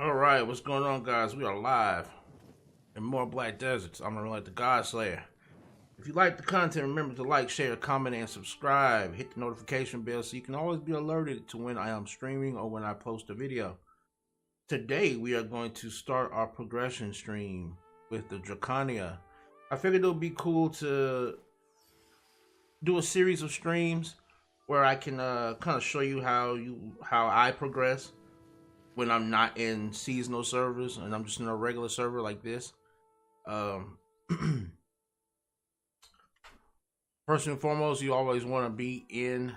All right, what's going on, guys? We are live in more Black Deserts. I'm Amon-Rellik, the God Slayer. If you like the content, remember to like, share, comment, and subscribe. Hit the notification bell so you can always be alerted to when I am streaming or when I post a video. Today, we are going to start our progression stream with the Drakania. I figured it would be cool to do a series of streams where I can kind of show you how I progress when I'm not in seasonal servers and I'm just in a regular server like this. Um, First and foremost, you always want to be in.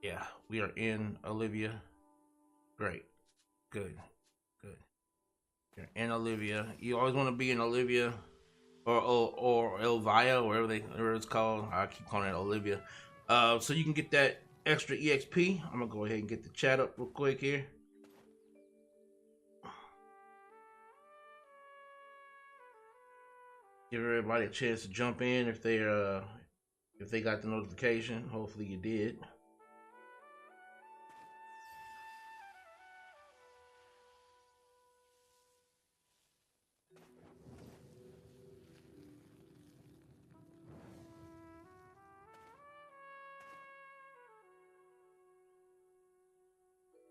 Yeah, we are in Olivia. Great, good, good. You're in Olivia. You always want to be in Olivia or Elvia, whatever it's called. I keep calling it Olivia. So you can get that extra EXP. I'm gonna go ahead and get the chat up real quick here. Give everybody a chance to jump in if they got the notification. Hopefully you did.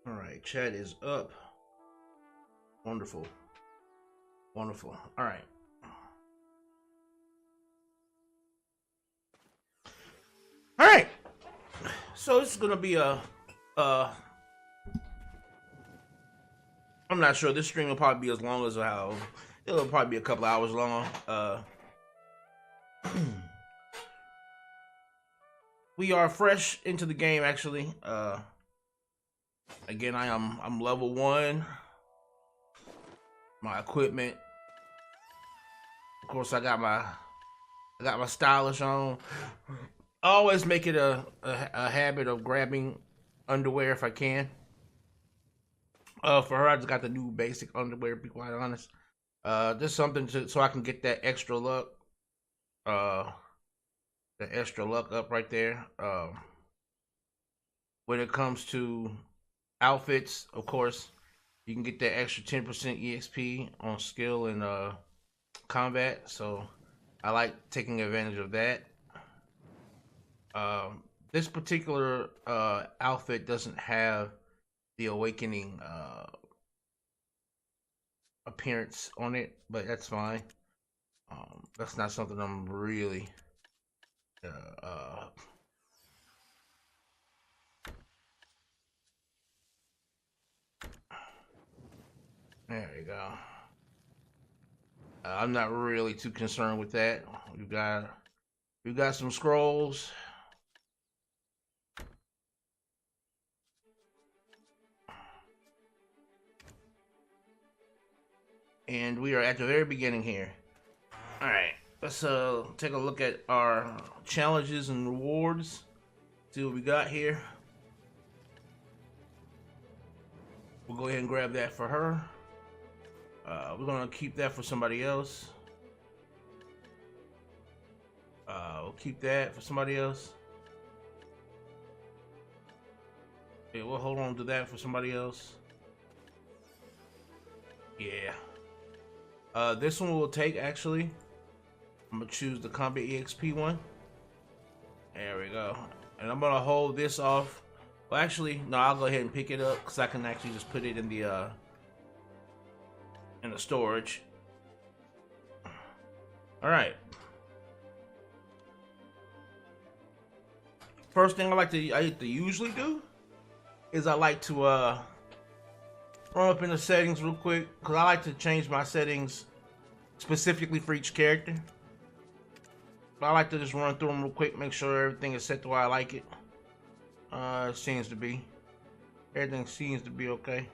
All right, chat is up. Wonderful, wonderful. All right. All right. So this is gonna be I'm not sure. This stream will probably be as long as how it'll probably be a couple hours long. We are fresh into the game actually. Again, I'm level 1. My equipment. Of course, I got my stylish on. I always make it a habit of grabbing underwear if I can. For her, I just got the new basic underwear. To be quite honest, just something so I can get that extra luck. The extra luck up right there. When it comes to outfits, of course, you can get that extra 10% EXP on skill and combat. So I like taking advantage of that. This particular outfit doesn't have the awakening appearance on it, but that's fine. That's not something I'm really there you go. I'm not really too concerned with that. We've got some scrolls. And we are at the very beginning here. Alright, let's take a look at our challenges and rewards. See what we got here. We'll go ahead and grab that for her. We're gonna keep that for somebody else. We'll keep that for somebody else. Okay, we'll hold on to that for somebody else. Yeah. This one we'll take actually. I'm gonna choose the Combat EXP one. There we go. And I'm gonna hold this off. Well, actually, no, I'll go ahead and pick it up because I can actually just put it in the storage. All right. First thing I usually do is I like to run up in the settings real quick because I like to change my settings specifically for each character. But I like to just run through them real quick, make sure everything is set the way I like it. It seems to be. Everything seems to be okay.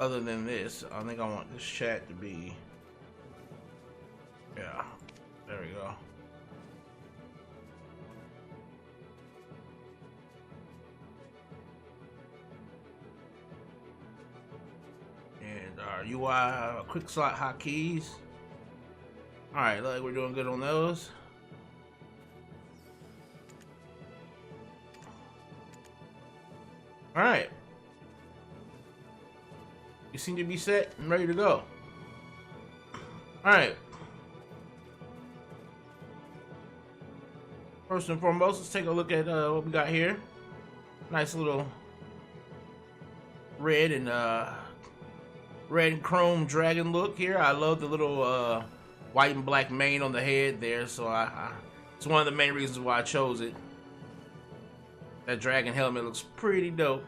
other than this, I think I want this chat to be, yeah, there we go. And our UI quick slot hotkeys. All right, look like we're doing good on those. All right. You seem to be set and ready to go. All right. First and foremost, let's take a look at what we got here. Nice little red and chrome dragon look here. I love the little white and black mane on the head there. So it's one of the main reasons why I chose it. That dragon helmet looks pretty dope.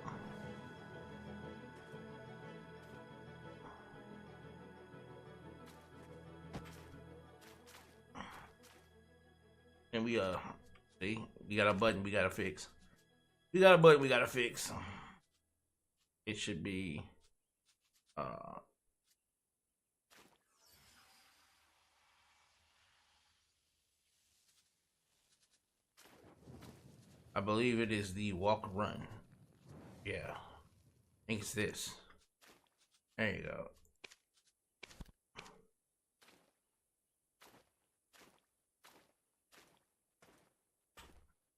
And we see, we got a button we gotta fix. We got a button we gotta fix. It should be I believe it is the walk run. Yeah. I think it's this. There you go.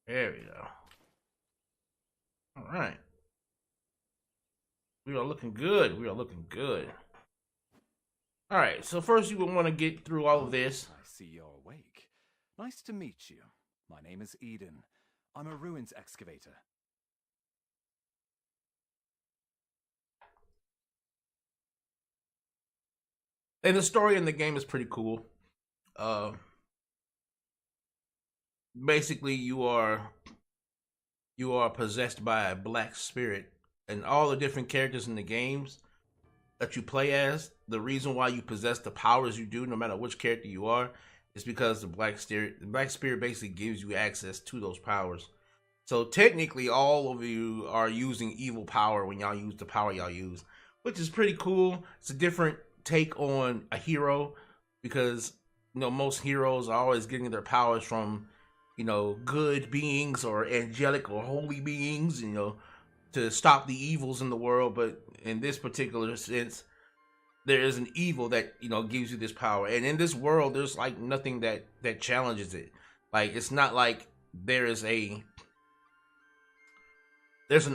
There we go. All right. We are looking good. We are looking good. All right. So first, you would want to get through all of this. I see you're awake. Nice to meet you. My name is Eden. I'm a ruins excavator. And the story in the game is pretty cool. Basically, you are possessed by a black spirit, and all the different characters in the games that you play as, the reason why you possess the powers you do, no matter which character you are, is because the black spirit basically gives you access to those powers. So technically, all of you are using evil power when y'all use the power y'all use, which is pretty cool. It's a different take on a hero, because most heroes are always getting their powers from good beings or angelic or holy beings, to stop the evils in the world. But in this particular sense, there is an evil that gives you this power, and in this world there's like nothing that challenges it. Like, it's not like there's an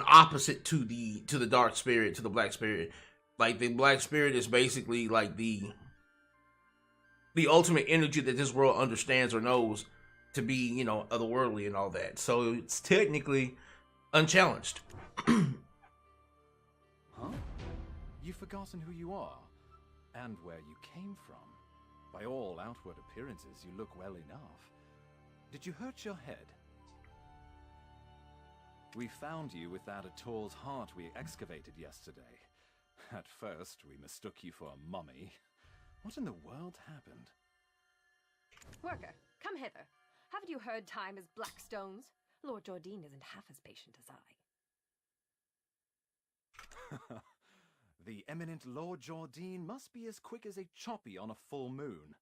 opposite to the dark spirit, to the black spirit. Like, the black spirit is basically like the ultimate energy that this world understands or knows to be, otherworldly and all that. So it's technically unchallenged. Huh? You've forgotten who you are and where you came from. By all outward appearances, you look well enough. Did you hurt your head? We found you with that Ator's heart we excavated yesterday. At first, we mistook you for a mummy. What in the world happened? Worker, come hither. Haven't you heard time is black stones? Lord Jardine isn't half as patient as I. The eminent Lord Jardine must be as quick as a choppy on a full moon.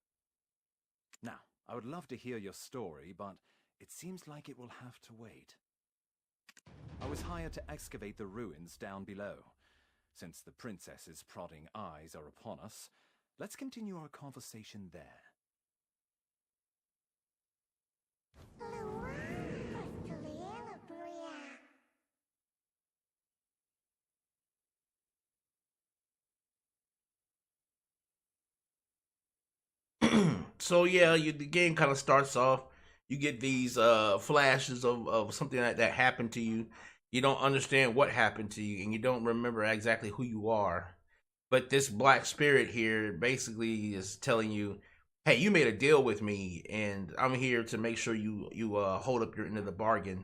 Now, I would love to hear your story, but it seems like it will have to wait. I was hired to excavate the ruins down below. Since the princess's prodding eyes are upon us, let's continue our conversation there. So yeah, the game kind of starts off. You get these flashes of something that happened to you. You don't understand what happened to you, and you don't remember exactly who you are. But this black spirit here basically is telling you, hey, you made a deal with me, and I'm here to make sure you hold up your end of the bargain.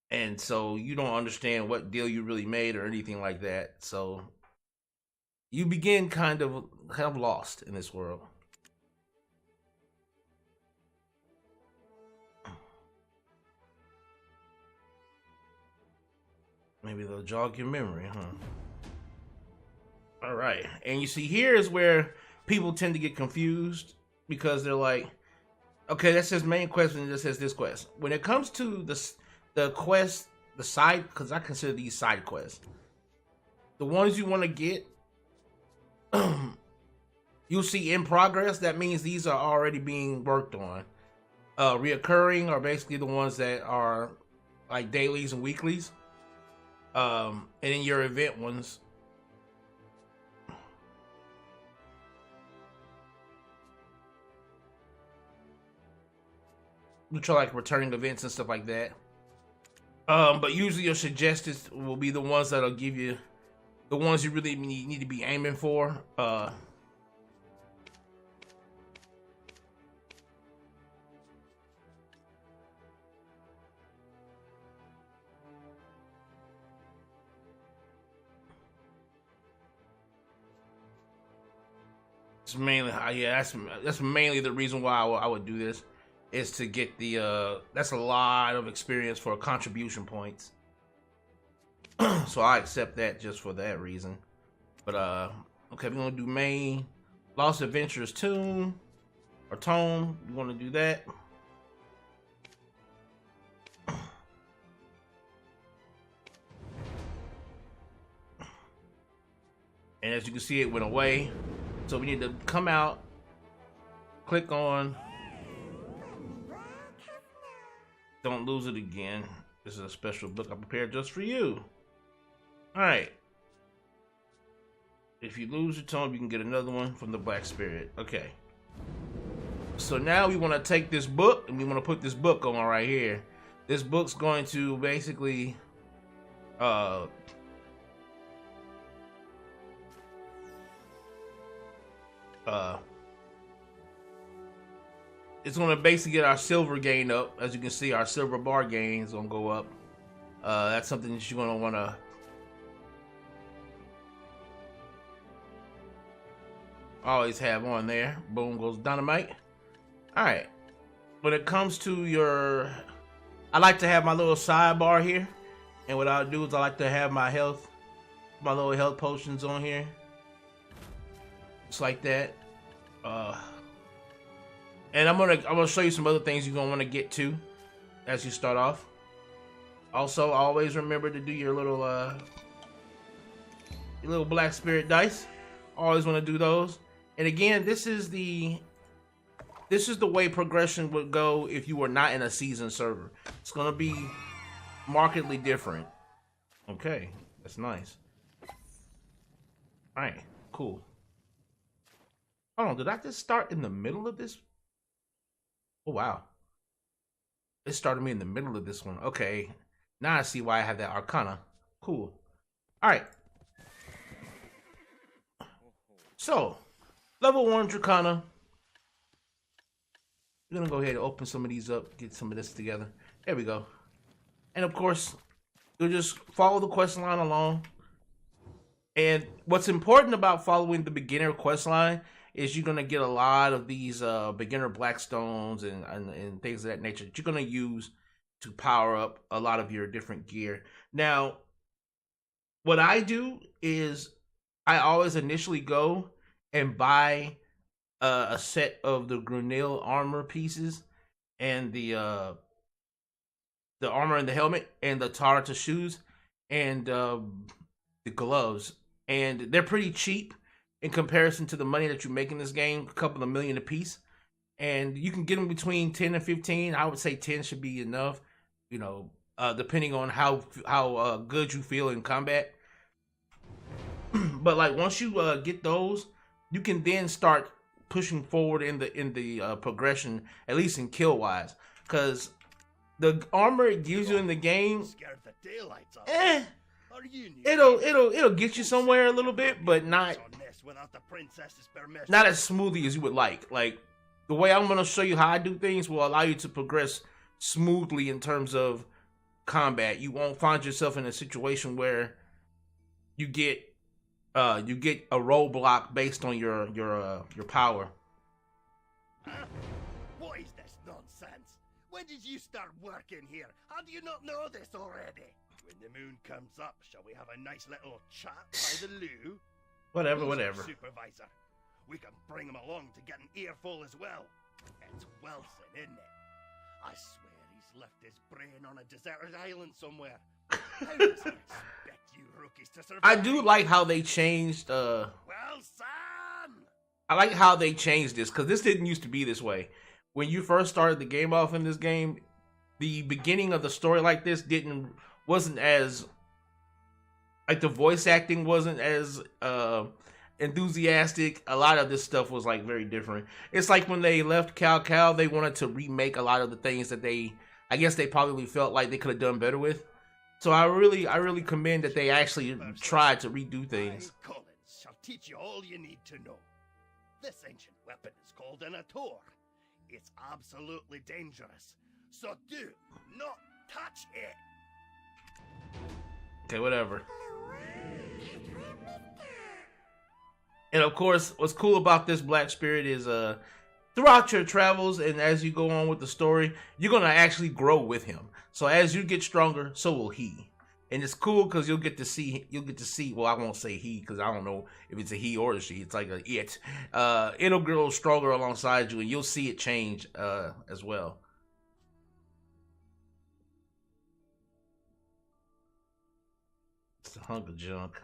And so you don't understand what deal you really made or anything like that. So you begin kind of lost in this world. Maybe they'll jog your memory, huh? All right, and you see here is where people tend to get confused because they're like, okay, that says main quest and it just says this quest. When it comes to the quest, the side, because I consider these side quests, the ones you want to get, you'll see in progress. That means these are already being worked on. Reoccurring are basically the ones that are like dailies and weeklies. And then your event ones, which are like returning events and stuff like that. But usually your suggested will be the ones that'll give you the ones you really need to be aiming for. It's mainly, yeah, that's mainly the reason why I would do this, is to get the that's a lot of experience for contribution points. So I accept that just for that reason. But okay, we're gonna do main Lost Adventures Tome. We want to do that. And as you can see, it went away. So we need to come out, click on Don't Lose It Again. This is a special book I prepared just for you. Alright. If you lose your tome, you can get another one from the Black Spirit. Okay. So now we want to take this book and we want to put this book on right here. This book's going to basically it's gonna basically get our silver gain up. As you can see, our silver bar gain is gonna go up. That's something that you're gonna wanna always have on there. Boom goes dynamite. Alright. When it comes to your, I like to have my little sidebar here. And what I'll do is I like to have my little health potions on here. Just like that. And I'm gonna show you some other things you're gonna want to get to as you start off. Also, always remember to do your little Black Spirit dice. Always want to do those. And again, this is the way progression would go if you were not in a seasoned server. It's gonna be markedly different. Okay, that's nice. All right, cool. Hold on, did I just start in the middle of this? Oh, wow. It started me in the middle of this one. Okay. Now I see why I have that Arcana. Cool. Alright. So, level 1 Drakania. We're going to go ahead and open some of these up, get some of this together. There we go. And of course, you'll just follow the quest line along. And what's important about following the beginner quest line is you're going to get a lot of these beginner blackstones and things of that nature that you're going to use to power up a lot of your different gear. Now, what I do is I always initially go and buy a set of the Grunil armor pieces and the armor and the helmet and the Tarata shoes and the gloves. And they're pretty cheap in comparison to the money that you make in this game, a couple of million a piece. And you can get them between 10 and 15. I would say 10 should be enough, you know, depending on how good you feel in combat. But like once you get those, you can then start pushing forward in the progression, at least in kill wise, because the armor it gives you in the game, it'll get you somewhere a little bit, but not as smoothly as you would like. Like the way I'm going to show you how I do things will allow you to progress smoothly in terms of combat. You won't find yourself in a situation where you get a roadblock based on your power. What is this nonsense? When did you start working here? How do you not know this already? When the moon comes up, shall we have a nice little chat by the loo? Whatever, Who's your whatever. supervisor? We can bring him along to get an earful as well. It's Wilson, isn't it? I swear he's left his brain on a deserted island somewhere. How does he expect you rookies to survive? I do like how they changed. Wilson! I like how they changed this, because this didn't used to be this way. When you first started the game off in this game, the beginning of the story like this wasn't as, like, the voice acting wasn't as enthusiastic. A lot of this stuff was like very different. It's like when they left Cal, they wanted to remake a lot of the things that I guess they probably felt like they could have done better with. So I really commend that they actually tried to redo things. Collins shall teach you all you need to know. This ancient weapon is called an Ator. It's absolutely dangerous, so do not touch it. Okay, whatever. And of course, what's cool about this Black Spirit is throughout your travels and as you go on with the story, you're gonna actually grow with him. So as you get stronger, so will he. And it's cool because you'll get to see, well, I won't say he because I don't know if it's a he or a she. It's like a it. It'll grow stronger alongside you and you'll see it change as well. It's a hunk of junk.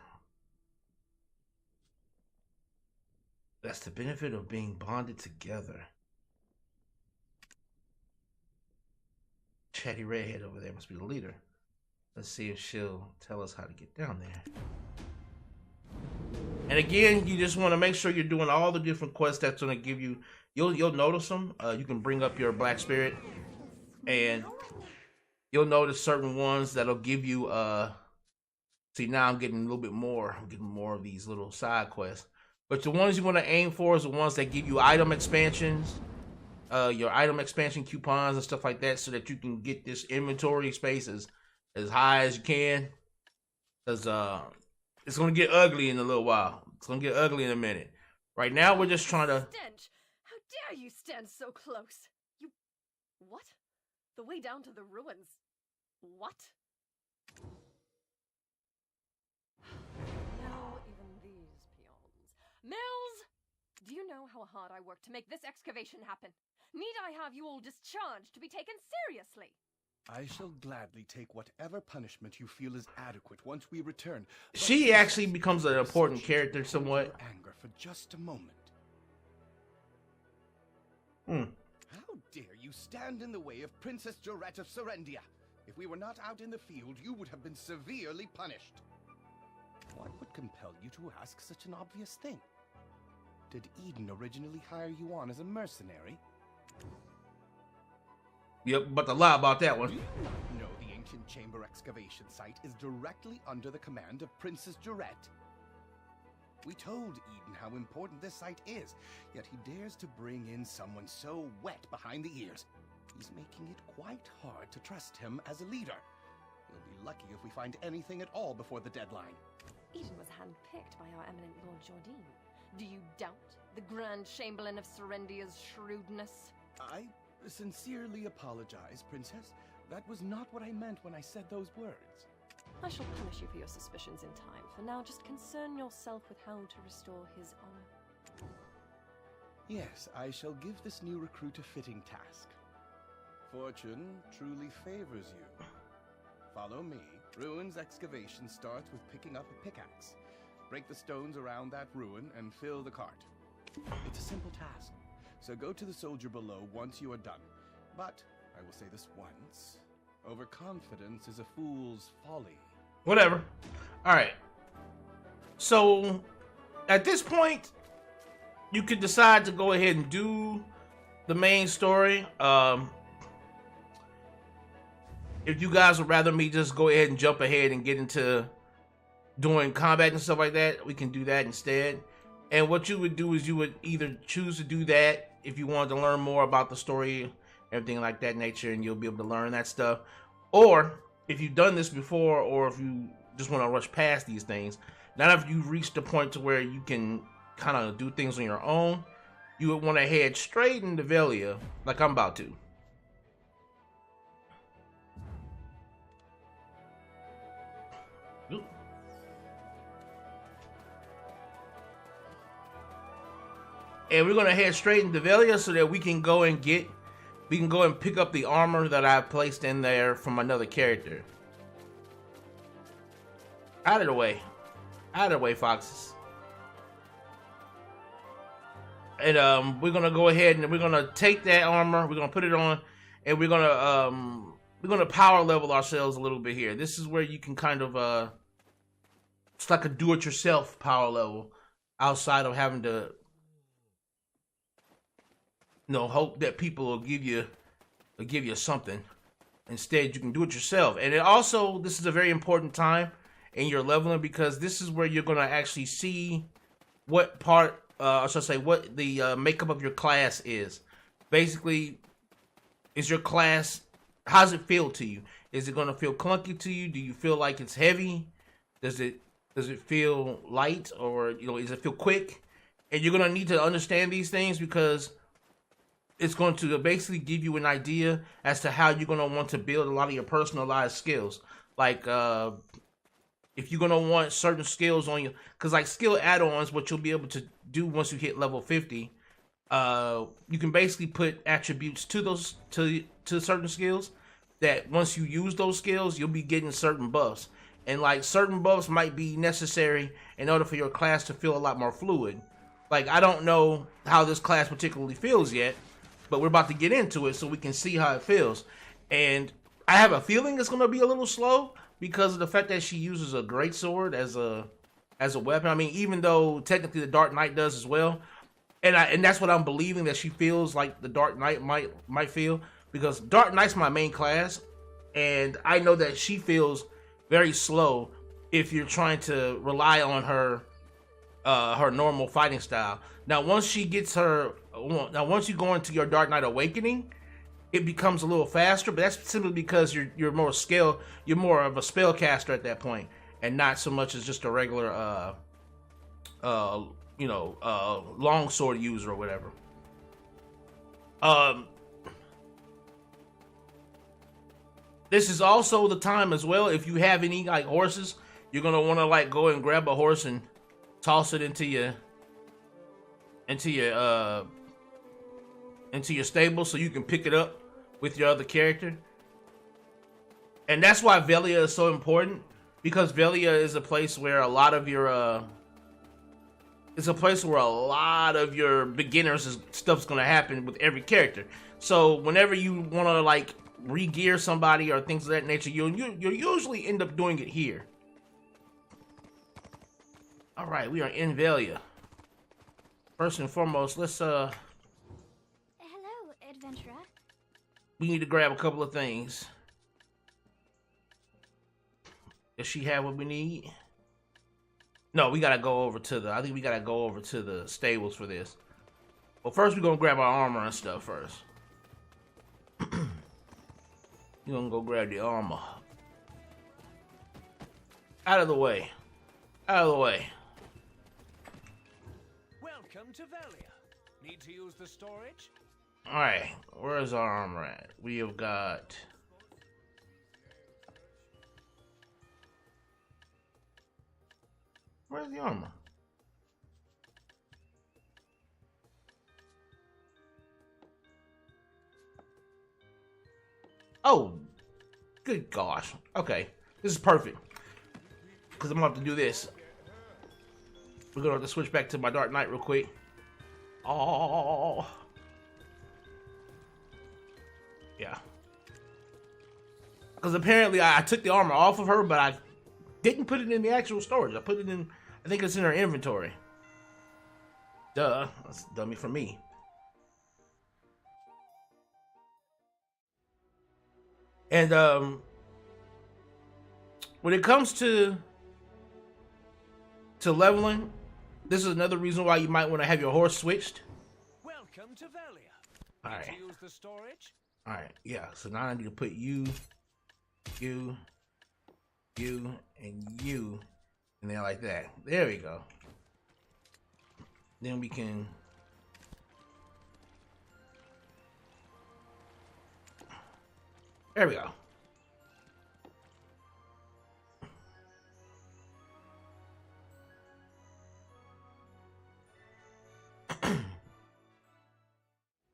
That's the benefit of being bonded together. Chatty redhead over there must be the leader. Let's see if she'll tell us how to get down there. And again, you just want to make sure you're doing all the different quests that's going to give you. You'll notice them. You can bring up your Black Spirit, and you'll notice certain ones that'll give you. See, now I'm getting a little bit more. I'm getting more of these little side quests. But the ones you want to aim for is the ones that give you item expansions, your item expansion coupons and stuff like that, so that you can get this inventory space as high as you can. Because it's going to get ugly in a little while. It's going to get ugly in a minute. Right now, we're just trying to... Stench! How dare you stand so close? You... What? The way down to the ruins. What? No, even these peons. Mills! Do you know how hard I worked to make this excavation happen? Need I have you all discharged to be taken seriously? I shall gladly take whatever punishment you feel is adequate once we return. She actually becomes an important character somewhat. Anger for just a moment. How dare you stand in the way of Princess Jarette of Serendia? If we were not out in the field, you would have been severely punished. What would compel you to ask such an obvious thing? Did Eden originally hire you on as a mercenary? Yep, but a lot about that one. Do you not know the ancient chamber excavation site is directly under the command of Princess Jarette? We told Eden how important this site is, yet he dares to bring in someone so wet behind the ears. He's making it quite hard to trust him as a leader. We'll be lucky if we find anything at all before the deadline. Eden was handpicked by our eminent Lord Jordine. Do you doubt the Grand Chamberlain of Serendia's shrewdness? I sincerely apologize, Princess. That was not what I meant when I said those words. I shall punish you for your suspicions in time. For now, just concern yourself with how to restore his honor. Yes, I shall give this new recruit a fitting task. Fortune truly favors you. Follow me. Ruins excavation starts with picking up a pickaxe. Break the stones around that ruin and fill the cart. It's a simple task, so go to the soldier below once you are done. But, I will say this once, overconfidence is a fool's folly. Whatever. Alright. So, at this point, you could decide to go ahead and do the main story. If you guys would rather me just go ahead and jump ahead and get into doing combat and stuff like that, we can do that instead. And what you would do is you would either choose to do that if you wanted to learn more about the story, everything like that nature, and you'll be able to learn that stuff. Or if you've done this before, or if you just want to rush past these things, now if you've reached the point to where you can kind of do things on your own, you would want to head straight into Velia, like I'm about to. And we're gonna head straight into Velia so that we can go and pick up the armor that I placed in there from another character. Out of the way. Out of the way, foxes. And we're gonna go ahead and we're gonna take that armor, we're gonna put it on, and we're gonna power level ourselves a little bit here. This is where you can kind of it's like a do-it-yourself power level outside of having to hope that people will give you something. Instead, you can do it yourself. And it also, this is a very important time in your leveling because this is where you're gonna actually see what part I should say what the makeup of your class is. Basically, is your class, how does it feel to you? Is it going to feel clunky to you? Do you feel like it's heavy? Does it feel light, or does it feel quick? And you're going to need to understand these things because it's going to basically give you an idea as to how you're going to want to build a lot of your personalized skills. Like if you're going to want certain skills on you, because like skill add-ons, what you'll be able to do once you hit level 50, you can basically put attributes to those to certain skills that once you use those skills, you'll be getting certain buffs. And like certain buffs might be necessary in order for your class to feel a lot more fluid. Like I don't know how this class particularly feels yet, but we're about to get into it so we can see how it feels. And I have a feeling it's going to be a little slow because of the fact that she uses a greatsword as a weapon. I mean, even though technically the Dark Knight does as well, and that's what I'm believing that she feels like the Dark Knight might feel, because Dark Knight's my main class, and I know that she feels very slow if you're trying to rely on her normal fighting style. Now once you go into your Dark Knight Awakening, it becomes a little faster, but that's simply because you're more of a spellcaster at that point, and not so much as just a regular long sword user or whatever. This is also the time as well, if you have any like horses, you're gonna want to like go and grab a horse and toss it into your stable so you can pick it up with your other character. And that's why Velia is so important, because Velia is a place where a lot of your beginners stuff's gonna happen with every character. So whenever you want to like re-gear somebody or things of that nature, you'll usually end up doing it here. All right, we are in Velia. First and foremost, let's Hello, adventurer. we need to grab a couple of things. Does she have what we need? No, we gotta go over to the stables for this. Well, first we're gonna grab our armor and stuff first. You're gonna go grab the armor. Out of the way. Out of the way. Welcome to Velia. Need to use the storage? Alright, where's our armor at? We have got... Where's the armor? Oh, good gosh. Okay, this is perfect. Because I'm going to have to do this. We're going to have to switch back to my Dark Knight real quick. Oh. Yeah. Because apparently I took the armor off of her, but I didn't put it in the actual storage. I put it in, I think it's in her inventory. Duh, that's a dummy for me. And when it comes to leveling, this is another reason why you might want to have your horse switched. Welcome to Velia. All right. Need to use the storage? All right, yeah. So now I need to put you, and you, and then like that. There we go. Then we can. There we go.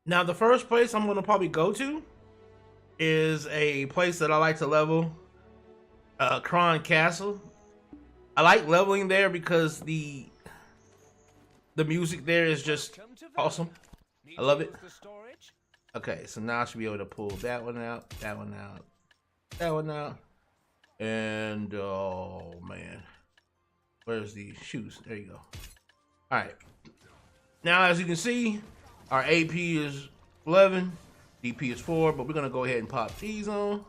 Now, the first place I'm gonna probably go to is a place that I like to level, Kron Castle. I like leveling there because the music there is just awesome. I love it. Okay, so now I should be able to pull that one out, that one out, that one out, and oh man, where's the shoes? There you go. All right. Now, as you can see, our AP is 11, DP is 4, but we're gonna go ahead and pop these on.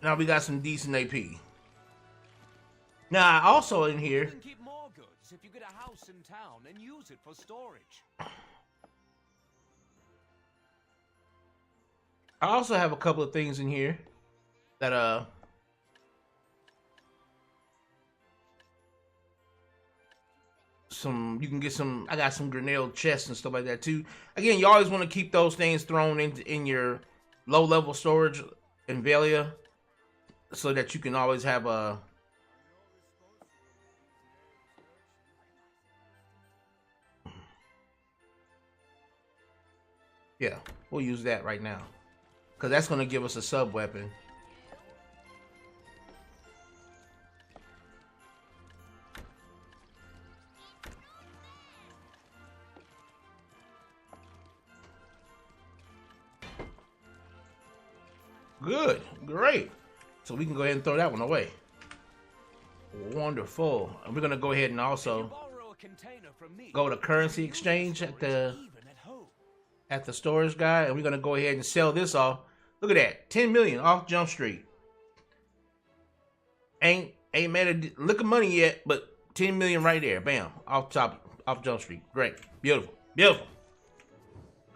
Now we got some decent AP. Now, also in here, You can keep more goods if you get a house in town and use it for storage. I also have a couple of things in here that you can get some. I got some grenade chests and stuff like that too. Again, you always want to keep those things thrown in your low level storage in Velia, so that you can always have a yeah. We'll use that right now because that's going to give us a sub weapon. Good, great. So we can go ahead and throw that one away. Wonderful. And we're gonna go ahead and also go to currency exchange at the storage guy, and we're gonna go ahead and sell this off. Look at that, 10 million off Jump Street. Ain't made a lick of money yet, but 10 million right there. Bam, off Jump Street. Great, beautiful, beautiful.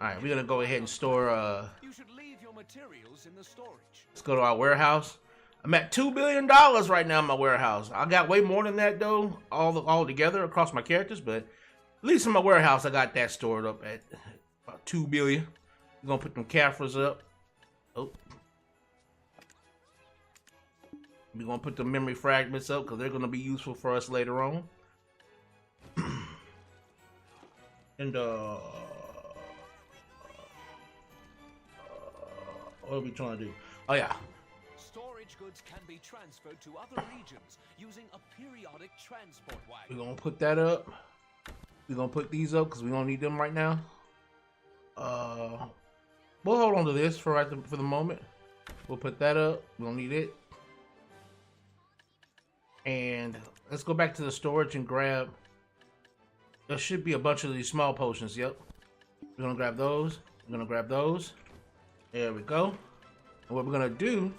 All right, we're gonna go ahead and store. You should leave your materials in the storage. Let's go to our warehouse. I'm at $2 billion right now in my warehouse. I got way more than that though, all together across my characters, but at least in my warehouse I got that stored up at about 2 billion. We're gonna put them Caphras up. Oh. We're gonna put the memory fragments up because they're gonna be useful for us later on. And what are we trying to do? Oh yeah. Storage goods can be transferred to other regions using a periodic transport wagon. We're gonna put that up. We're gonna put these up because we don't need them right now. We'll hold on to this for the moment. We'll put that up. We don't need it. And let's go back to the storage and grab. There should be a bunch of these small potions. Yep. We're gonna grab those. We're gonna grab those. There we go. And what we're gonna do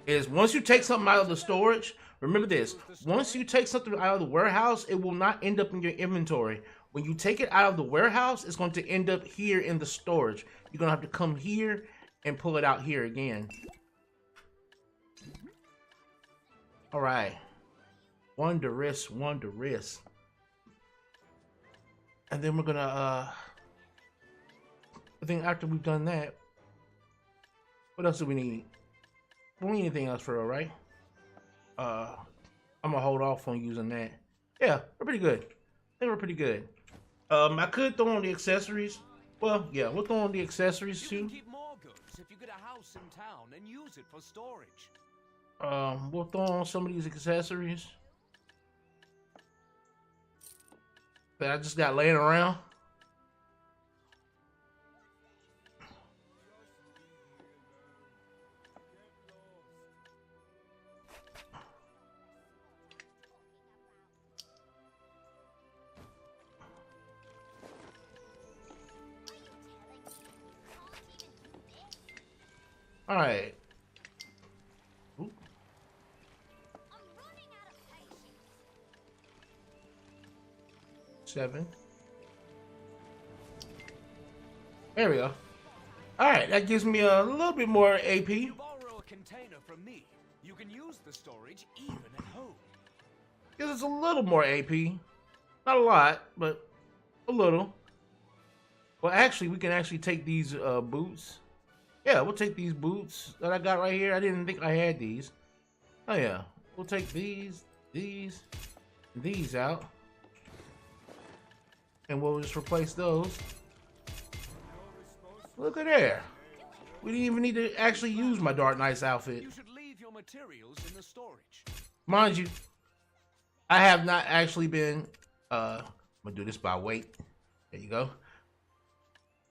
is once you take something out of the storage, remember this. Once you take something out of the warehouse, it will not end up in your inventory. When you take it out of the warehouse, it's going to end up here in the storage. You're gonna have to come here and pull it out here again. All right. Wondrous, wondrous. And then we're gonna I think after we've done that, what else do we need? We don't need anything else for real, right? I'm gonna hold off on using that. Yeah, we're pretty good. I think we're pretty good. I could throw on the accessories. Well, yeah, we'll throw on the accessories You too. can keep more goods if you get a house in town and use it for storage. We'll throw on some of these accessories that I just got laying around. All right. Ooh. 7. There we go. All right, that gives me a little bit more AP. If you borrow a container from me, you can use the storage even at home. Gives us a little more AP. Not a lot, but a little. Well, actually, we can actually take these boots. Yeah, we'll take these boots that I got right here. I didn't think I had these. Oh yeah, we'll take these out. And we'll just replace those. Look at there. We didn't even need to actually use my Dark Knight's outfit. You should leave your materials in the storage. Mind you, I have not actually been, I'm gonna do this by weight. There you go.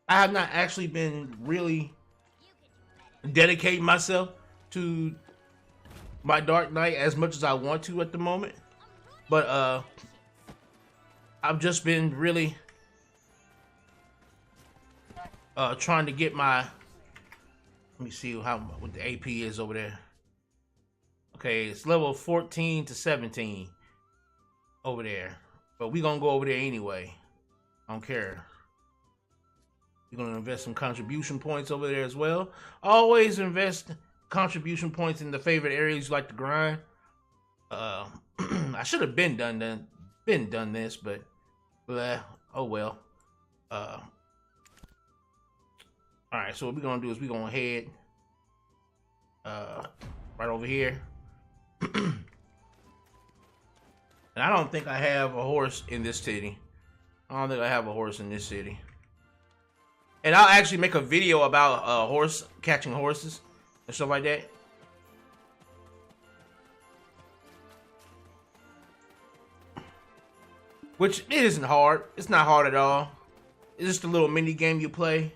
I have not actually been really dedicating myself to my Dark Knight as much as I want to at the moment. But, I've just been really trying to get my, let me see what the AP is over there. Okay, it's level 14 to 17 over there. But we gonna go over there anyway. I don't care. We're gonna invest some contribution points over there as well. Always invest contribution points in the favorite areas you like to grind. I should have been done this, but oh well. Alright, so what we're gonna do is we're gonna head right over here. And I don't think I have a horse in this city. I don't think I have a horse in this city. And I'll actually make a video about catching horses and stuff like that. Which it isn't hard. It's not hard at all. It's just a little mini game you play.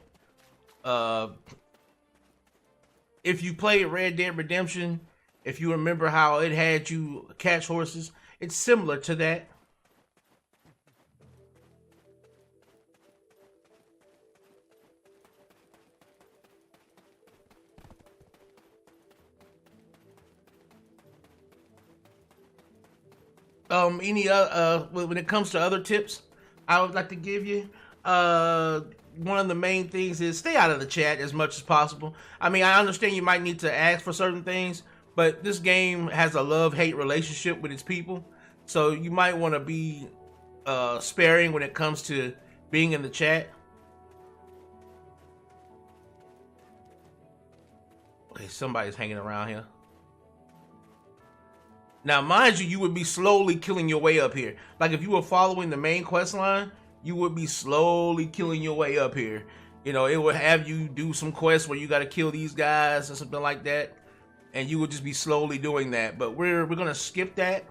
If you played Red Dead Redemption, if you remember how it had you catch horses, it's similar to that. Any when it comes to other tips I would like to give you, one of the main things is stay out of the chat as much as possible. I mean, I understand you might need to ask for certain things, but this game has a love-hate relationship with its people, so you might want to be sparing when it comes to being in the chat. Okay, somebody's hanging around here. Now, mind you, you would be slowly killing your way up here. Like, if you were following the main quest line, you would be slowly killing your way up here. You know, it would have you do some quests where you got to kill these guys or something like that. And you would just be slowly doing that. But we're going to skip that.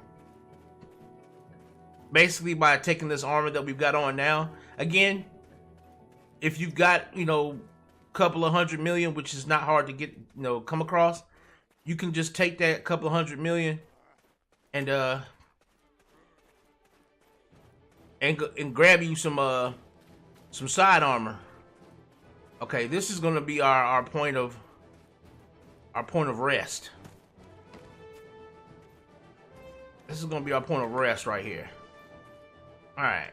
Basically, by taking this armor that we've got on now. Again, if you've got, you know, a couple of 100 million, which is not hard to get, you know, come across, you can just take that couple of 100 million and grab you some side armor. Okay, this is gonna be our point of rest. This is gonna be our point of rest right here. All right.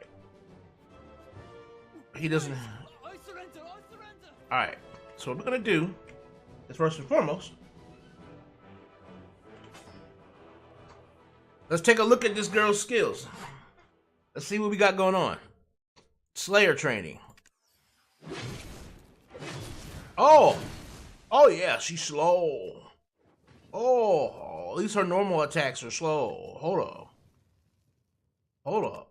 He doesn't. I surrender. All right. So what we're gonna do is first and foremost, let's take a look at this girl's skills. Let's see what we got going on. Slayer training. Oh yeah, she's slow. Oh, at least her normal attacks are slow. Hold up.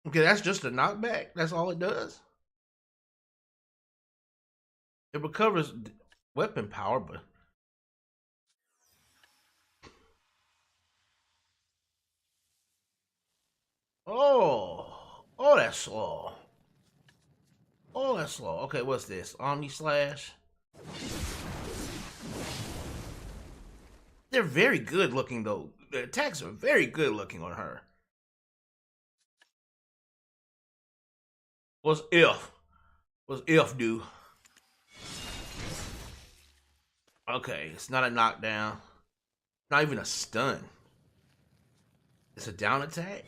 Okay, that's just a knockback. That's all it does. It recovers weapon power, but oh, that's slow. Oh, that's slow. Okay, what's this? Omni Slash. They're very good looking, though. The attacks are very good looking on her. What's F? What's F do? Okay, it's not a knockdown. Not even a stun. It's a down attack?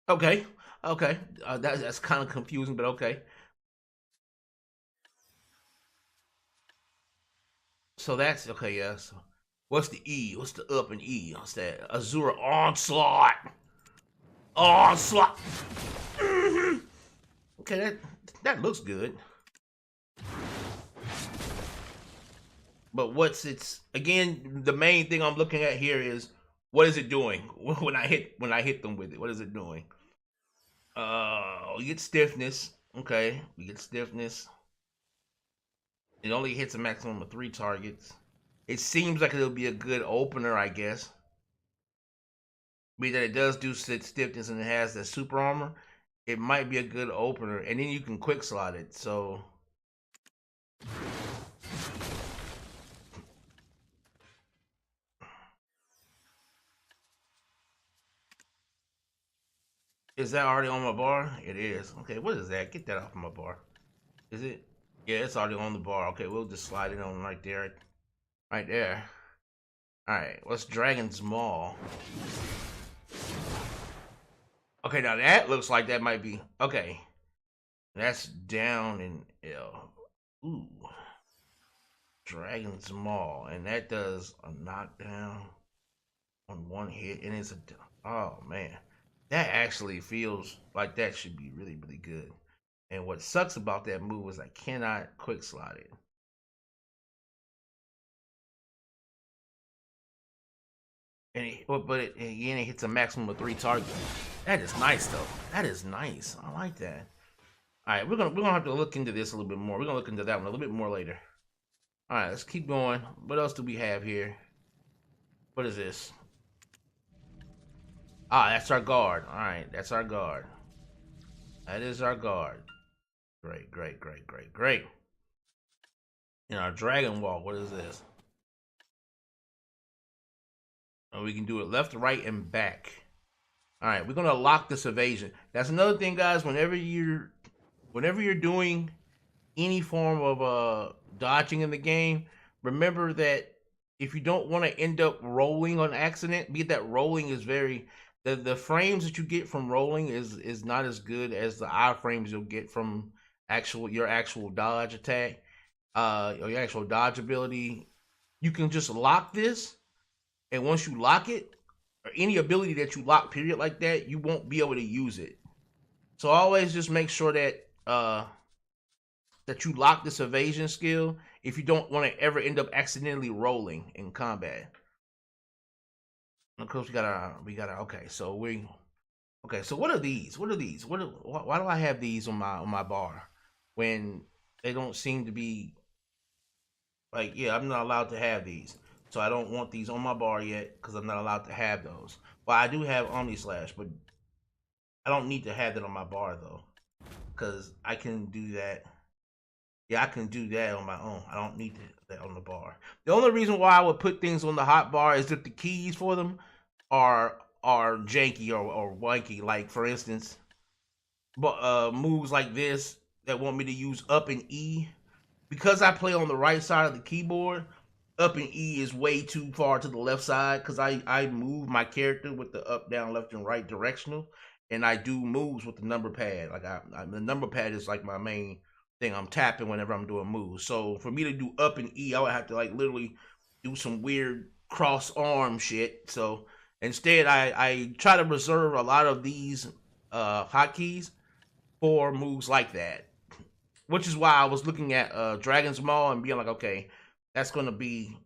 Okay. That's kind of confusing, but okay. So that's okay, yeah. So what's the E? What's the up and E? What's that? Azura Onslaught. Onslaught. Okay, that looks good. But what's its again? The main thing I'm looking at here is what is it doing when I hit them with it? What is it doing? We get stiffness. Okay, we get stiffness. It only hits a maximum of 3 targets. It seems like it'll be a good opener, I guess. Being that it does do stiffness and it has that super armor, it might be a good opener. And then you can quick slot it. So is that already on my bar? It is. Okay, what is that? Get that off of my bar. Is it? Yeah, it's already on the bar. Okay, we'll just slide it on right there. Right there. Alright, what's Dragon's Maul? Okay, now that looks like that might be... Okay. That's down in L. Ooh. Dragon's Maul. And that does a knockdown on 1 hit. And it's a... Oh, man. That actually feels like that should be really, really good. And what sucks about that move is I cannot quick slot it. And again, it hits a maximum of 3 targets. That is nice, though. That is nice. I like that. All right, we're gonna have to look into this a little bit more. We're gonna look into that one a little bit more later. All right, let's keep going. What else do we have here? What is this? Ah, that's our guard. All right, that's our guard. That is our guard. Great, great, great, great, great. And our Dragon Walk, what is this? And we can do it left, right, and back. All right, we're gonna lock this evasion. That's another thing, guys. Whenever you're doing any form of dodging in the game, remember that if you don't want to end up rolling on accident, be it that rolling is very the frames that you get from rolling is not as good as the iframes you'll get from your actual dodge attack, or your actual dodge ability. You can just lock this, and once you lock it, or any ability that you lock period like that, you won't be able to use it. So always just make sure that that you lock this evasion skill if you don't want to ever end up accidentally rolling in combat. Of course, we gotta. Okay, so what are these? What are these? Why do I have these on my bar when they don't seem to be like? Yeah, I'm not allowed to have these, so I don't want these on my bar yet because I'm not allowed to have those. Well, I do have Omni Slash, but I don't need to have that on my bar though, because I can do that. Yeah, I can do that on my own. I don't need that on the bar. The only reason why I would put things on the hot bar is if the keys for them are janky or wanky. Like, for instance, moves like this that want me to use up and E. Because I play on the right side of the keyboard, up and E is way too far to the left side because I move my character with the up, down, left, and right directional. And I do moves with the number pad. Like the number pad is like my main thing I'm tapping whenever I'm doing moves. So for me to do up and E, I would have to like literally do some weird cross arm shit. So instead, I try to reserve a lot of these hotkeys for moves like that. Which is why I was looking at Dragon's Maul and being like, okay, that's gonna be.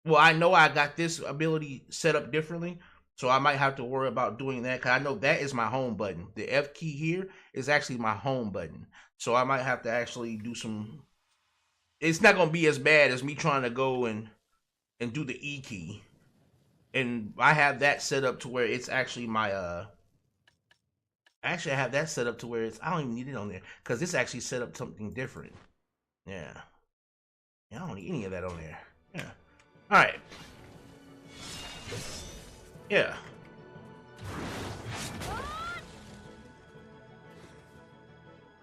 Well, I know I got this ability set up differently, so I might have to worry about doing that because I know that is my home button. The F key here is actually my home button. So I might have to actually do some. It's not gonna be as bad as me trying to go and do the E key, and I have that set up to where it's actually my Actually, I have that set up to where I don't even need it on there because this actually set up something different. Yeah, I don't need any of that on there. Yeah. All right. Yeah.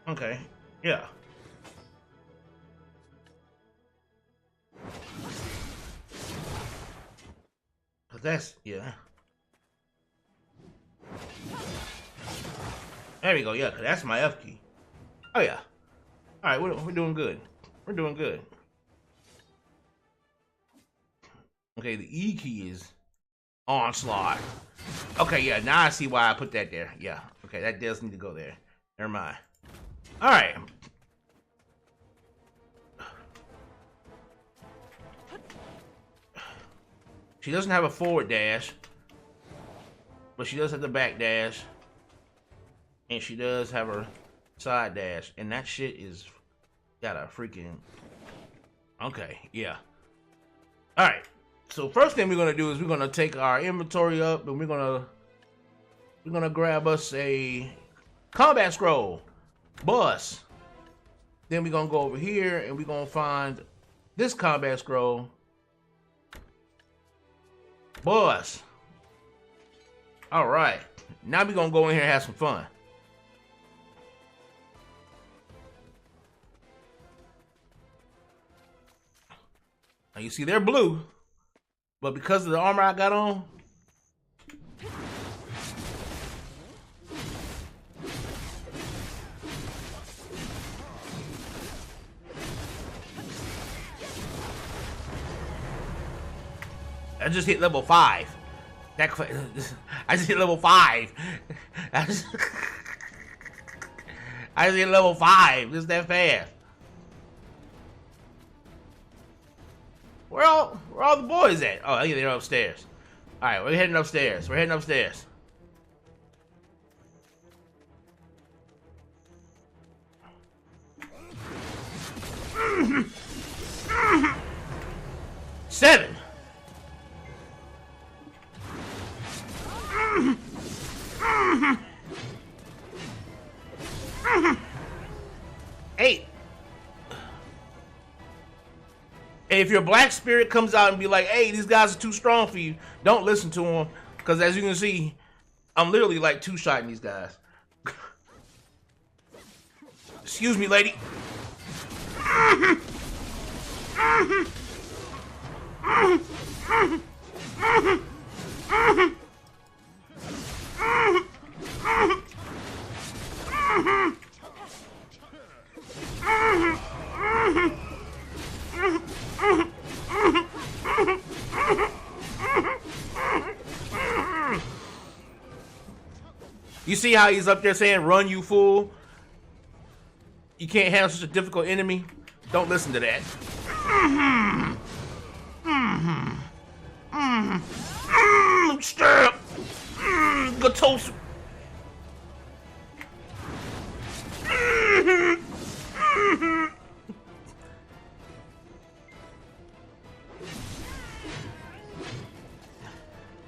Okay. Yeah. But that's, yeah. There we go. Yeah, cause that's my F key. Oh yeah. All right, we're doing good. We're doing good. Okay, the E key is onslaught. Okay, yeah. Now I see why I put that there. Yeah. Okay, that does need to go there. Never mind. All right. She doesn't have a forward dash, but she does have the back dash, and she does have her side dash, and that shit is got a freaking. Okay, yeah. All right. So first thing we're gonna do is we're gonna take our inventory up, and we're gonna grab us a combat scroll, bus. Then we're gonna go over here, and we're gonna find this combat scroll, bus. All right. Now we're gonna go in here and have some fun. Now you see they're blue, but because of the armor I got on, I just hit level 5. I just hit level 5. I just hit level 5. Just that fast. Where all the boys at? Oh, yeah, they're upstairs. All right, we're heading upstairs. We're heading upstairs. Seven. Eight. And if your black spirit comes out and be like, hey, these guys are too strong for you, don't listen to them. Because as you can see, I'm literally like two-shotting these guys. Excuse me, lady. You see how he's up there saying, run, you fool? You can't handle such a difficult enemy? Don't listen to that. Stir. Gatosu.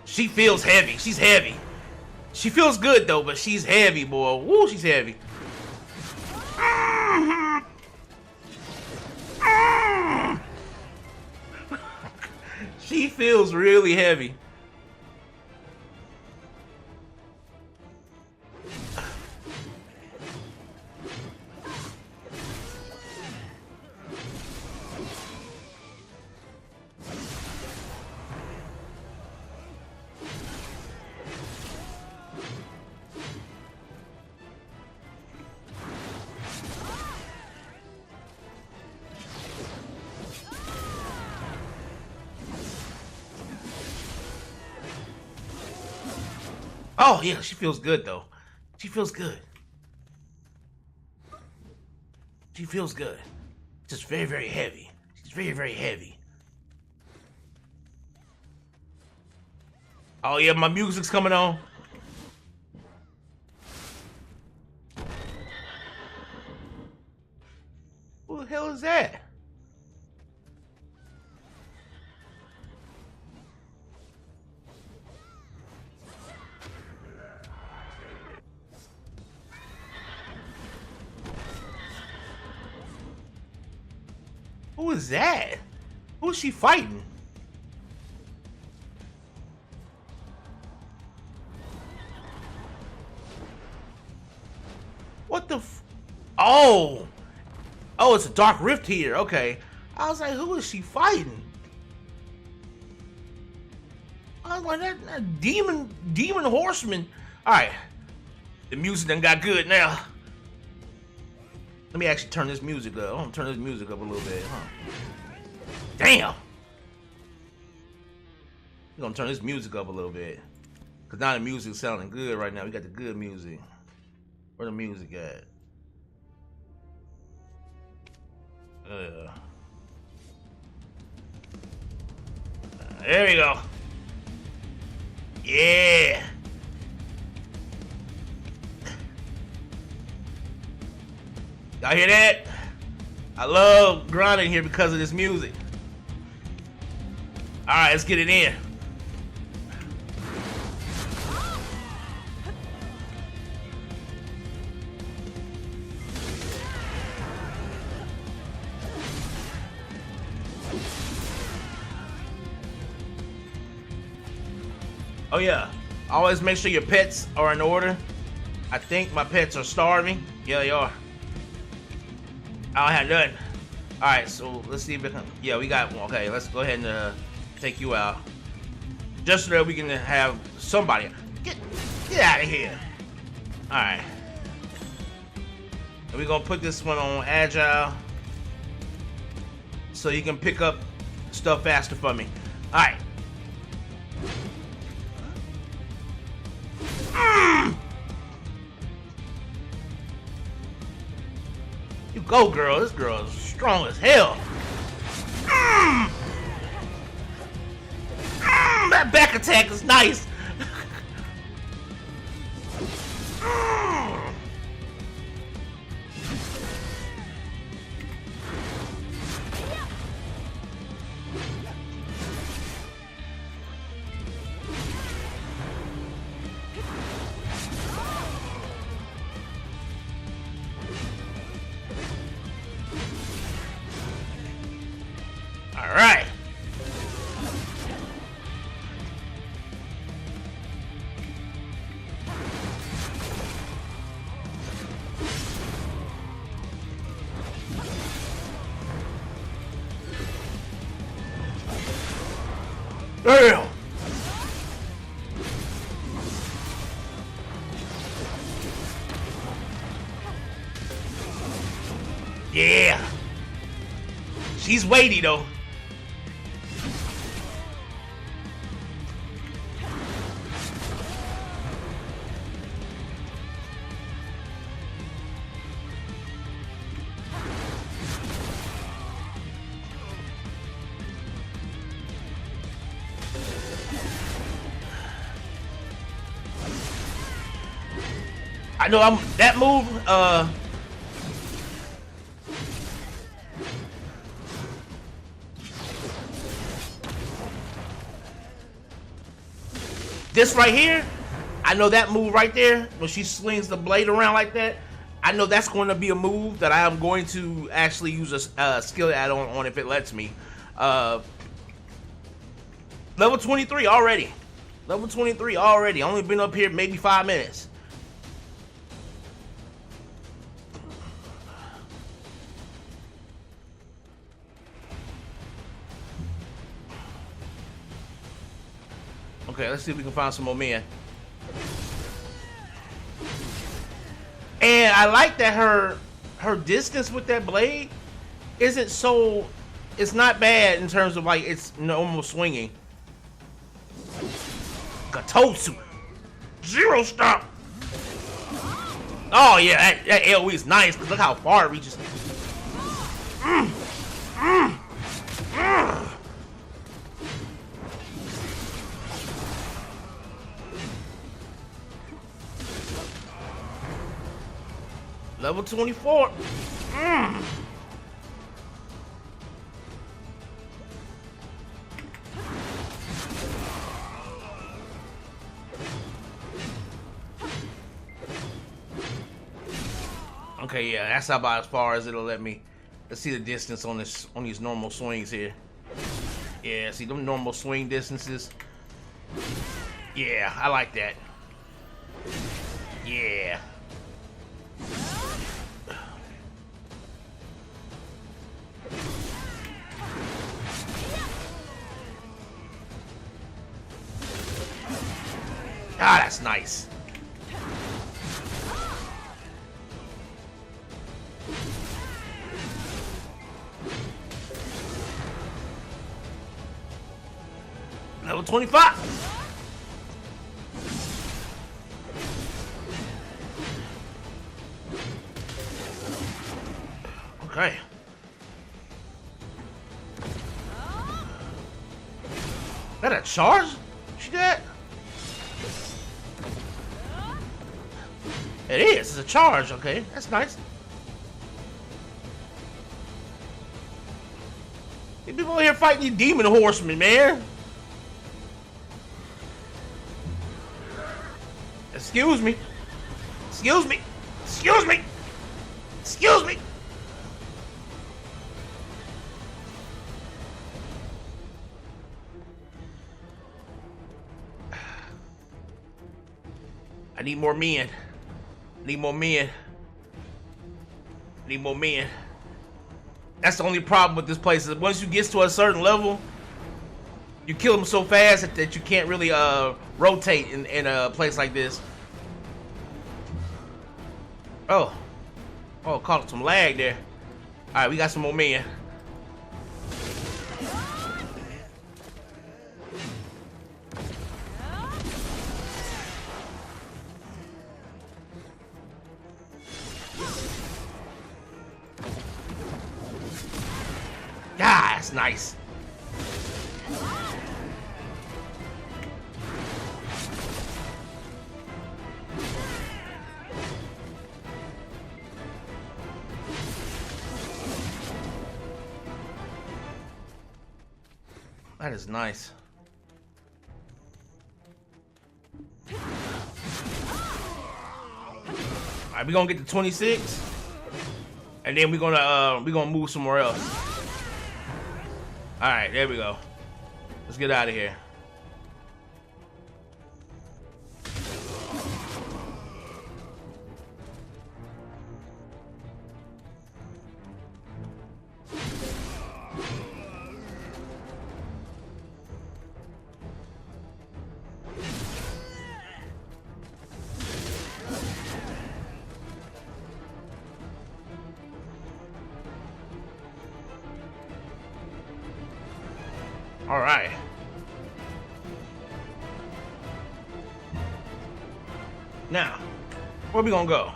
She feels heavy. She's heavy. She feels good though, but she's heavy, boy. Woo, she's heavy. She feels really heavy. Oh, yeah, she feels good, though. She feels good. She feels good. Just very, very heavy. She's very, very heavy. Oh, yeah, my music's coming on. Who the hell is that? Who is that? Who is she fighting? What the f— Oh! Oh, it's a dark rift here. Okay. I was like, who is she fighting? I was like, that demon horseman. Alright. The music done got good now. Let me actually turn this music up. I'm gonna turn this music up a little bit, huh? Damn! We're gonna turn this music up a little bit. Cause now the music's sounding good right now. We got the good music. Where the music at? There we go. Yeah. Y'all hear that? I love grinding here because of this music. Alright, let's get it in. Oh yeah, always make sure your pets are in order. I think my pets are starving. Yeah, they are. I don't have nothing. Alright, so let's see if it can. Yeah, we got one. Okay, let's go ahead and take you out. Just so that we can have somebody. Get out of here. Alright. And we're gonna put this one on agile so you can pick up stuff faster for me. Alright. You go, girl. This girl is strong as hell. That back attack is nice. All right. Damn. Yeah. She's weighty though. I know I'm that move, this right here, I know that move right there, when she slings the blade around like that, I know that's going to be a move that I am going to actually use a skill add-on on if it lets me. Level 23 already. Level 23 already. Only been up here maybe 5 minutes. Okay, let's see if we can find some more men. And I like that her distance with that blade isn't so, it's not bad in terms of like it's normal swinging. Katotsu. Zero stop. Oh yeah, that AoE is nice because look how far it reaches. Level 24. Okay, yeah, that's about as far as it'll let me. Let's see the distance on this on these normal swings here. Yeah, see them normal swing distances. Yeah, I like that. Yeah. Ah, that's nice. Level 25. Okay. that a charge? See that? It is. It's a charge. Okay, that's nice. These people over here fighting these demon horsemen, man. Excuse me. Excuse me. Excuse me. Excuse me. I need more men. Need more men. Need more men. That's the only problem with this place is once you get to a certain level, you kill them so fast that you can't really rotate in a place like this. Oh, caught some lag there. All right, we got some more men. Ah, that's nice. That is nice. Alright, we're gonna get to 26. And then we're gonna move somewhere else. Alright, there we go. Let's get out of here. All right. Now, where we gonna go?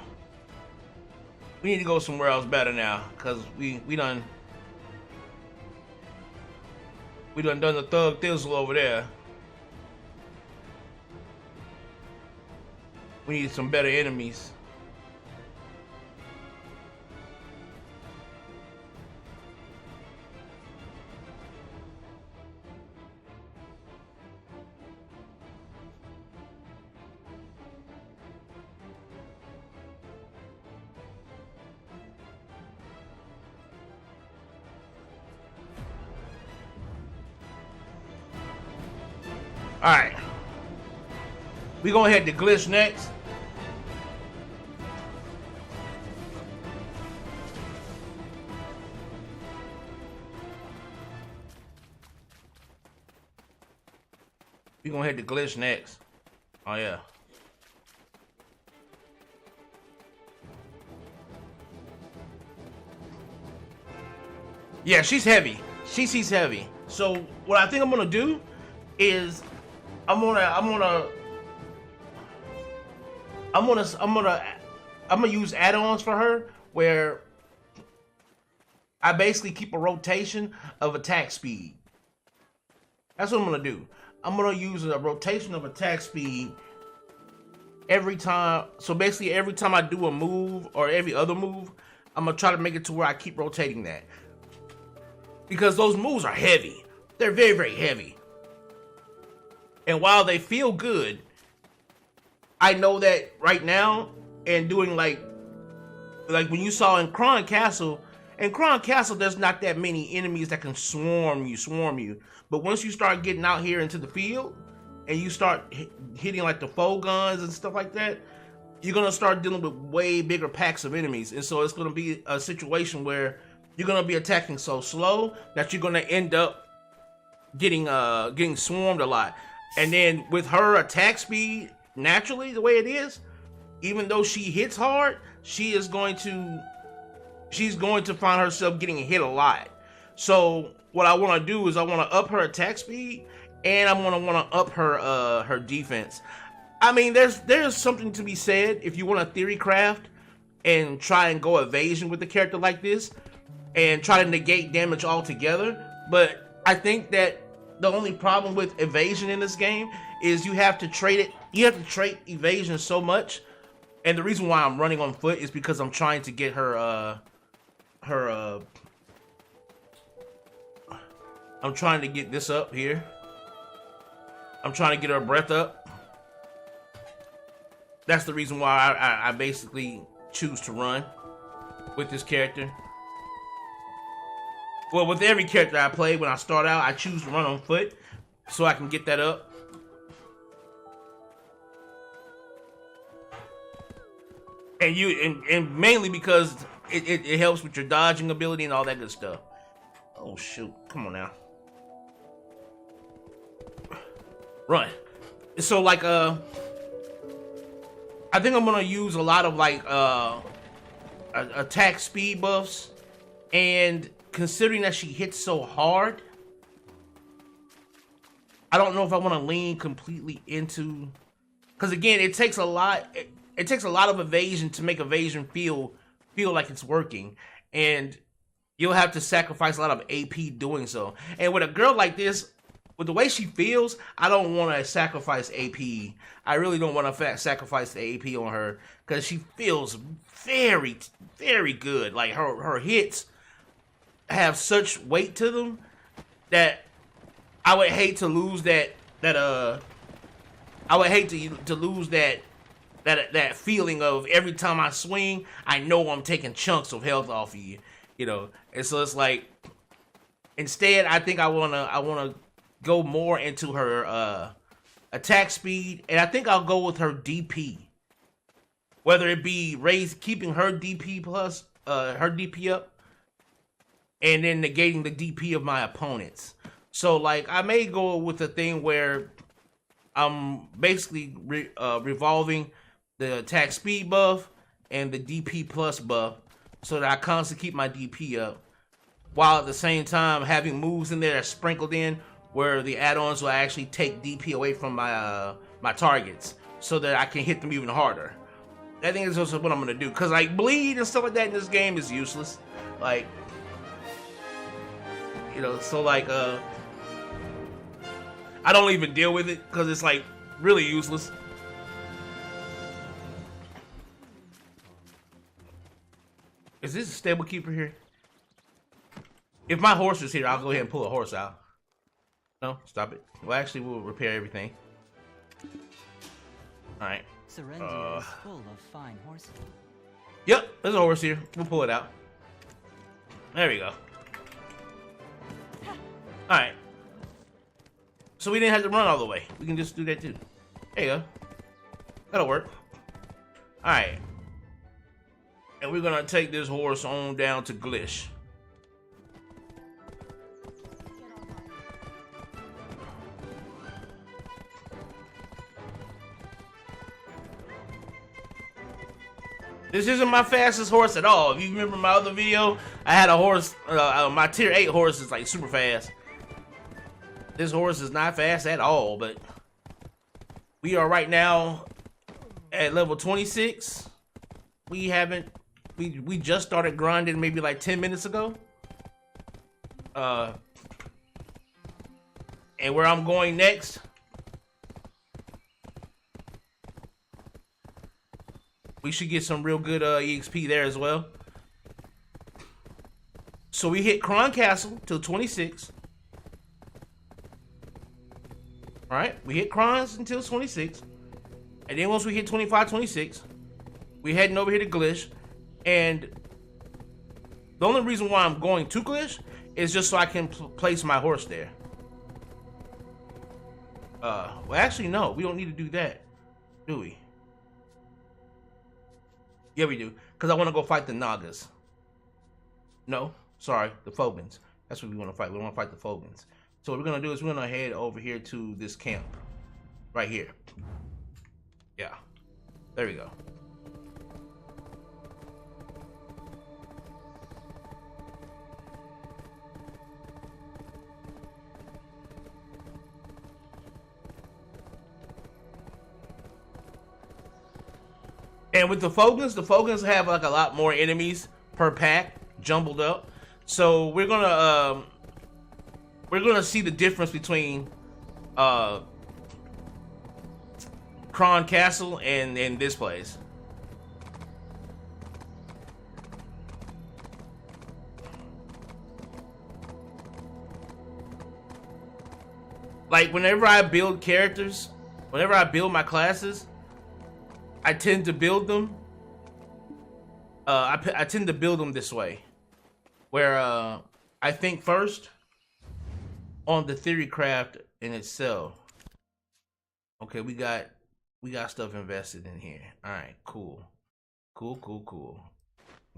We need to go somewhere else better now, cause we done the thug thizzle over there. We need some better enemies. Alright. We gonna head to Glitch next. We gonna head to Glitch next. Oh yeah. Yeah, she's heavy. She's heavy. So what I think I'm gonna do is I'm gonna use add-ons for her where I basically keep a rotation of attack speed. That's what I'm gonna do. I'm gonna use a rotation of attack speed every time. So basically every time I do a move or every other move, I'm gonna try to make it to where I keep rotating that. Because those moves are heavy. They're very, very heavy. And while they feel good, I know that right now, and doing like when you saw in Kron Castle, there's not that many enemies that can swarm you. But once you start getting out here into the field, and you start hitting like the foe guns and stuff like that, you're gonna start dealing with way bigger packs of enemies. And so it's gonna be a situation where you're gonna be attacking so slow that you're gonna end up getting swarmed a lot. And then with her attack speed, naturally, the way it is, even though she hits hard, she's going to find herself getting hit a lot. So what I want to do is I want to up her attack speed, and I'm gonna want to up her defense. I mean, there's something to be said if you want to theory craft and try and go evasion with a character like this, and try to negate damage altogether. But I think that the only problem with evasion in this game is you have to trade it. You have to trade evasion so much, and the reason why I'm running on foot is because I'm trying to get her. I'm trying to get this up here. I'm trying to get her breath up. That's the reason why I basically choose to run with this character. Well, with every character I play, when I start out, I choose to run on foot so I can get that up. And mainly because it helps with your dodging ability and all that good stuff. Oh shoot, come on now. Run. So like I think I'm gonna use a lot of like attack speed buffs, and considering that she hits so hard, I don't know if I want to lean completely into, because again, it takes a lot. It takes a lot of evasion to make evasion feel like it's working, and you'll have to sacrifice a lot of AP doing so. And with a girl like this, with the way she feels, I don't want to sacrifice AP. I really don't want to sacrifice the AP on her, because she feels very, very good. Like her hits have such weight to them that I would hate to lose that I would hate to lose that feeling of every time I swing, I know I'm taking chunks of health off of you, you know. And so it's like, instead, I think I wanna go more into her attack speed, and I think I'll go with her DP. Whether it be keeping her DP plus her DP up, and then negating the DP of my opponents. So like, I may go with a thing where I'm basically revolving the attack speed buff and the DP plus buff, so that I constantly keep my DP up, while at the same time having moves in there sprinkled in where the add-ons will actually take DP away from my my targets, so that I can hit them even harder. I think that's also what I'm gonna do, because like bleed and stuff like that in this game is useless. Like, you know, so like I don't even deal with it because it's like really useless. Is this a stable keeper here? If my horse is here, I'll go ahead and pull a horse out. No, stop it. Well, actually, we'll repair everything. All right. Serendia is full of fine horses. Yep, there's a horse here. We'll pull it out. There we go. All right. So we didn't have to run all the way. We can just do that too. There you go. That'll work. All right. And we're gonna take this horse on down to Glish. This isn't my fastest horse at all. If you remember my other video, I had a horse, my tier 8 horse is like super fast. This horse is not fast at all, but we are right now at level 26. We just started grinding maybe like 10 minutes ago. And where I'm going next, we should get some real good EXP there as well. So we hit Kron Castle till 26. All right, we hit Kron's until 26. And then once we hit 25, 26, we heading over here to Glish. And the only reason why I'm going to Glish is just so I can place my horse there. Well, actually, no, we don't need to do that, do we? Yeah, we do, because I want to go fight the Nagas. No, sorry, the Fogans. That's what we want to fight. We want to fight the Fogans. So what we're going to do is we're going to head over here to this camp. Right here. Yeah. There we go. And with the Fogans have like a lot more enemies per pack, jumbled up. So we're gonna we're gonna see the difference between Kron Castle and this place. Like, whenever I build characters, whenever I build my classes, I tend to build them. I tend to build them this way, where I think first on the theory craft in itself. Okay, we got stuff invested in here. All right, cool.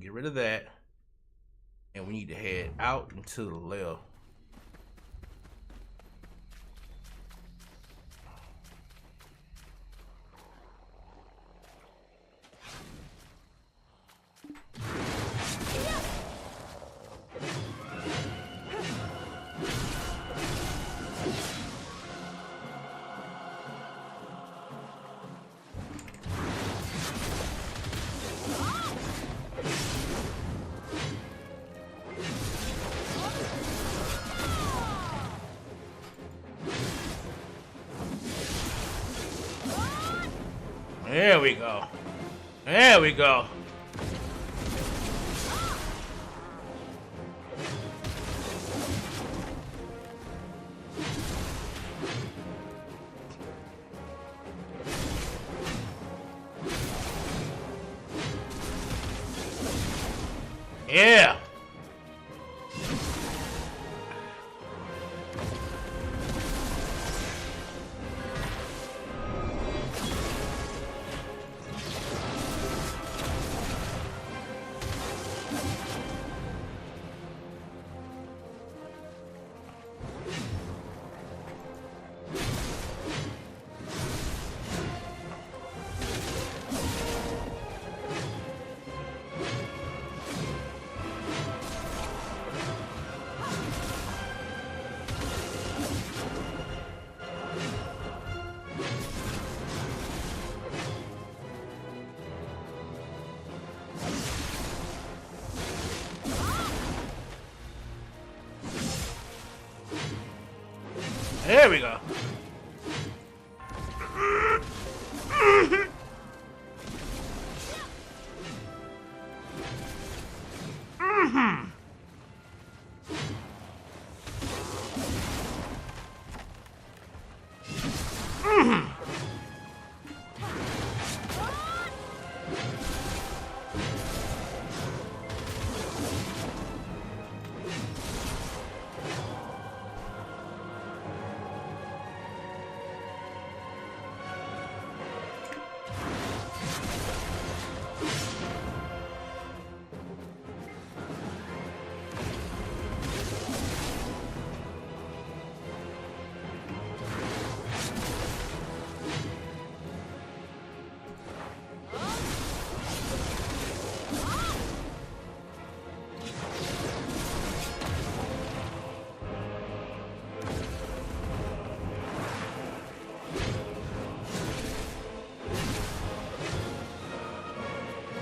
Get rid of that, and we need to head out and to the left. There we go. There we go. Yeah. There we go.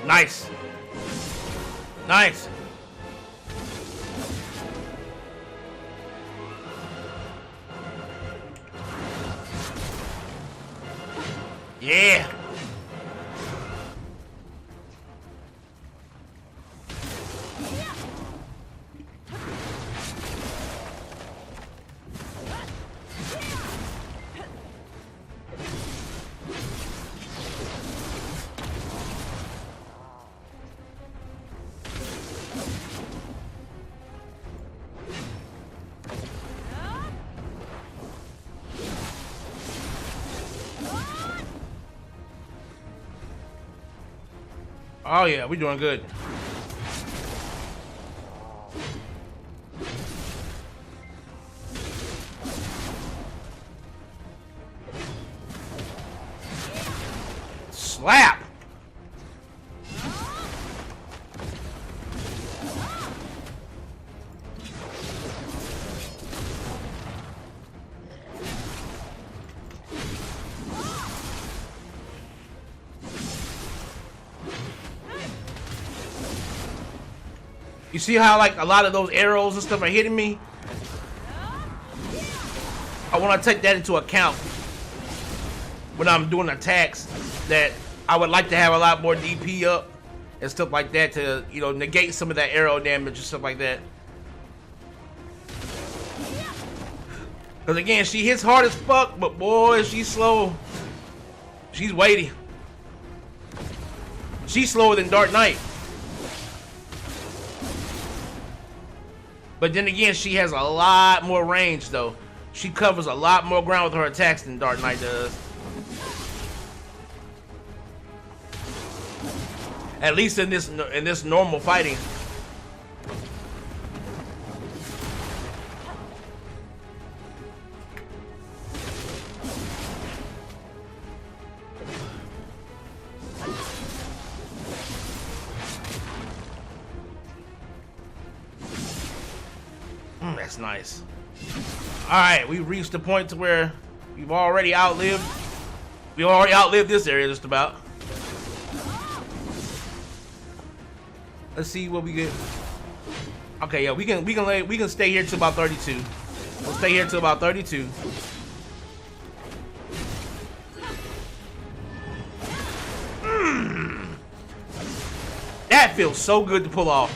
Nice. Nice. Yeah. Oh yeah, we're doing good. Slap. You see how like a lot of those arrows and stuff are hitting me? I want to take that into account when I'm doing attacks, that I would like to have a lot more DP up and stuff like that to, you know, negate some of that arrow damage and stuff like that. Because again, she hits hard as fuck, but boy, she's slow. She's weighty. She's slower than Dark Knight. But then again, she has a lot more range though. She covers a lot more ground with her attacks than Dark Knight does. At least in this normal fighting. That's nice. Alright, we reached the point to where we've already outlived this area just about. Let's see what we get. Okay, yeah, we can stay here till about 32. We'll stay here till about 32. That feels so good to pull off.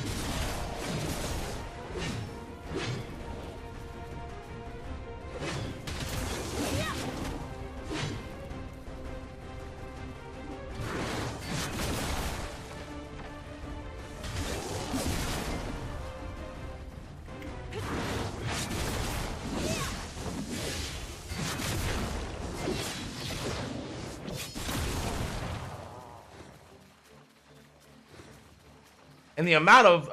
And the amount of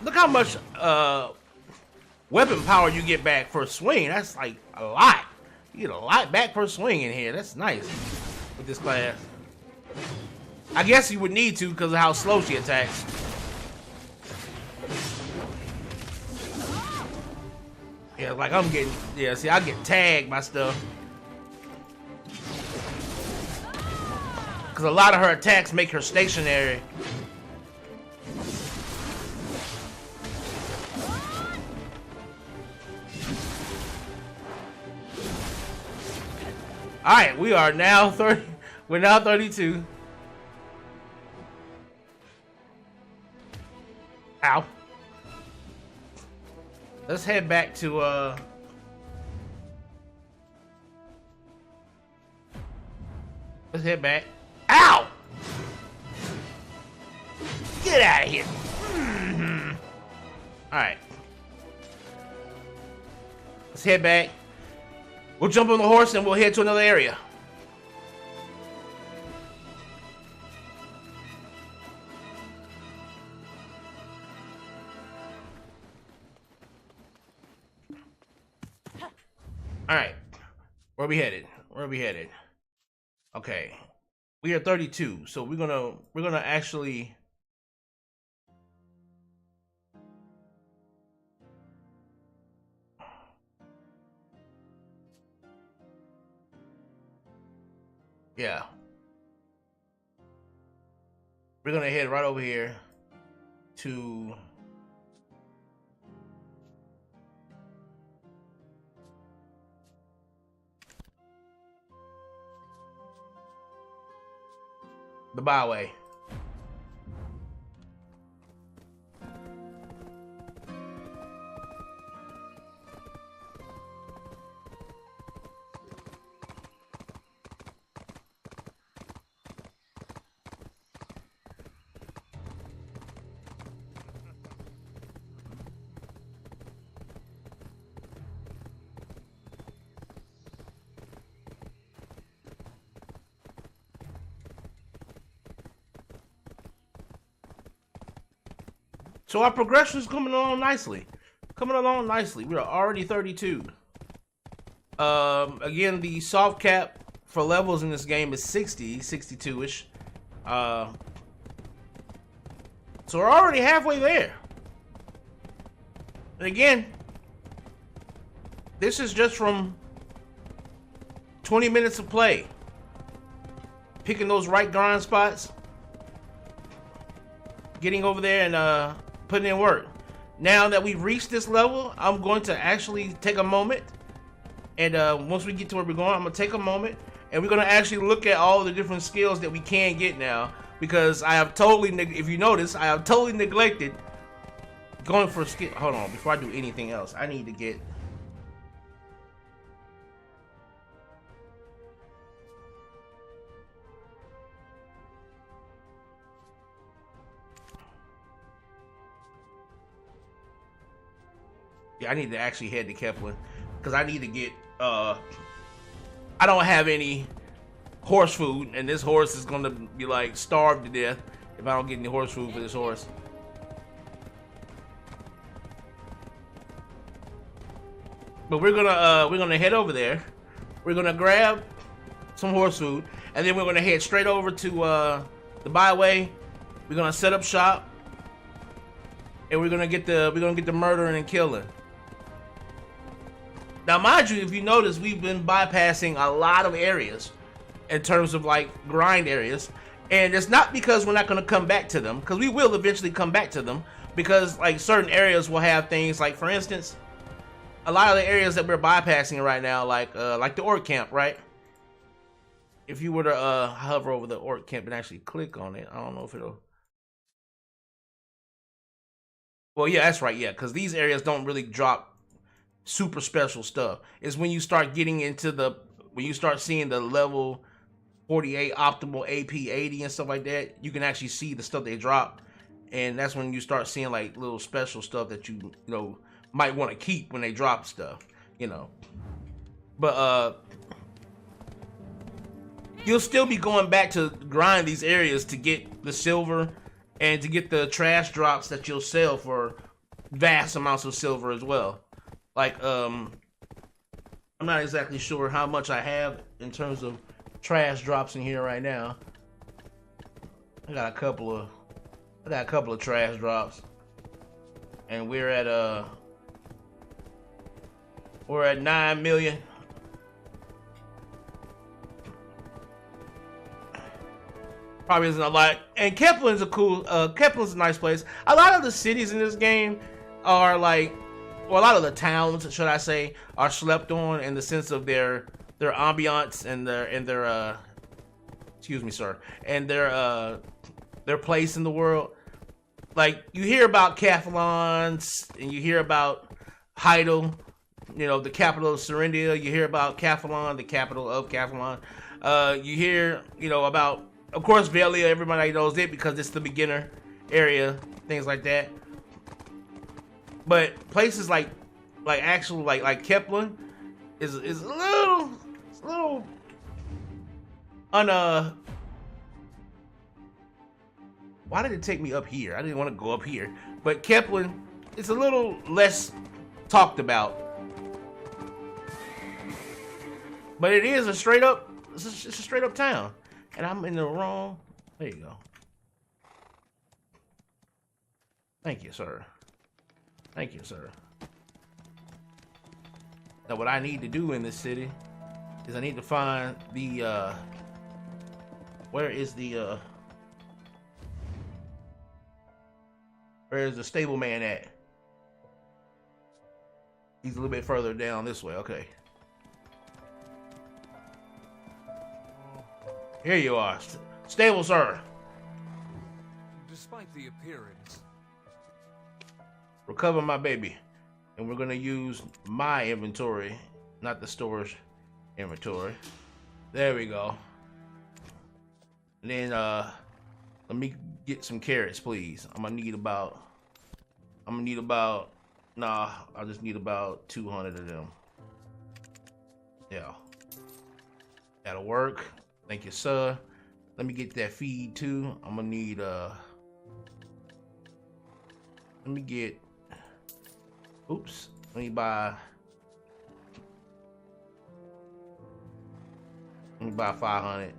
look how much weapon power you get back for a swing. That's like a lot. You get a lot back per swing in here. That's nice with this class. I guess you would need to because of how slow she attacks. Yeah, like I'm getting, yeah, see, I get tagged by stuff. Because a lot of her attacks make her stationary. All right, we are now 30. We're now 32. Ow. Let's head back to let's head back. Ow! Get out of here. All right. Let's head back. We'll jump on the horse and we'll head to another area. All right. Where are we headed? Where are we headed? Okay. We are 32, so we're gonna actually yeah. We're gonna head right over here to the byway. So our progression is coming along nicely. Coming along nicely. We are already 32. Again, the soft cap for levels in this game is 60, 62-ish. So we're already halfway there. And again, this is just from 20 minutes of play. Picking those right grind spots. Getting over there and putting in work. Now that we've reached this level, I'm going to actually take a moment And once we get to where we're going, I'm gonna take a moment and we're gonna actually look at all the different skills that we can get now, because I have totally, if you notice, I have totally neglected going for a skill. Hold on, before I do anything else, I need to get. Yeah, I need to actually head to Kepler because I need to get. I don't have any horse food, and this horse is gonna be like starved to death if I don't get any horse food for this horse. But we're gonna head over there. We're gonna grab some horse food, and then we're gonna head straight over to the byway. We're gonna set up shop, and we're gonna get the murdering and killing. Now, mind you, if you notice, we've been bypassing a lot of areas in terms of like grind areas, and it's not because we're not going to come back to them, because we will eventually come back to them, because like certain areas will have things like, for instance, a lot of the areas that we're bypassing right now, like the orc camp, right? If you were to hover over the orc camp and actually click on it, I don't know if it'll. Well, yeah, that's right, yeah, because these areas don't really drop super special stuff. Is when you start getting into when you start seeing the level 48 optimal AP 80 and stuff like that, you can actually see the stuff they dropped, and that's when you start seeing like little special stuff that you know might want to keep when they drop stuff, you know. But you'll still be going back to grind these areas to get the silver and to get the trash drops that you'll sell for vast amounts of silver as well. Like, I'm not exactly sure how much I have in terms of trash drops in here right now. I got a couple of trash drops, and we're at 9 million. Probably isn't a lot. And Kepler's Kepler's a nice place. A lot of the cities in this game are like, well, a lot of the towns, should I say, are slept on in the sense of their ambiance and their excuse me, sir, and their place in the world. Like, you hear about Cathalon, and you hear about Heidel, you know, the capital of Serendia. You hear about Cathalon, the capital of Cathalon. You hear, you know, about, of course, Velia. Everybody knows it because it's the beginner area, things like that. But places like Kepler is a little why did it take me up here? I didn't want to go up here. But Kepler is a little less talked about. But it is a straight up town. And I'm in the wrong. There you go. Thank you, sir. Thank you, sir. Now, what I need to do in this city is I need to find the, where is the stableman at? He's a little bit further down this way. Okay. Here you are. Stable, sir. Despite the appearance. Recover my baby. And we're gonna use my inventory, not the store's inventory. There we go. And then let me get some carrots, please. I'm gonna need about I just need about 200 of them. Yeah. That'll work. Thank you, sir. Let me get that feed too. I'm gonna need let me get, oops, let me buy 500.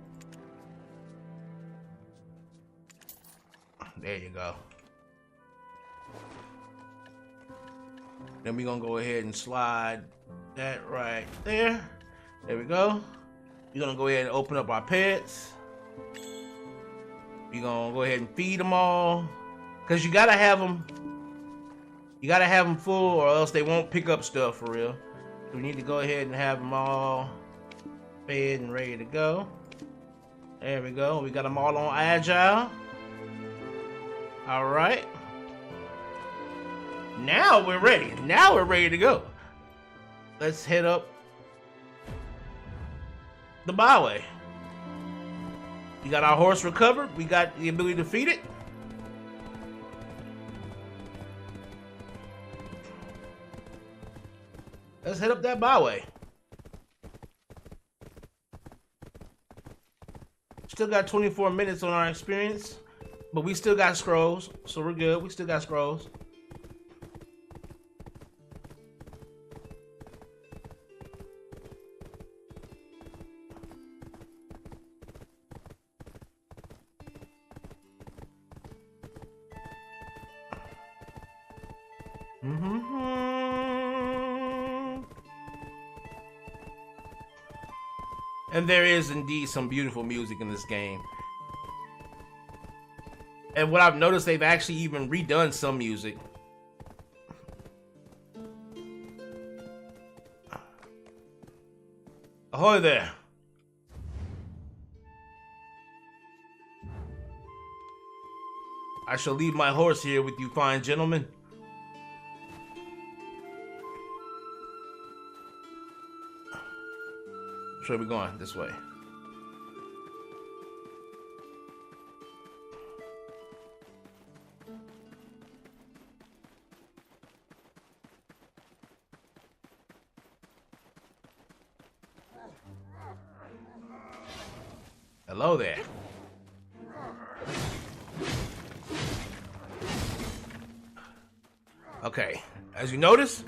There you go. Then we're gonna go ahead and slide that right there. There we go. We're gonna go ahead and open up our pets. We're gonna go ahead and feed them all, because you gotta have them full, or else they won't pick up stuff for real. We need to go ahead and have them all fed and ready to go. There we go. We got them all on agile. All right. Now we're ready. Now we're ready to go. Let's head up the byway. We got our horse recovered. We got the ability to feed it. Let's head up that byway. Still got 24 minutes on our experience, but we still got scrolls, so we're good. We still got scrolls. And there is indeed some beautiful music in this game. And what I've noticed, they've actually even redone some music. Ahoy there. I shall leave my horse here with you fine gentlemen. Which way are we going? This way. Hello there. Okay, as you notice,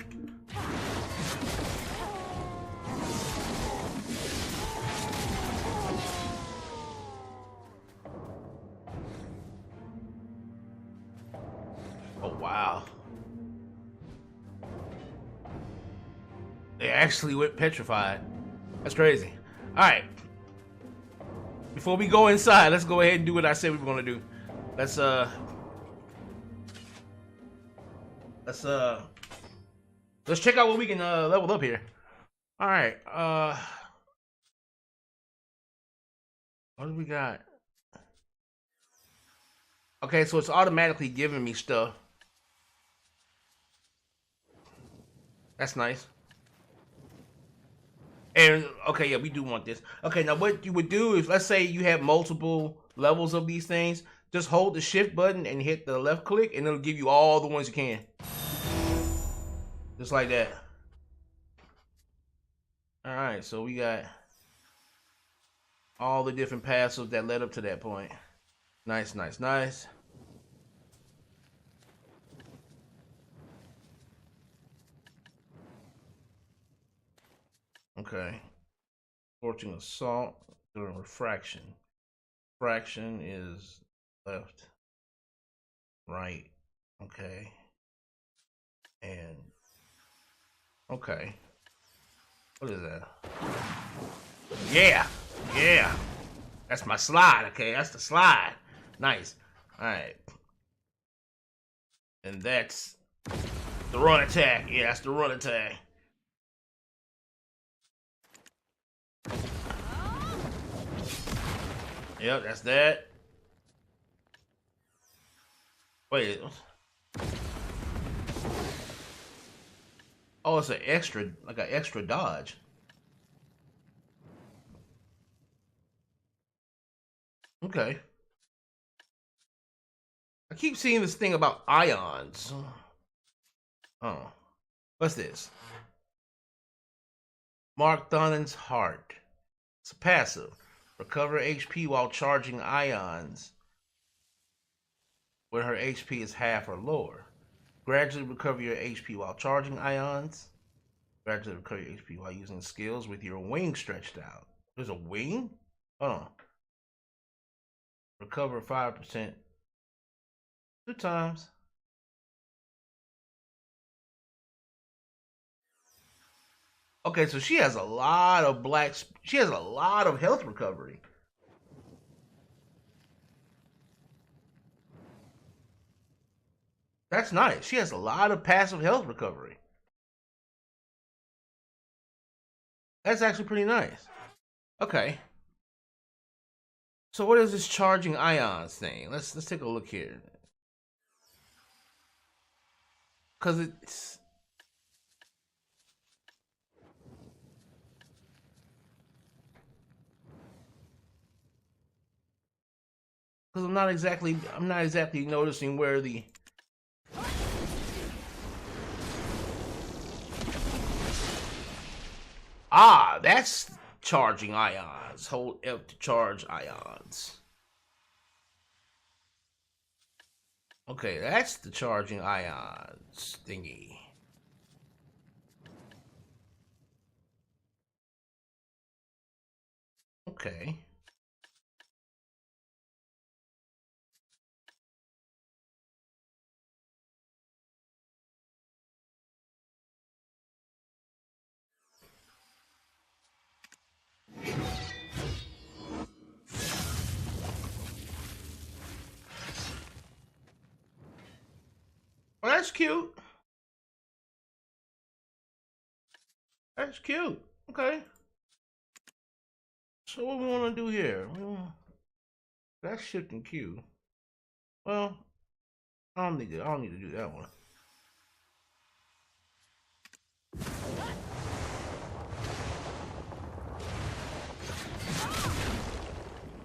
oh wow, they actually went petrified. That's crazy. All right, before we go inside, let's go ahead and do what I said we were gonna do. Let's check out what we can level up here. All right, what do we got? Okay, so it's automatically giving me stuff. That's nice. And okay, yeah, we do want this. Okay, now what you would do is, let's say you have multiple levels of these things, just hold the shift button and hit the left click and it'll give you all the ones you can. Just like that. All right, so we got all the different passives that led up to that point. Nice, nice, nice. Okay. Scorching assault during refraction. Refraction is left, right. Okay. And okay. What is that? Yeah, yeah. That's my slide. Okay, that's the slide. Nice. All right. And that's the run attack. Yeah, that's the run attack. Yep, that's that. Wait. Oh, it's an extra, like an extra dodge. Okay. I keep seeing this thing about ions. Oh. What's this? Mark Thonen's heart. It's a passive. Recover HP while charging ions when her HP is half or lower. Gradually recover your HP while charging ions. Gradually recover your HP while using skills with your wing stretched out. There's a wing? Hold on. Recover 5% 2 times. Okay, so she has a lot of she has a lot of health recovery. That's nice. She has a lot of passive health recovery. That's actually pretty nice. Okay. So what is this charging ions thing? Let's take a look here. Cause it's I'm not exactly noticing where the that's charging ions. Hold F to charge ions. Okay, that's the charging ions thingy. Okay. Well, that's cute. That's cute. Okay. So what we want to do here? That's shifting Q. Well, I don't need to do that one.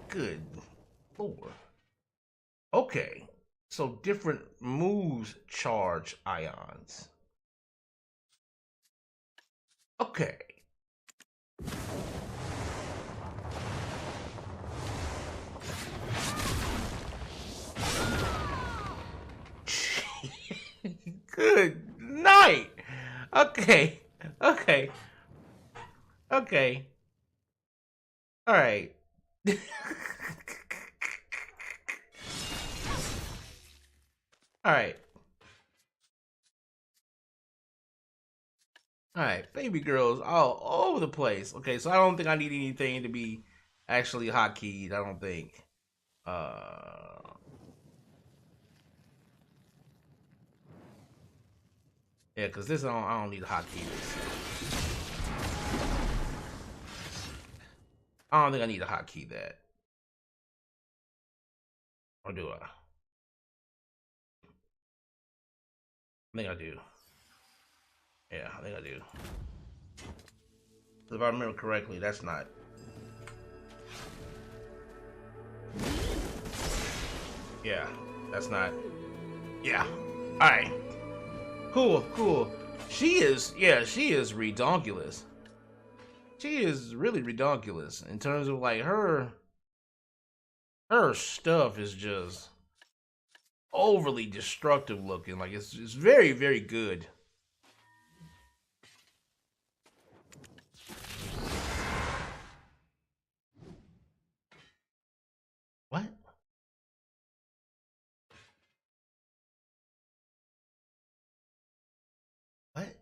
Good Lord. Okay. So different moves charge ions. Okay. Good night. Okay. Okay. Okay. All right. All right. All right. Baby girls all over the place. Okay, so I don't think I need anything to be actually hotkeyed. I don't think. Yeah, because this I don't need a hotkey this. I don't think I need a hotkey that. Or do I? I think I do. Yeah, I think I do. If I remember correctly, that's not. Yeah, that's not. Yeah. Alright. Cool, cool. She is redonkulous. She is really redonkulous in terms of like her stuff is just overly destructive looking. Like it's very, very good. What? What?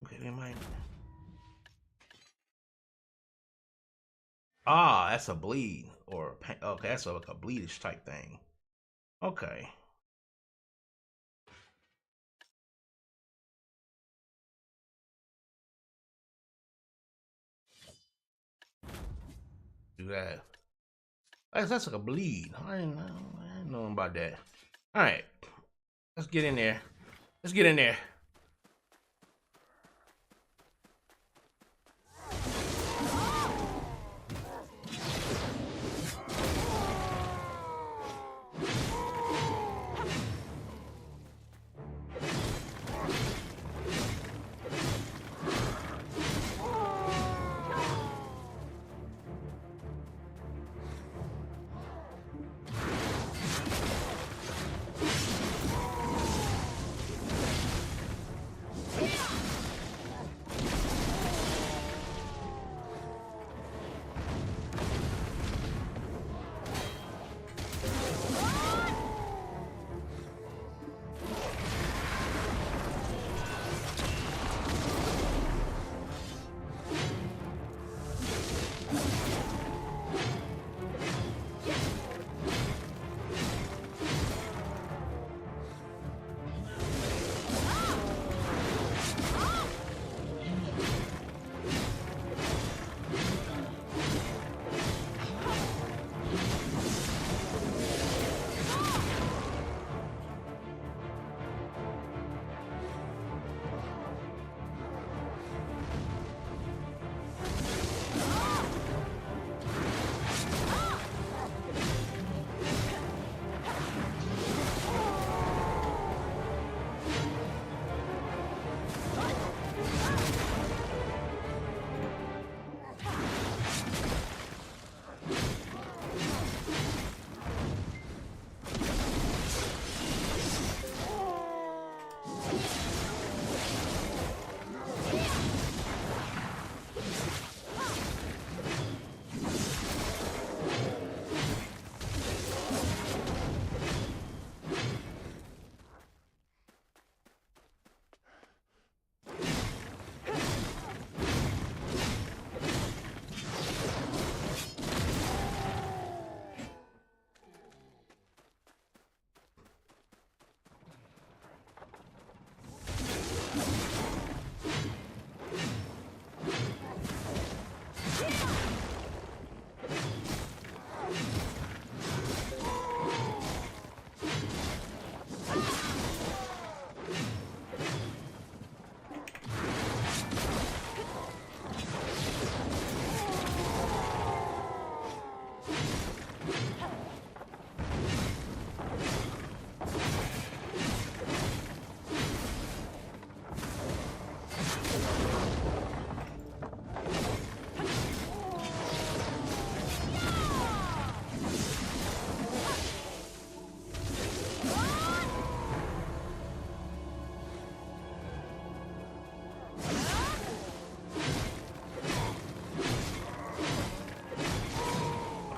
Okay, we might. Ah, that's a bleed or okay, that's like a bleedish type thing. Okay. Do that. That's like a bleed. I didn't know about that. All right, let's get in there. Let's get in there.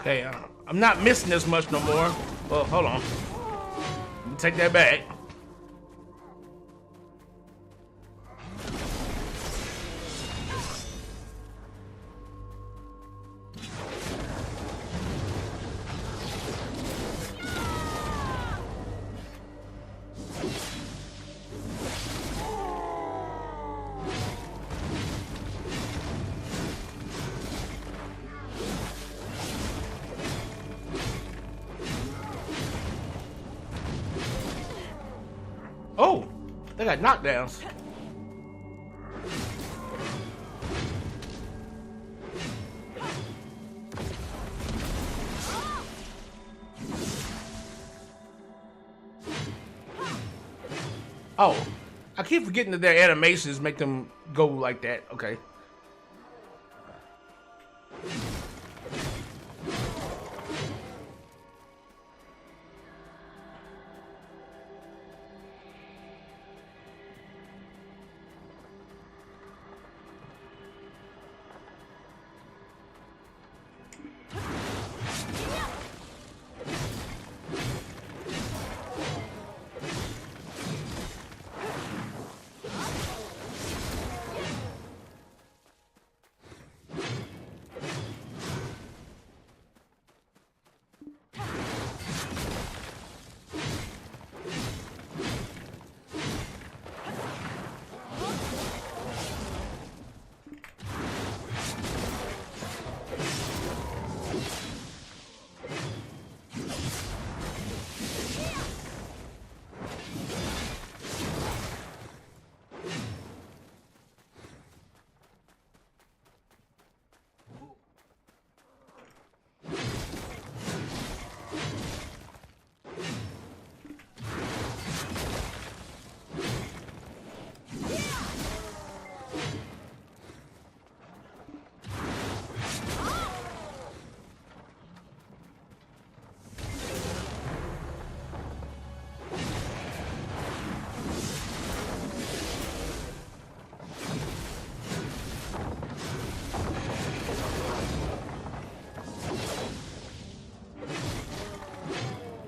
Okay, I'm not missing this much no more. Well, hold on. Let me take that back. Oh, they got knockdowns. Oh, I keep forgetting that their animations make them go like that. Okay.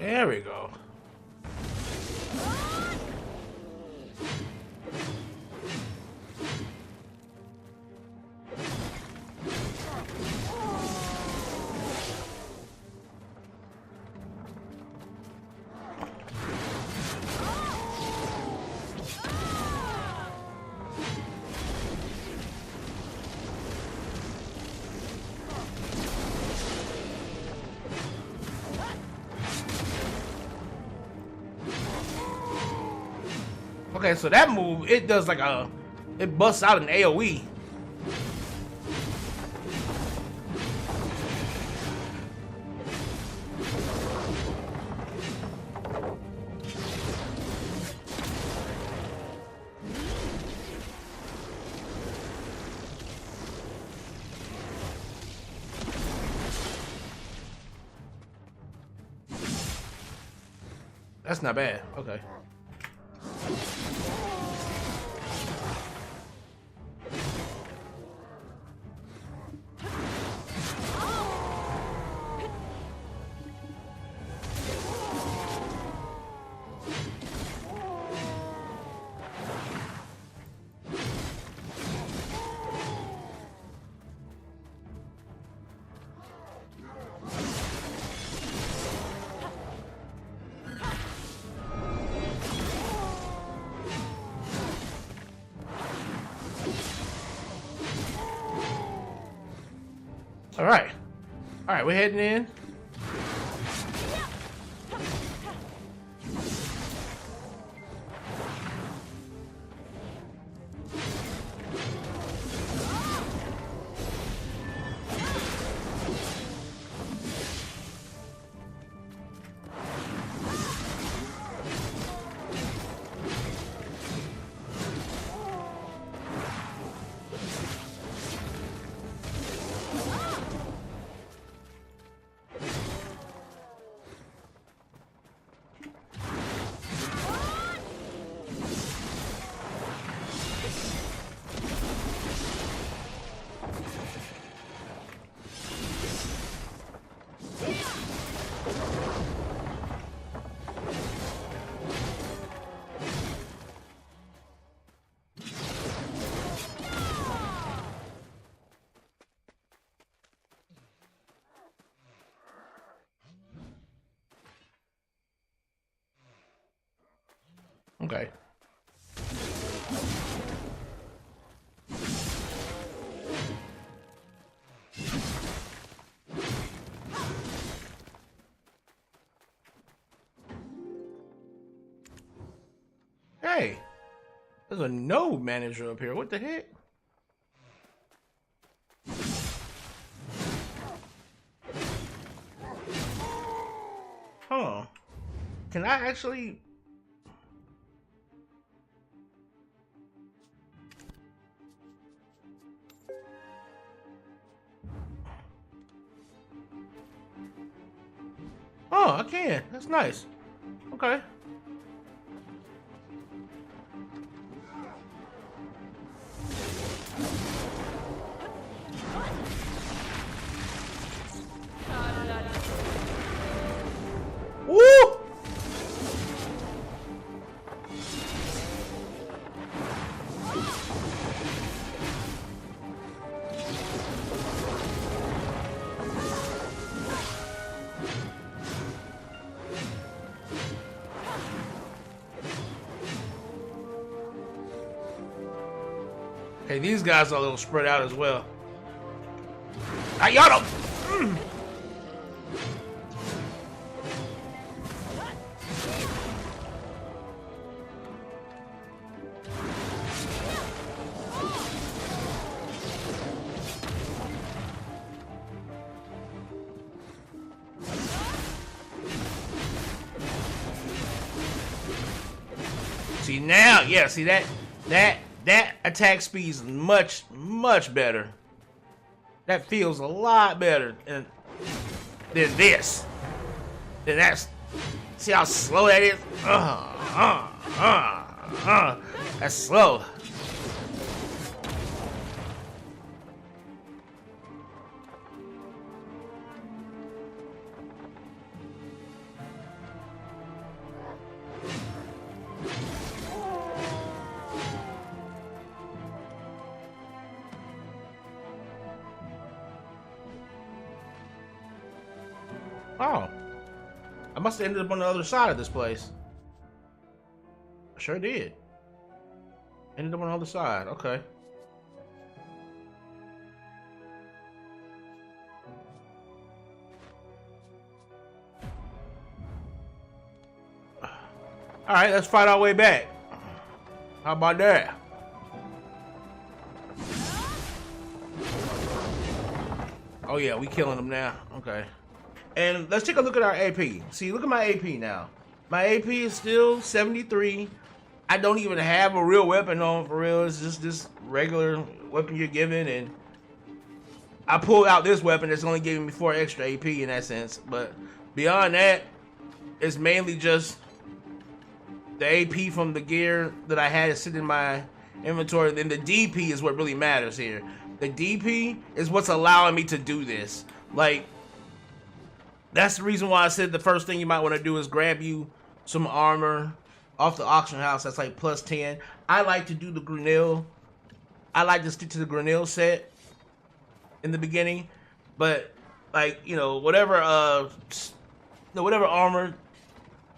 There we go. Okay, so that move, it does like it busts out an AoE. That's not bad. Okay. All right, we're heading in. Okay. Hey, there's a node manager up here. What the heck? Huh. Can I actually... Oh, I can. That's nice. Okay. Woo! Hey, these guys are a little spread out as well. Y'all don't... See now, yeah, see that attack speed is much better. That feels a lot better than this. Then that's, see how slow that is? That's slow. Oh, I must have ended up on the other side of this place. I sure did. Ended up on the other side. Okay. All right, let's fight our way back. How about that? Oh yeah, we killing them now. Okay. And let's take a look at our AP. See, look at my AP now. My AP is still 73. I don't even have a real weapon on, for real. It's just this regular weapon you're given. And I pulled out this weapon that's only giving me 4 extra AP in that sense. But beyond that, it's mainly just the AP from the gear that I had sitting in my inventory. Then the DP is what really matters here. The DP is what's allowing me to do this. Like, that's the reason why I said the first thing you might want to do is grab you some armor off the auction house that's like plus 10. I like to do the Grenille. I like to stick to the Grenille set in the beginning. But, like, you know, whatever armor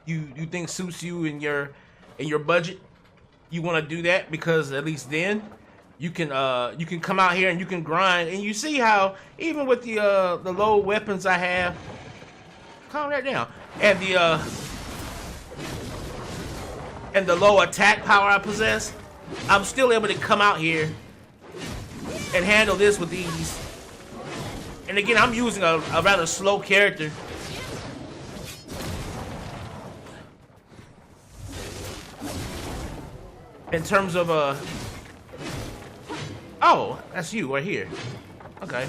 you think suits you in your budget, you want to do that, because at least then you can come out here and you can grind. And you see how even with the low weapons I have, calm that down, and the low attack power I possess, I'm still able to come out here and handle this with ease. And again, I'm using a rather slow character. In terms of oh, that's you right here. Okay.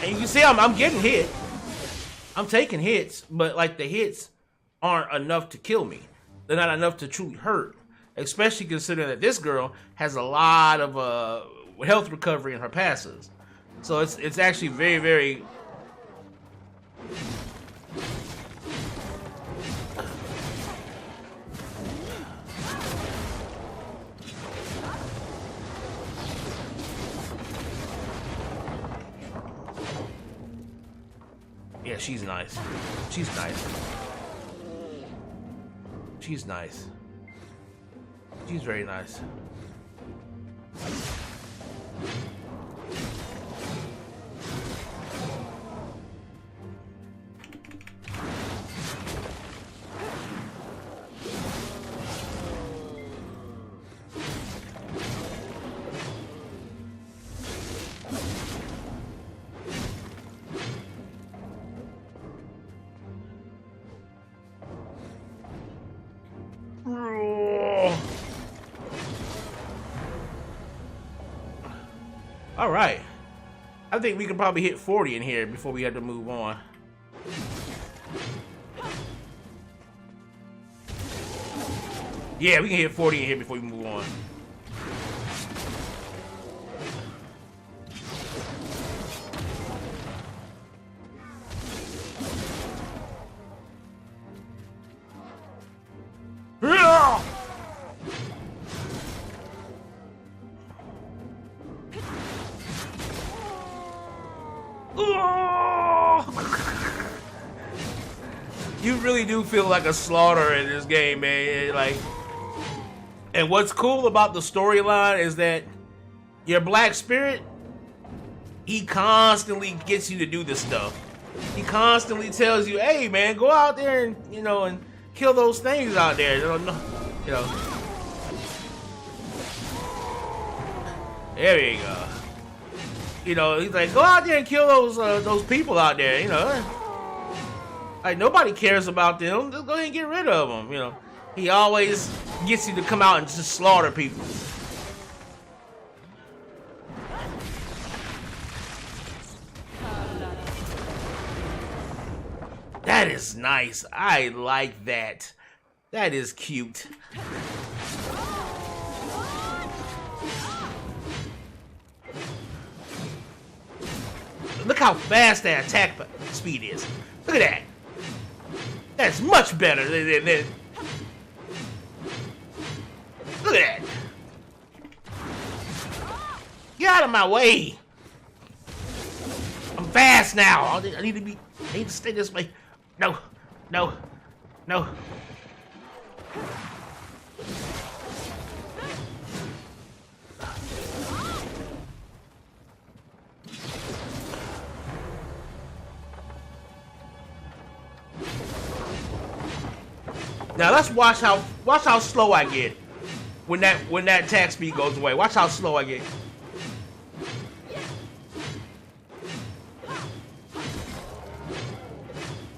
And you can see I'm getting hit. I'm taking hits, but like the hits aren't enough to kill me. They're not enough to truly hurt. Especially considering that this girl has a lot of health recovery in her passives. So it's actually very, very... Yeah, she's nice. She's nice. she's nice. She's very nice. All right. I think we can probably hit 40 in here before we have to move on. Yeah, we can hit 40 in here before we move on. You really do feel like a slaughter in this game, man. Like, and what's cool about the storyline is that your Black Spirit, he constantly gets you to do this stuff. He constantly tells you, "Hey, man, go out there and and kill those things out there." There you go. He's like, "Go out there and kill those people out there." Like, nobody cares about them. Just go ahead and get rid of them. He always gets you to come out and just slaughter people. That is nice. I like that. That is cute. Look how fast that attack speed is. Look at that. That's much better than look at that. Get out of my way. I'm fast now. I need to stay this way. No. Now let's watch how slow I get when that attack speed goes away. Watch how slow I get.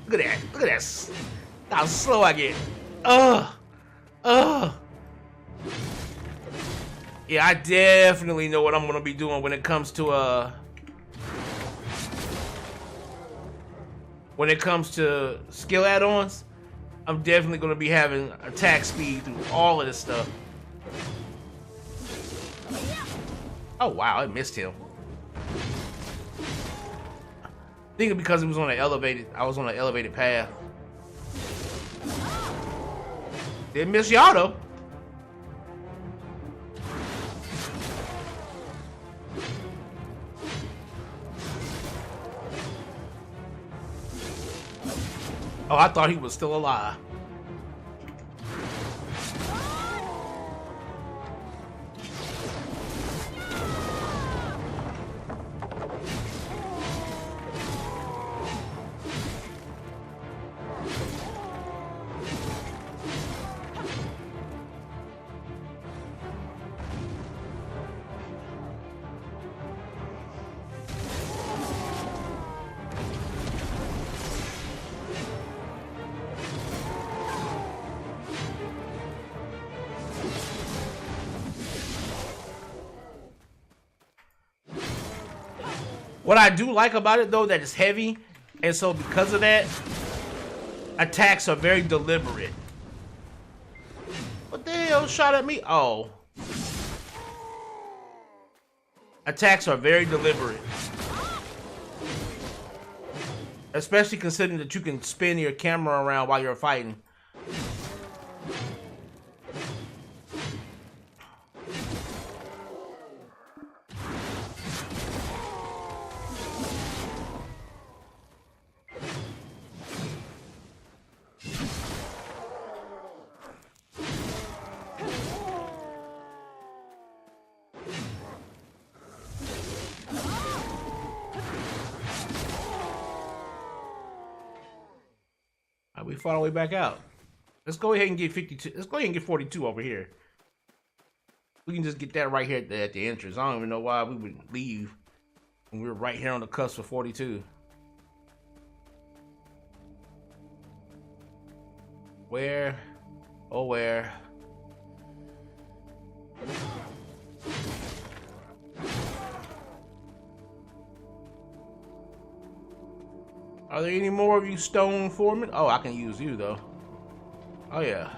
Look at that. Look at that. How slow I get. Yeah, I definitely know what I'm gonna be doing when it comes to skill add-ons. I'm definitely going to be having attack speed through all of this stuff. Oh wow, I missed him. I think because it was on an elevated, I was on an elevated path. Didn't miss y'all though. Oh, I thought he was still alive. What I do like about it though, that it's heavy, and so because of that, attacks are very deliberate. What the hell shot at me? Oh. Attacks are very deliberate. Especially considering that you can spin your camera around while you're fighting. fought our way back out. Let's go ahead and get 52. Let's go ahead and get 42 over here. We can just get that right here at the entrance. I don't even know why we would leave when we were right here on the cusp of 42. Where? Oh, where? Are there any more of you stone foremen? Oh, I can use you though. Oh yeah.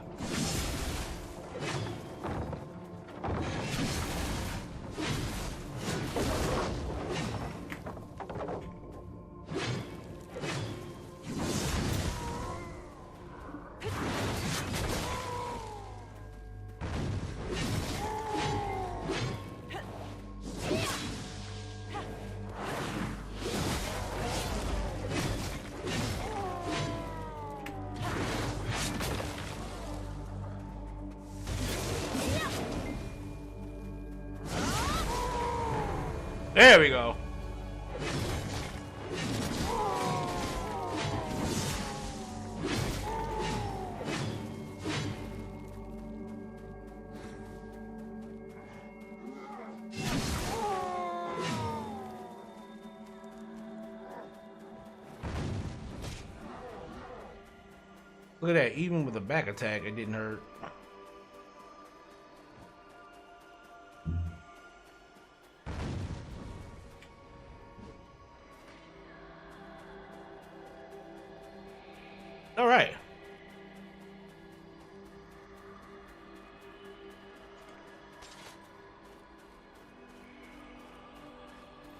There we go. Look at that, even with a back attack, it didn't hurt. All right.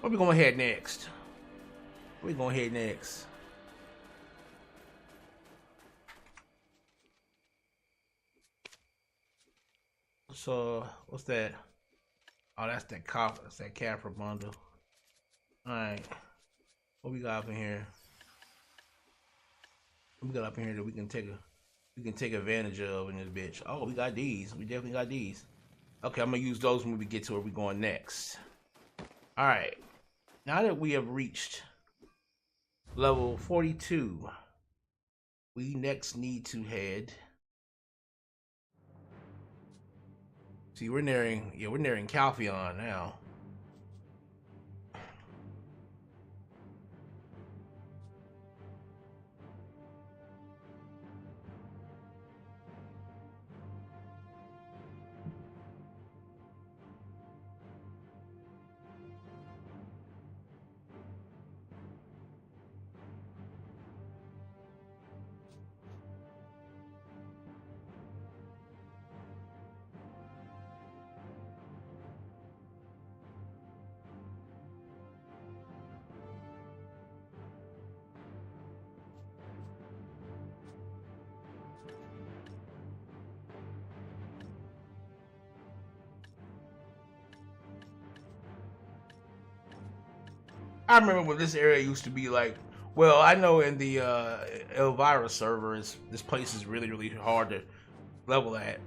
Where we gonna head next? Where we gonna head next? So what's that? Oh, that's that cop. That's that Capra bundle. All right. What we got up in here? What we got up in here that we can take advantage of in this bitch? Oh, we got these. We definitely got these. Okay, I'm gonna use those when we get to where we're going next. All right. Now that we have reached level 42, we next need to head. See, we're nearing Calpheon now. I remember when this area used to be like, well, I know in the Elvira server, this place is really, really hard to level at.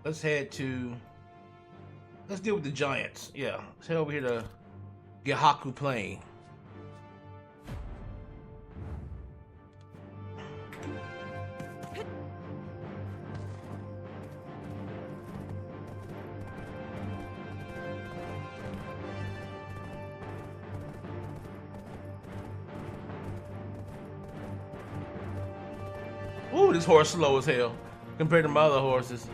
Let's deal with the giants. Yeah, let's head over here to Gehaku Plain. Ooh, this horse slow as hell compared to my other horses.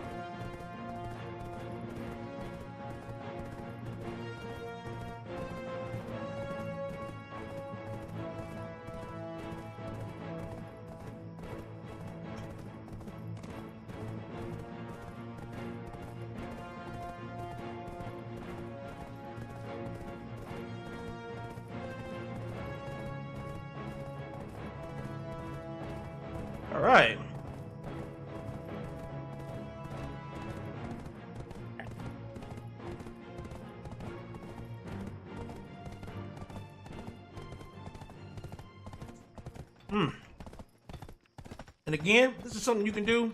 All right. And again, this is something you can do.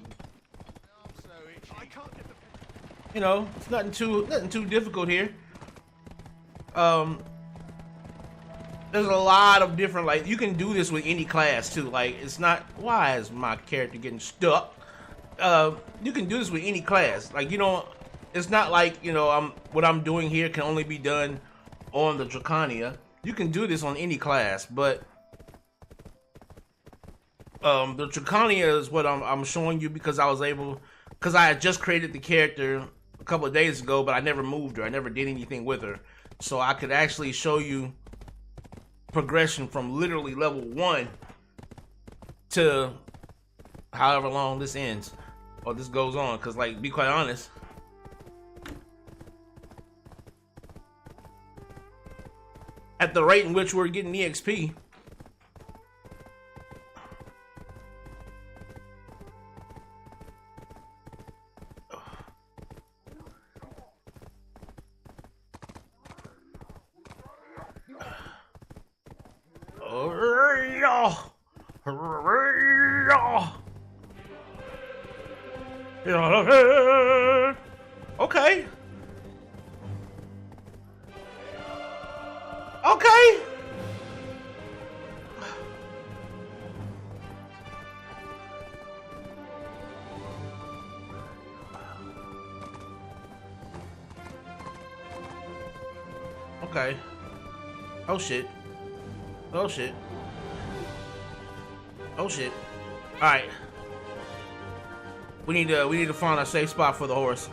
You know, it's nothing too difficult here. there's a lot of different, like, you can do this with any class too. Like, it's not, why is my character getting stuck? You can do this with any class. Like, you know, it's not like, you know, what I'm doing here can only be done on the Drakania. You can do this on any class, but the Drakania is what I'm showing you because I had just created the character a couple of days ago, but I never moved her. I never did anything with her. So I could actually show you progression from literally level 1 to however long this ends or this goes on. Because, like, be quite honest, at the rate in which we're getting EXP, okay. Okay. Okay. Oh shit. Oh shit. Oh shit. Alright. We need to find a safe spot for the horse.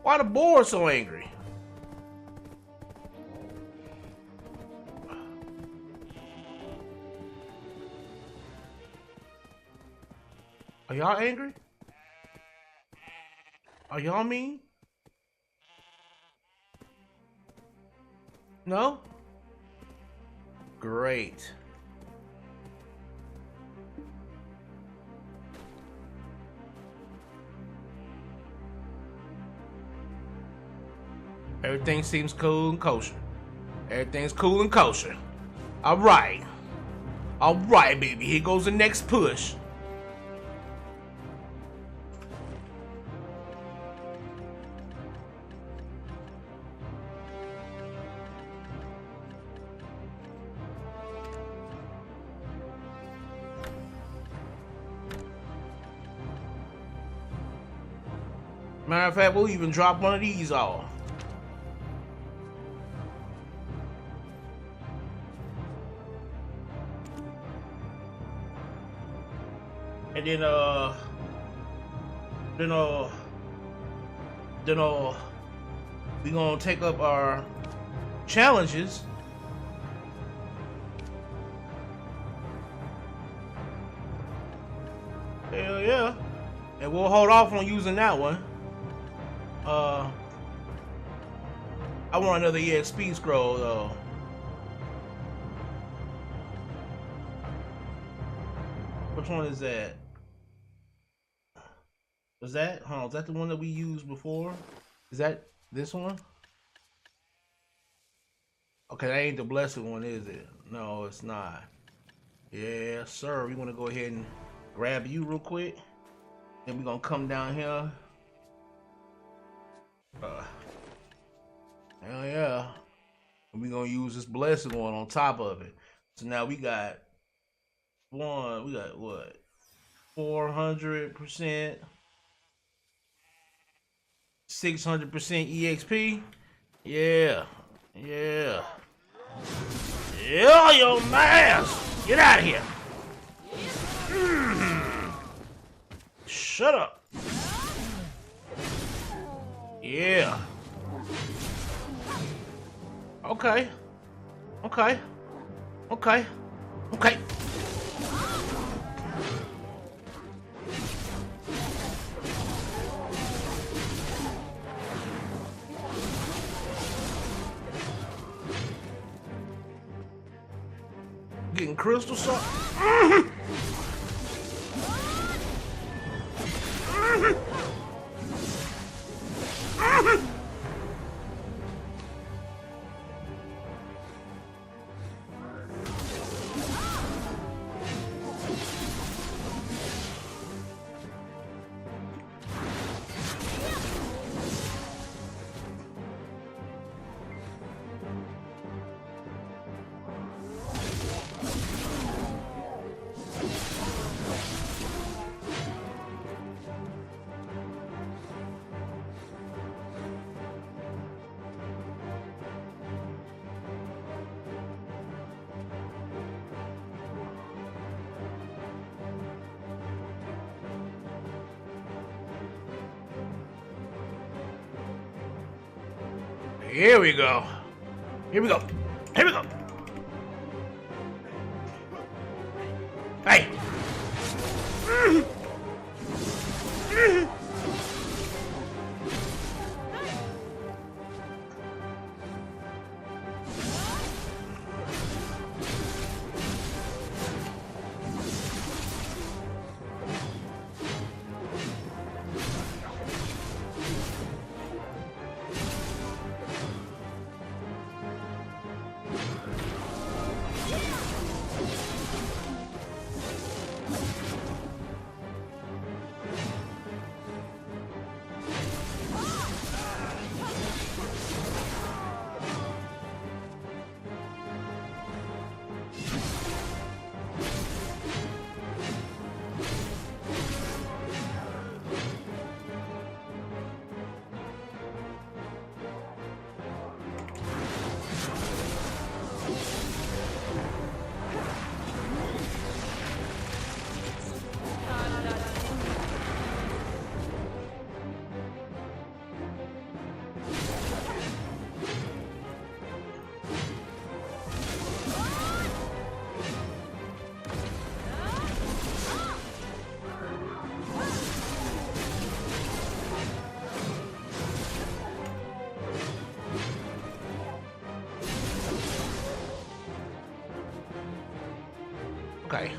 Why the boar so angry? Are y'all angry? Are y'all mean? No? Great. Everything seems cool and kosher. Everything's cool and kosher. Alright. Alright, baby. Here goes the next push. Matter of fact, we'll even drop one of these off. And then we gonna take up our challenges. Hell yeah. And we'll hold off on using that one. I want another EXP scroll though. Which one is that? Was that? Hold on, is that the one that we used before? Is that this one? Okay, that ain't the blessed one, is it? No, it's not. Yeah, sir. We want to go ahead and grab you real quick. Then we're gonna come down here. Hell yeah. And we're gonna use this blessed one on top of it. So now we got what? 400%, 600% EXP. Yeah. Yeah. Yeah, your ass! Get out of here! Shut up! Yeah. Okay. Okay. Okay. Okay. Getting crystal salt. Here we go. Here we go. Here we go. Hey. Okay.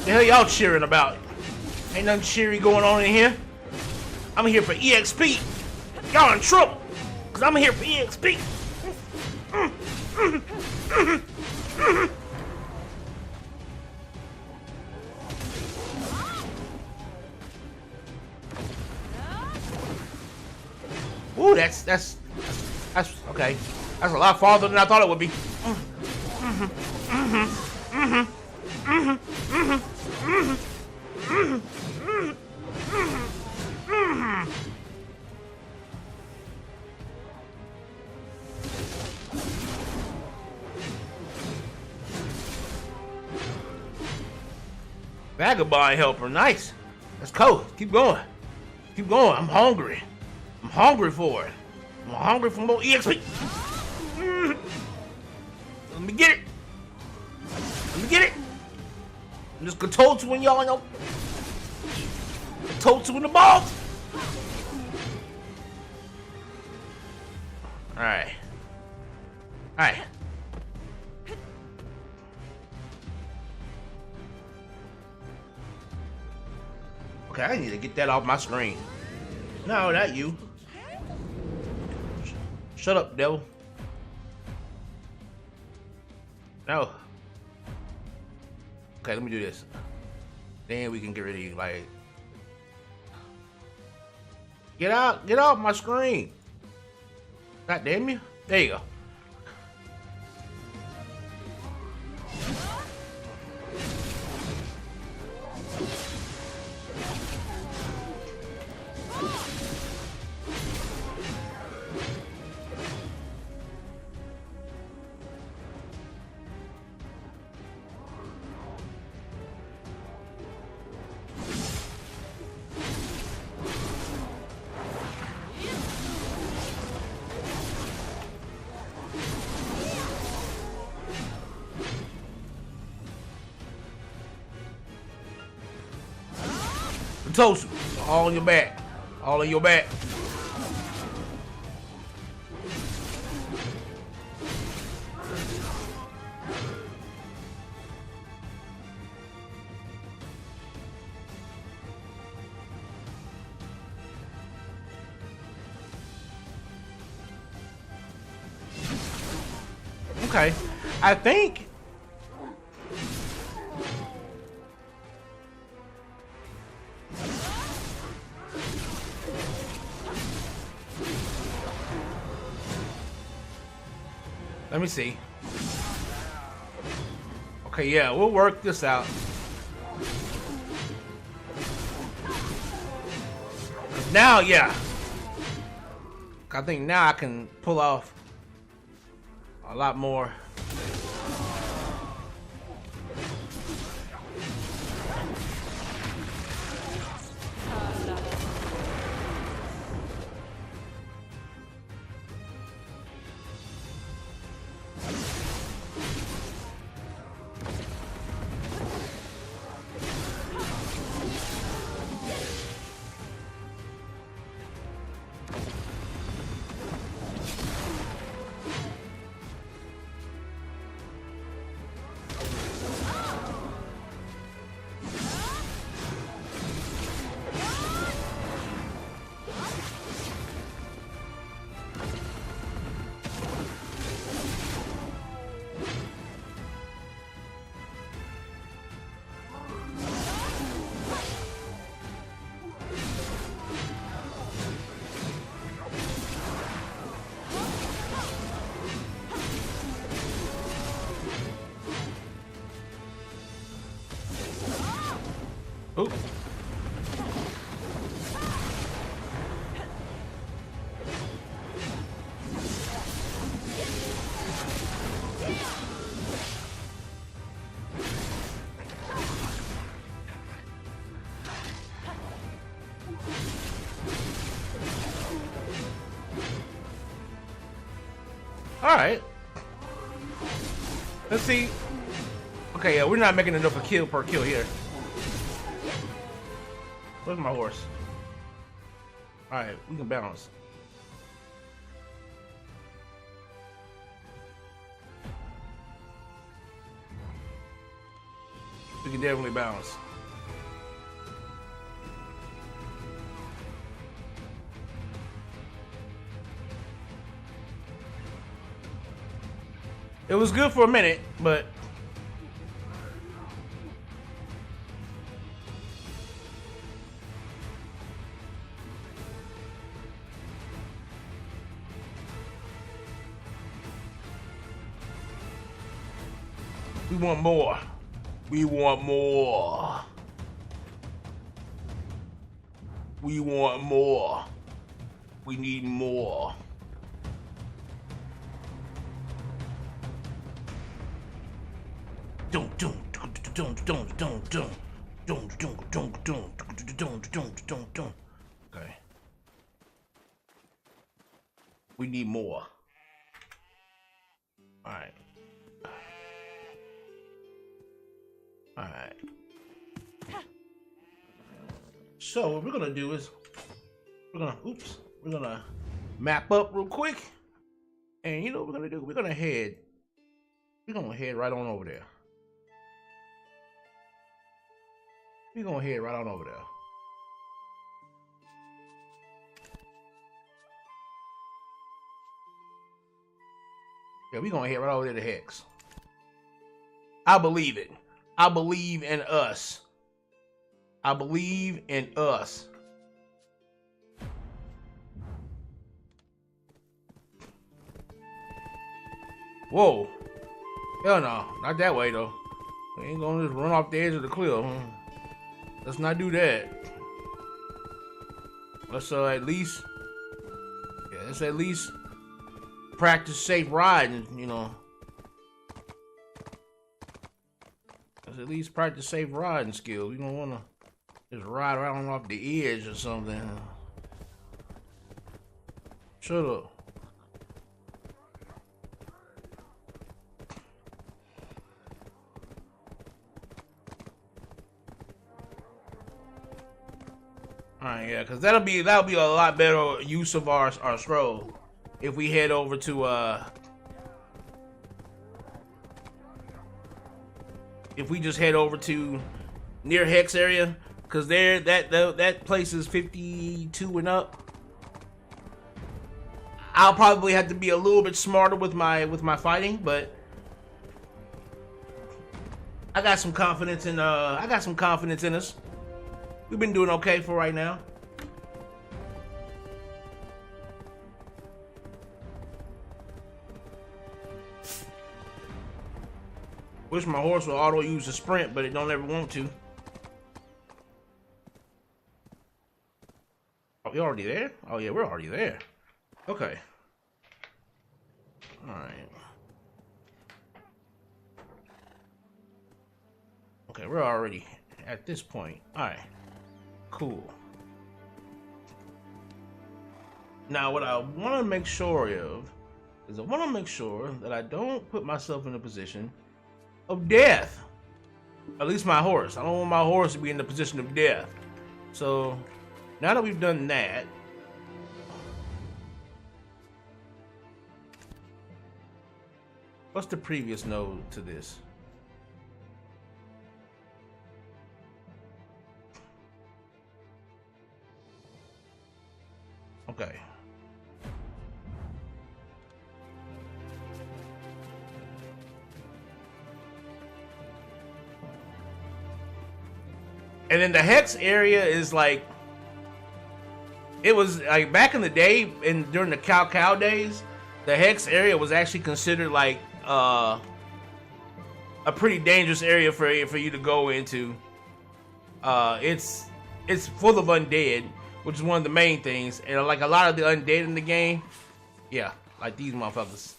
The hell y'all cheering about? Ain't nothing cheery going on in here. I'm here for EXP. Y'all in trouble, cause I'm here for EXP. Ooh, that's okay. That's a lot farther than I thought it would be. Vagabond helper, nice. Let's go. Keep going. Keep going. I'm hungry. I'm hungry for it. I'm hungry for more EXP. Let me get it. Let me get it. I'm just Kototu and y'all know. Kototu in the balls. Alright. Alright. Okay, I need to get that off my screen. No, not you. Shut up, devil. No. Okay, let me do this. Then we can get rid of you. Like, get out, get off my screen. God damn you. There you go. Toast, all on your back, all on your back. Okay, I think. Let me see. Okay, yeah, we'll work this out. Now, yeah. I think now I can pull off a lot more. Ooh. All right. Let's see. Okay, yeah, we're not making enough a kill per kill here. Where's my horse? All right, we can balance. We can definitely balance. It was good for a minute, but we want more. We want more. We want more. We need more. Okay. We need more. All right. All right. So what we're gonna do is we're gonna map up real quick, and you know what we're gonna do? We're gonna head right on over there. We're gonna head right on over there. Yeah, we're gonna head right over there to Hex. I believe it. I believe in us. I believe in us. Whoa. Hell no. Not that way, though. We ain't gonna just run off the edge of the cliff. Let's not do that. Let's at least practice safe riding, you know. Let's at least practice safe riding skills. You don't wanna just ride around off the edge or something. Shut up. Alright, yeah, because that'll be a lot better use of our scroll if we head over to if we just head over to near Hex area, because there that place is 52 and up. I'll probably have to be a little bit smarter with my fighting, but I got some confidence in us. We've been doing okay for right now. Wish my horse would auto use a sprint, but it don't ever want to. Oh, you already there? Oh yeah, we're already there. Okay. Alright. Okay, we're already at this point. Alright. Cool. Now what I want to make sure of is I want to make sure that I don't put myself in a position of death. At least my horse. I don't want my horse to be in the position of death. So now that we've done that, what's the previous node to this? Okay. And then the hex area is like, it was like back in the day and during the Cow days, the hex area was actually considered like a pretty dangerous area for you to go into. It's full of undead, which is one of the main things, and like a lot of the undead in the game, yeah, like these motherfuckers.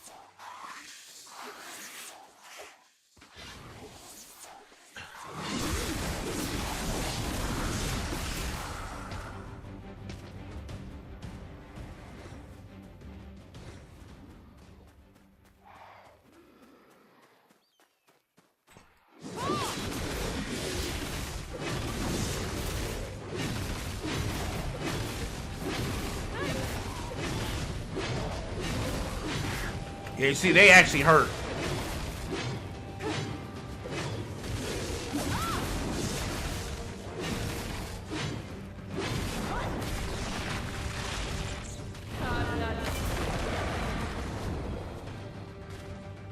Yeah, you see, they actually hurt.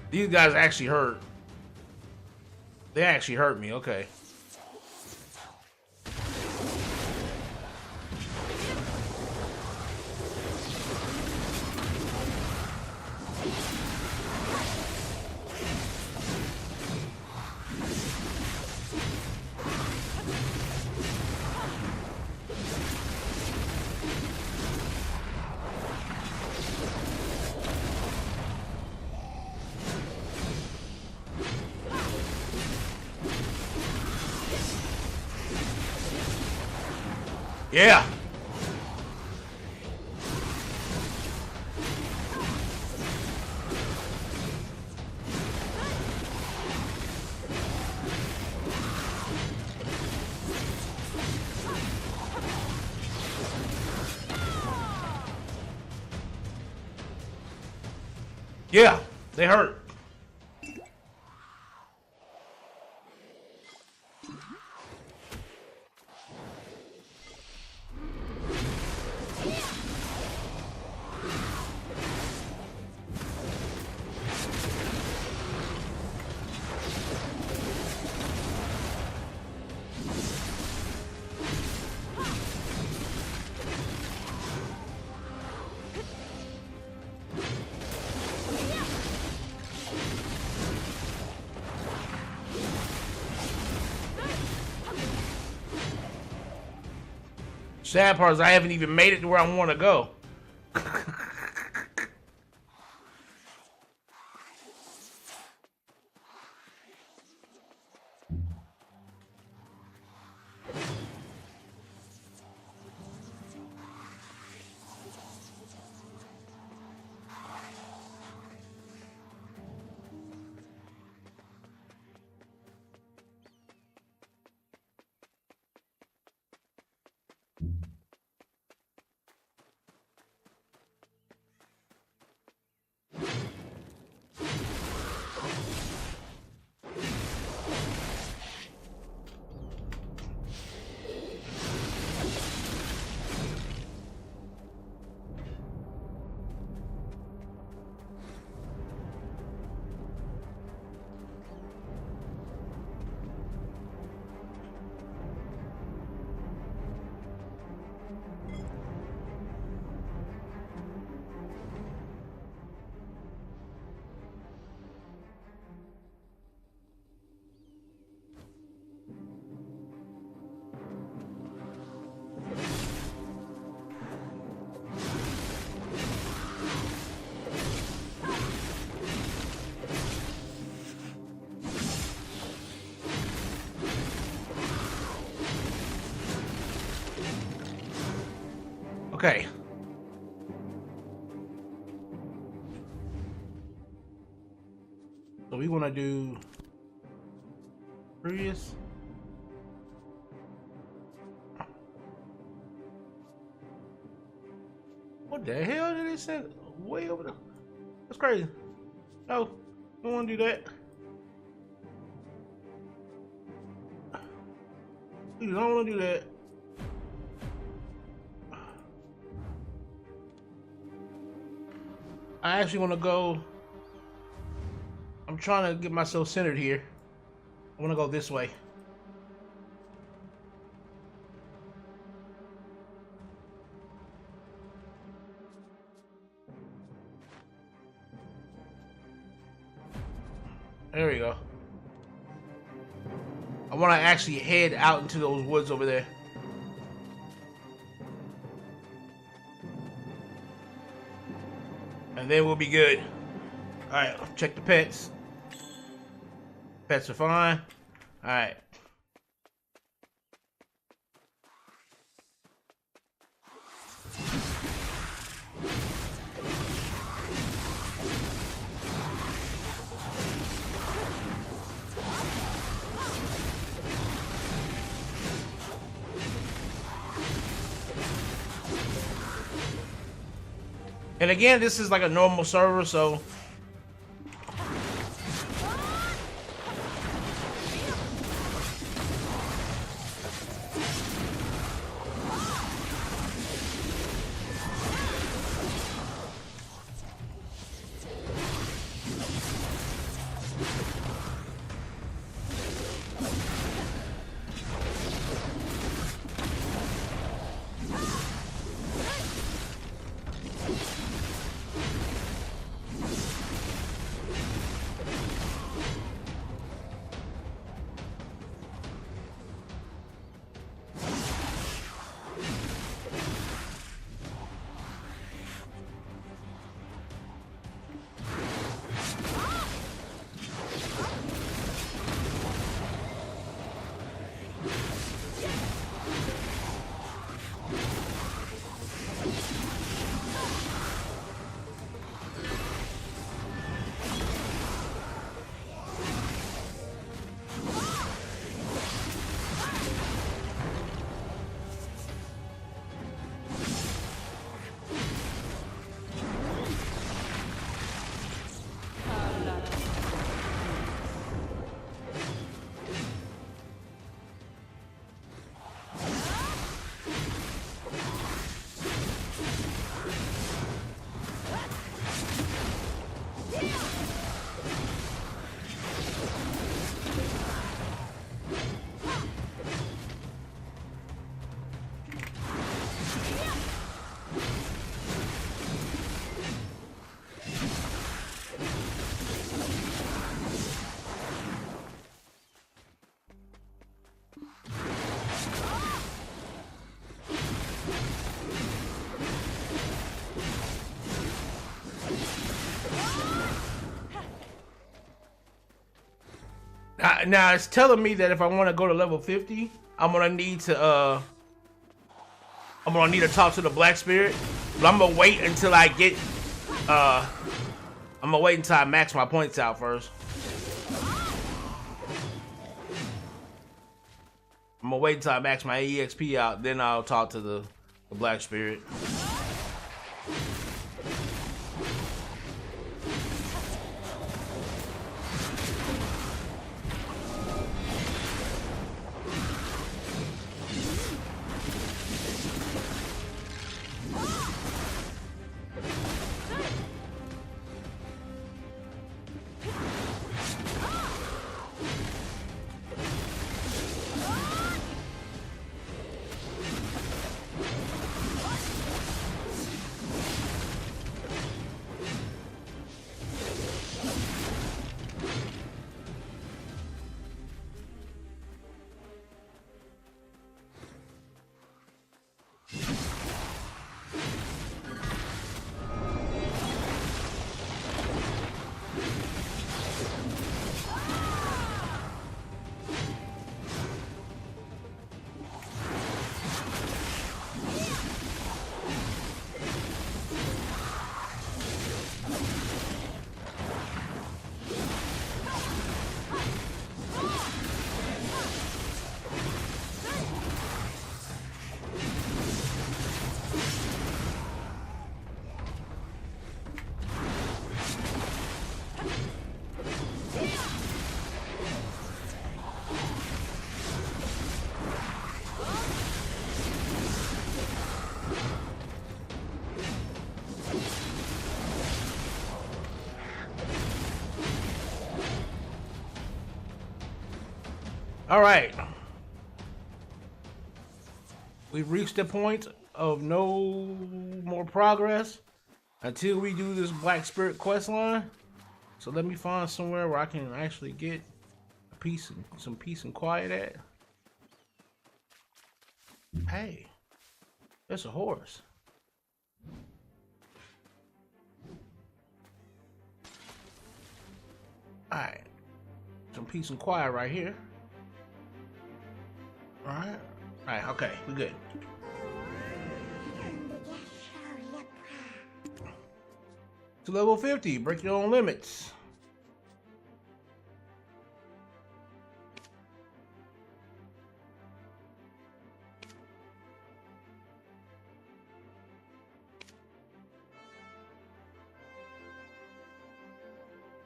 These guys actually hurt. They actually hurt me, okay. Yeah. Yeah, they hurt. Sad part is I haven't even made it to where I want to go. Okay. So we want to do previous. What the hell did they send way over there? That's crazy. No, we don't want to do that. We don't want to do that. I actually want to go. I'm trying to get myself centered here. I want to go this way. There we go. I want to actually head out into those woods over there. And then we'll be good. Alright, check the pets. Pets are fine. Alright. And again, this is like a normal server, so now it's telling me that if I want to go to level 50, I'm gonna need to talk to the Black Spirit. But I'm gonna wait until I get I'm gonna wait until I max my points out first. I'm gonna wait until I max my EXP out, then I'll talk to the Black Spirit. All right. We've reached the point of no more progress until we do this Black Spirit quest line. So let me find somewhere where I can actually get a peace, some peace and quiet at. Hey, there's a horse. All right, some peace and quiet right here. All right, okay, we good. To level 50, break your own limits.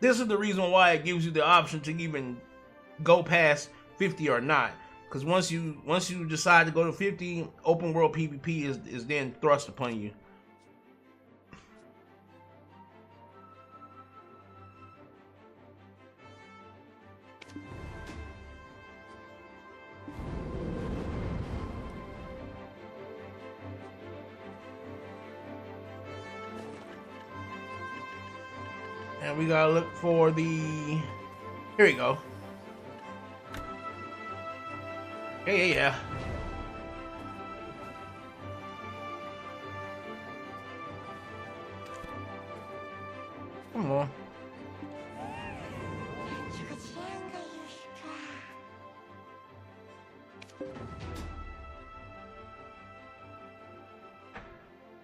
This is the reason why it gives you the option to even go past 50 or not. Because once you decide to go to 50, open world PvP is then thrust upon you. And we gotta look for the... Here we go. Yeah. Come on.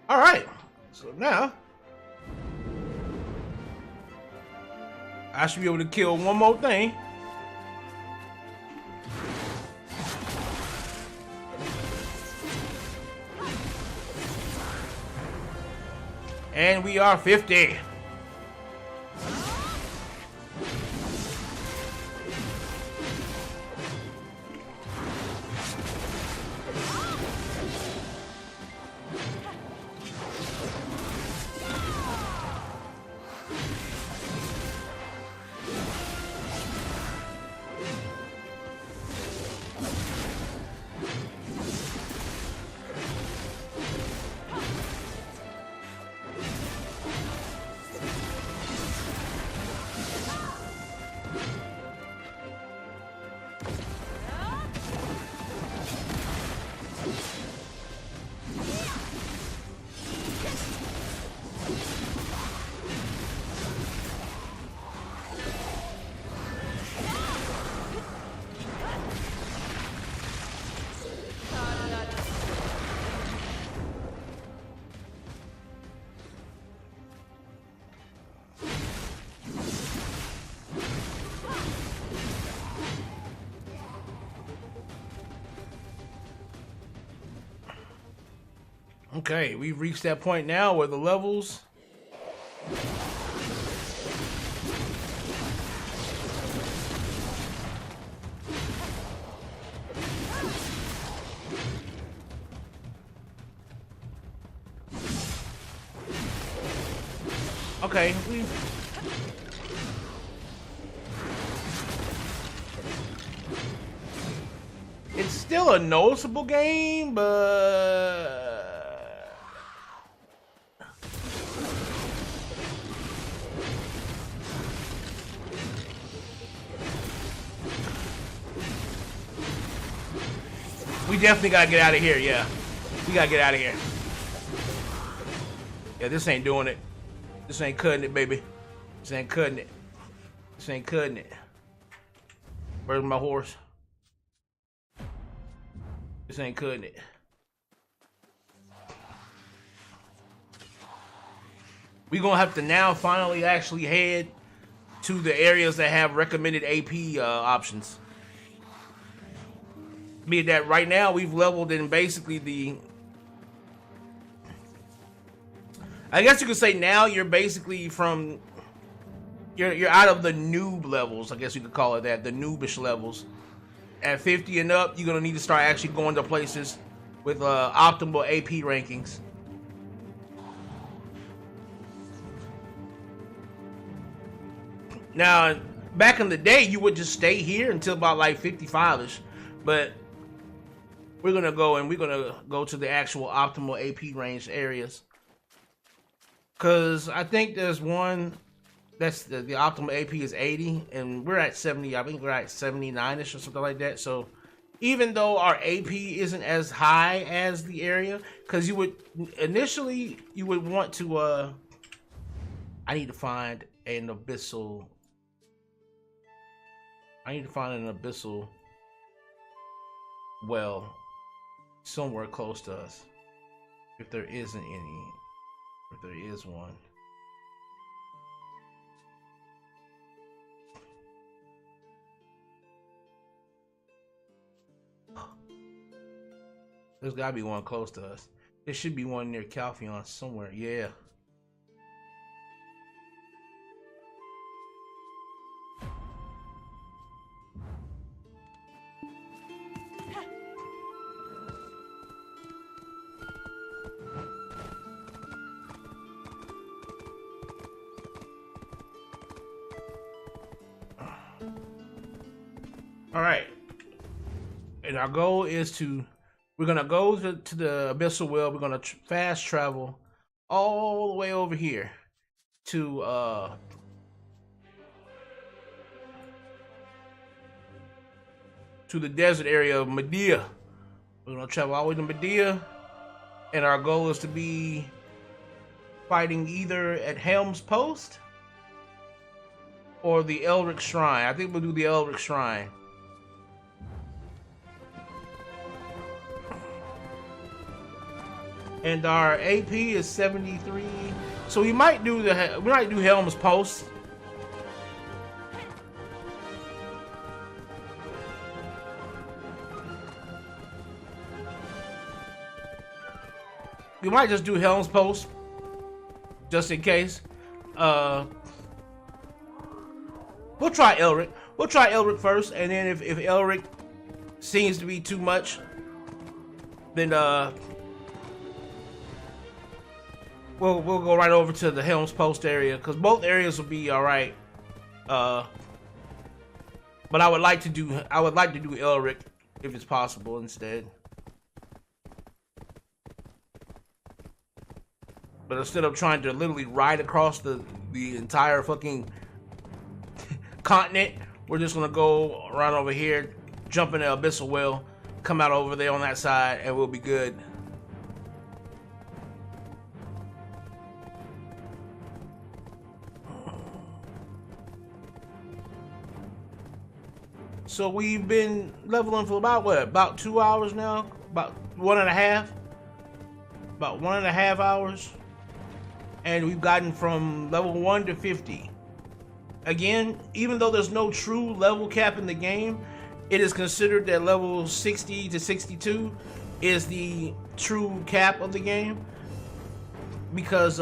All right. So now I should be able to kill one more thing. And we are 50. Okay, we've reached that point now where the levels okay, it's still a noticeable game, but we definitely gotta get out of here, yeah. We gotta get out of here. Yeah, this ain't doing it. This ain't cutting it, baby. This ain't cutting it. This ain't cutting it. Where's my horse? This ain't cutting it. We're gonna have to now finally actually head to the areas that have recommended AP options. Be it that right now we've leveled in basically the... I guess you could say now you're basically from... You're out of the noob levels, I guess you could call it that, the noobish levels. At 50 and up, you're gonna need to start actually going to places with optimal AP rankings. Now, back in the day, you would just stay here until about like 55ish, but we're gonna go to the actual optimal AP range areas, cause I think there's one that's the optimal AP is 80, and we're at 70. I think we're at 79ish or something like that. So even though our AP isn't as high as the area, cause you would want to I need to find an abyssal. Well somewhere close to us. If there isn't any. If there is one. There's gotta be one close to us. There should be one near Calpheon somewhere. Yeah. All right. And our goal is we're gonna go to the Abyssal Well. We're gonna fast travel all the way over here to the desert area of Medea. We're gonna travel all the way to Medea, and our goal is to be fighting either at Helm's Post or the Elric Shrine. I think we'll do the Elric Shrine. And our AP is 73, so we might do Helm's Post. We might just do Helm's Post, just in case. We'll try Elric. We'll try Elric first, and then if Elric seems to be too much, then we'll go right over to the Helm's Post area, because both areas will be all right. But I would like to do Elric if it's possible instead. But instead of trying to literally ride across the entire fucking continent, we're just gonna go around over here, jump in the Abyssal Well, come out over there on that side, and we'll be good. So we've been leveling for about 2 hours now? About 1.5? About 1.5 hours. And we've gotten from level 1 to 50. Again, even though there's no true level cap in the game, it is considered that level 60 to 62 is the true cap of the game. Because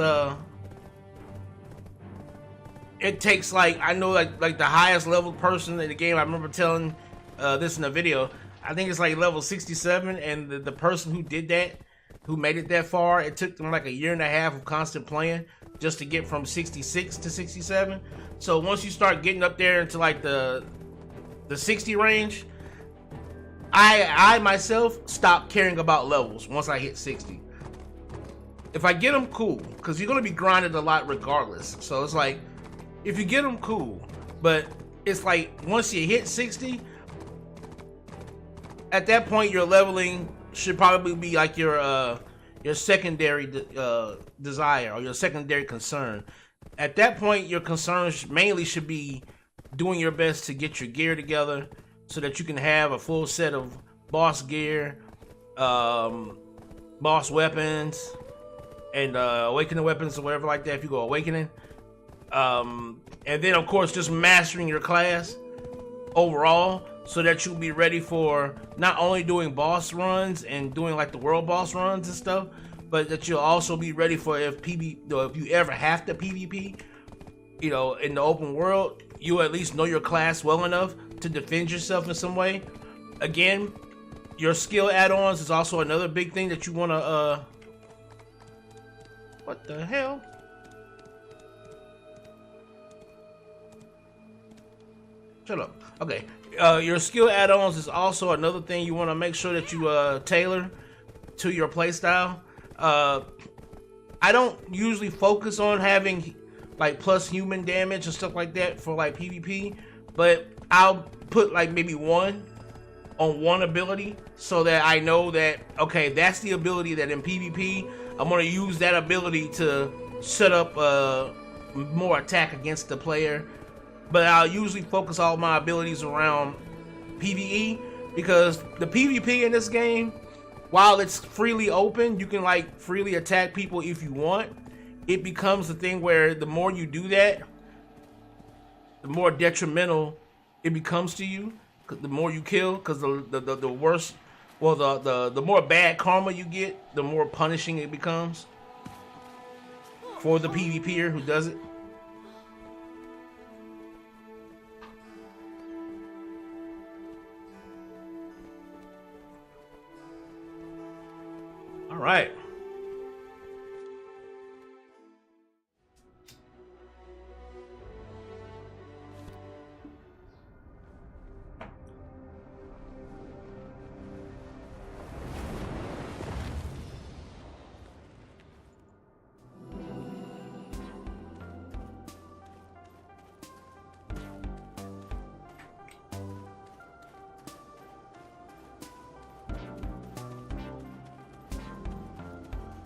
it takes like the highest level person in the game. I remember telling this in a video. I think it's like level 67, and the person who did that, who made it that far, it took them like 1.5 years of constant playing just to get from 66 to 67. So once you start getting up there into like the 60 range, I myself stopped caring about levels once I hit 60. If I get them, cool, because you're gonna be grinding a lot regardless. So it's like, if you get them, cool, but it's like once you hit 60, at that point your leveling should probably be like your secondary desire or your secondary concern. At that point, your concerns mainly should be doing your best to get your gear together so that you can have a full set of boss gear, boss weapons, and awakening weapons or whatever like that if you go awakening. And then of course just mastering your class overall so that you'll be ready for not only doing boss runs and doing like the world boss runs and stuff, but that you'll also be ready for if you ever have to PvP, in the open world, you at least know your class well enough to defend yourself in some way. Again, your skill add-ons is also another big thing that you want to what the hell? Shut up. Okay. Your skill add-ons is also another thing you want to make sure that you tailor to your playstyle. I don't usually focus on having like plus human damage and stuff like that for like PvP, but I'll put like maybe one on one ability so that I know that, okay, that's the ability that in PvP I'm going to use that ability to set up more attack against the player. But I'll usually focus all my abilities around PvE, because the PvP in this game, while it's freely open, you can like freely attack people if you want. It becomes the thing where the more you do that, the more detrimental it becomes to you. The more you kill, because the worse, well, the more bad karma you get, the more punishing it becomes for the PvPer who does it. All right.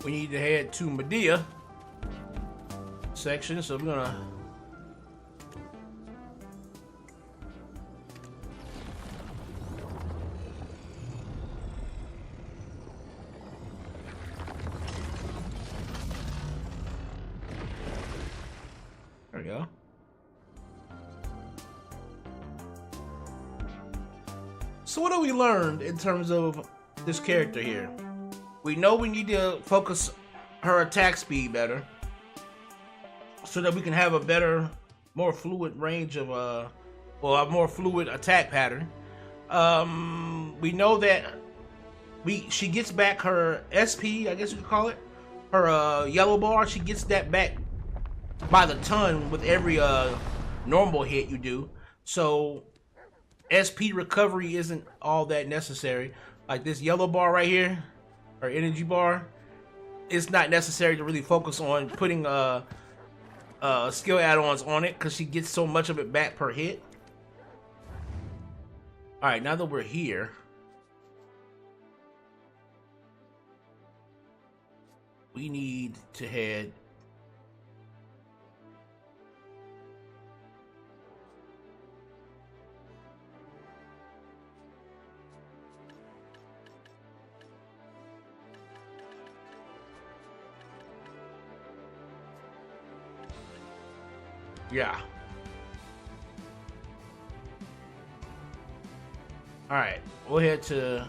We need to head to Medea section, so we're gonna there we go. So what have we learned in terms of this character here? We know we need to focus her attack speed better so that we can have a better, more fluid range of a more fluid attack pattern. We know that she gets back her SP, I guess you could call it, her yellow bar. She gets that back by the ton with every normal hit you do. So SP recovery isn't all that necessary. Like this yellow bar right here, or energy bar, it's not necessary to really focus on putting skill add-ons on it, because she gets so much of it back per hit. All right, now that we're here, we need to head yeah. All right, we'll head to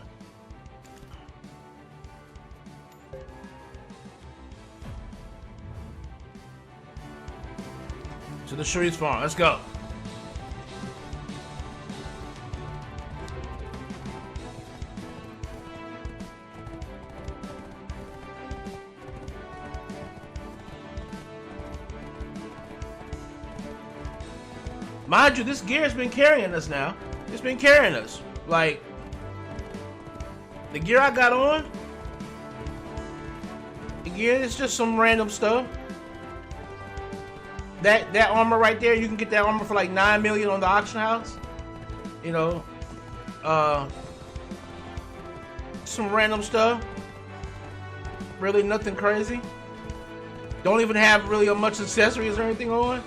the Shreve's farm. Let's go. Mind you, this gear's been carrying us now. It's been carrying us. Like, the gear I got on, the gear is just some random stuff. That armor right there, you can get that armor for like 9 million on the auction house. You know, some random stuff. Really nothing crazy. Don't even have really much accessories or anything on.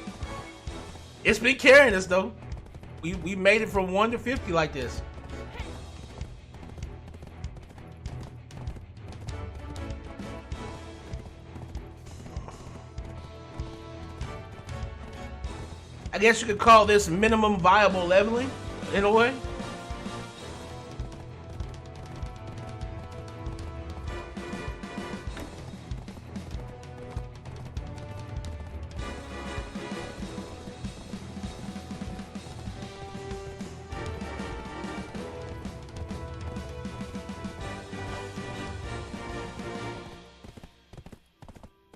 It's been carrying us though. We made it from 1 to 50 like this. I guess you could call this minimum viable leveling in a way.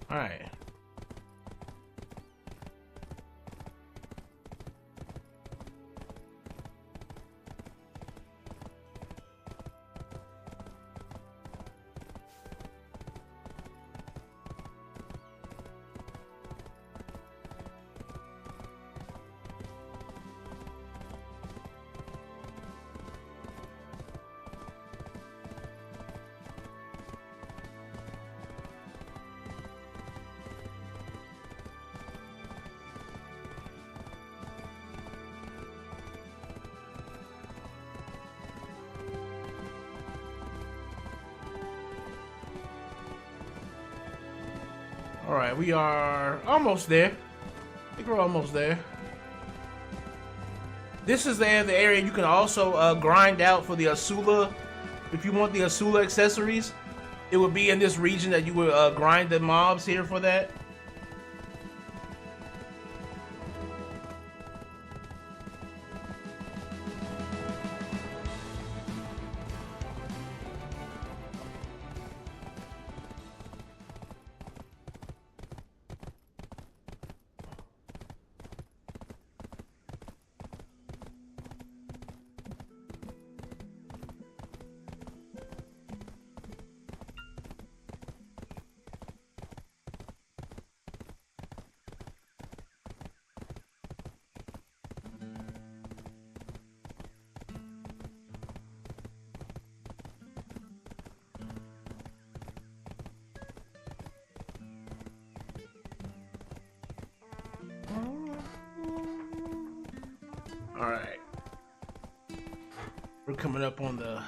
All right. Alright, we are almost there. I think we're almost there. This is the area you can also grind out for the Asula. If you want the Asula accessories, it would be in this region that you would grind the mobs here for that. Alright. We're coming up on the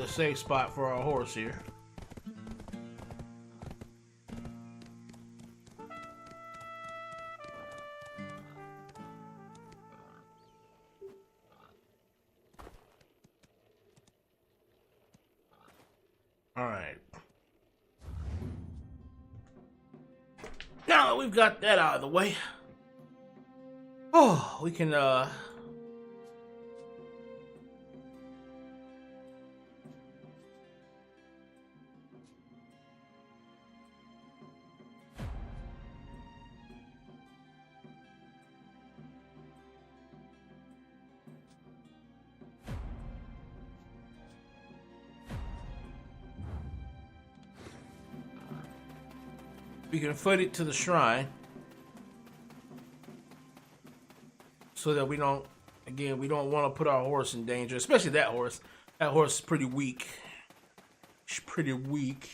safe spot for our horse here. Alright. Now that we've got that out of the way, oh, we can foot it to the shrine so that we don't, again, we don't want to put our horse in danger, especially that horse. That horse is pretty weak. She's pretty weak.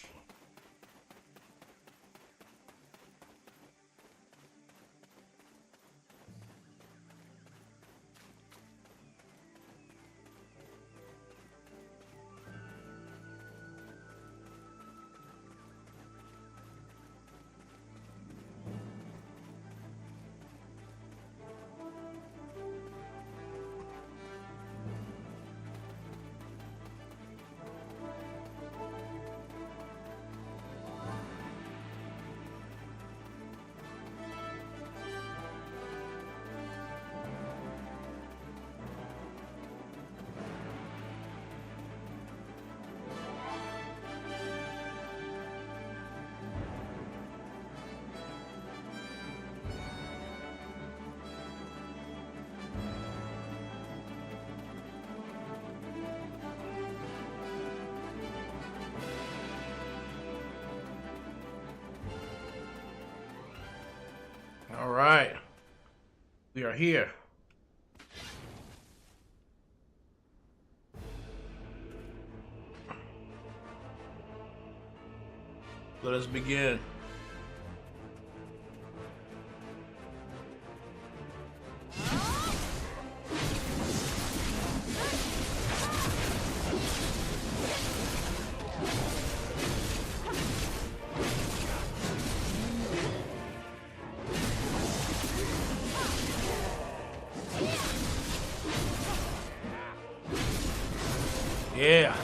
All right, we are here. Let us begin. Yeah.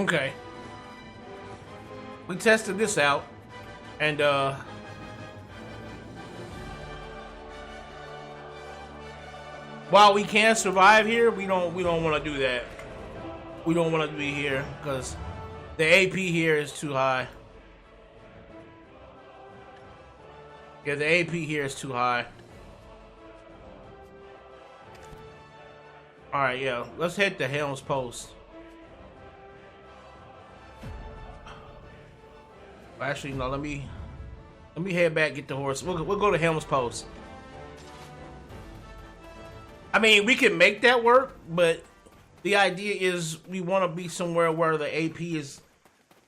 Okay. We tested this out, and while we can survive here, we don't want to do that. We don't want to be here because the AP here is too high. Yeah, the AP here is too high. All right, yeah, let's head to Helm's Post. Actually, no. Let me head back, get the horse. We'll go to Helm's Post. I mean, we can make that work, but the idea is we want to be somewhere where the AP is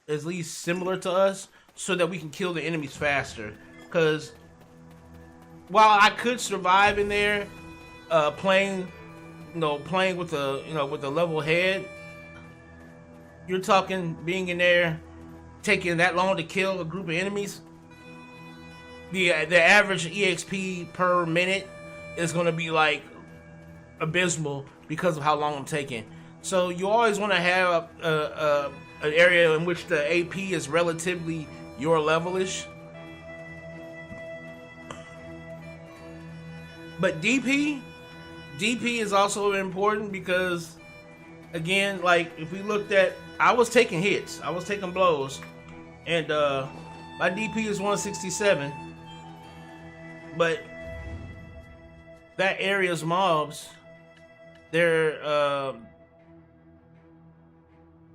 at least similar to us, so that we can kill the enemies faster. Because while I could survive in there, playing with a level head, you're talking being in there, taking that long to kill a group of enemies. The average EXP per minute is going to be like abysmal because of how long I'm taking. So you always want to have an area in which the AP is relatively your levelish. But DP is also important because, again, like if we looked at, I was taking hits, I was taking blows, and my DP is 167, but that area's mobs, their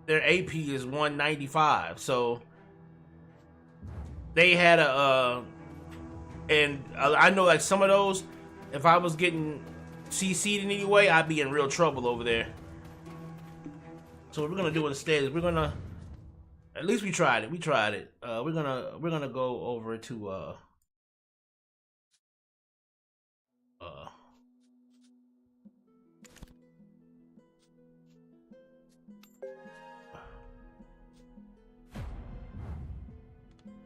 AP is 195, so they had and I know like some of those, if I was getting CC'd in any way, I'd be in real trouble over there. So what we're gonna do instead is we're gonna, at least we tried it. We're gonna go over to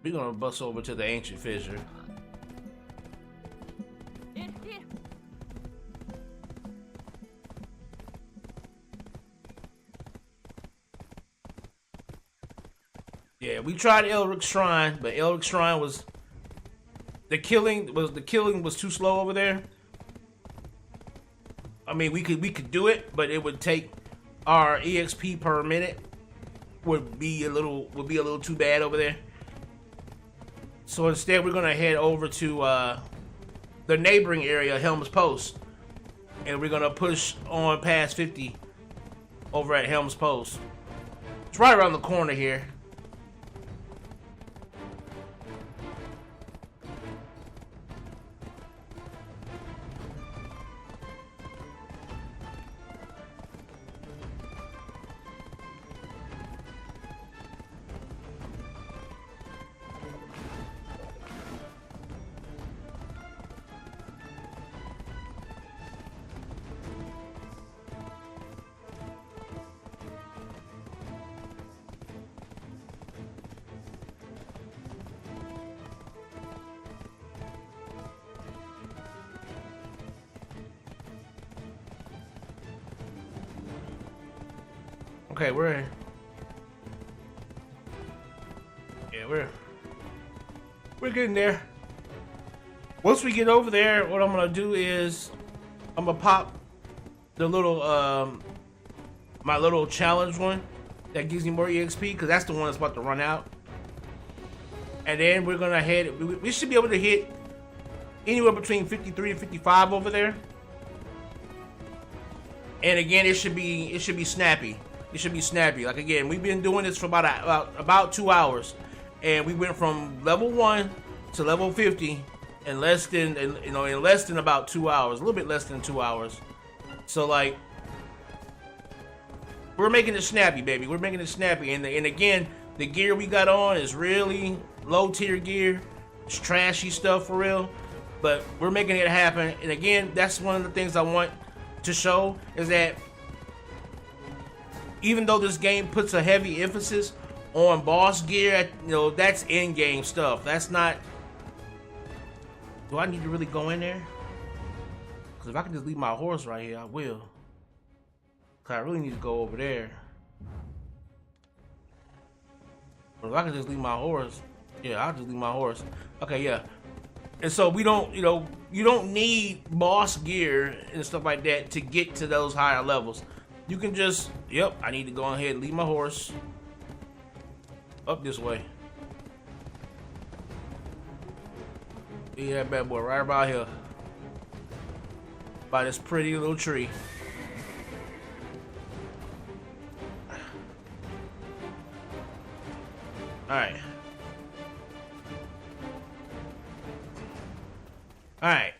we're gonna bust over to the ancient fissure. Yeah, we tried Elric's Shrine, but Elric's Shrine was the killing was too slow over there. I mean, we could do it, but it would take our EXP per minute would be a little too bad over there. So instead, we're gonna head over to the neighboring area, Helm's Post, and we're gonna push on past 50 over at Helm's Post. It's right around the corner here. Okay, we're getting there. Once we get over there, what I'm gonna do is I'm gonna pop the little my little challenge one that gives me more EXP, because that's the one that's about to run out. And then we're gonna head. We should be able to hit anywhere between 53 and 55 over there. And again, it should be snappy. It should be snappy. Like again, we've been doing this for about 2 hours, and we went from level 1 to level 50 in less than about 2 hours, a little bit less than 2 hours. So like, we're making it snappy, baby. We're making it snappy, and again, the gear we got on is really low tier gear. It's trashy stuff for real, but we're making it happen. And again, that's one of the things I want to show is that even though this game puts a heavy emphasis on boss gear, that's in-game stuff. That's not. Do I need to really go in there? Because if I can just leave my horse right here, I will. Because I really need to go over there. Or I can just leave my horse. Yeah, I'll just leave my horse. Okay, yeah. And so we don't, you don't need boss gear and stuff like that to get to those higher levels. You can just, yep, I need to go ahead and leave my horse up this way. Yeah, that bad boy right about here. By this pretty little tree. Alright. Alright.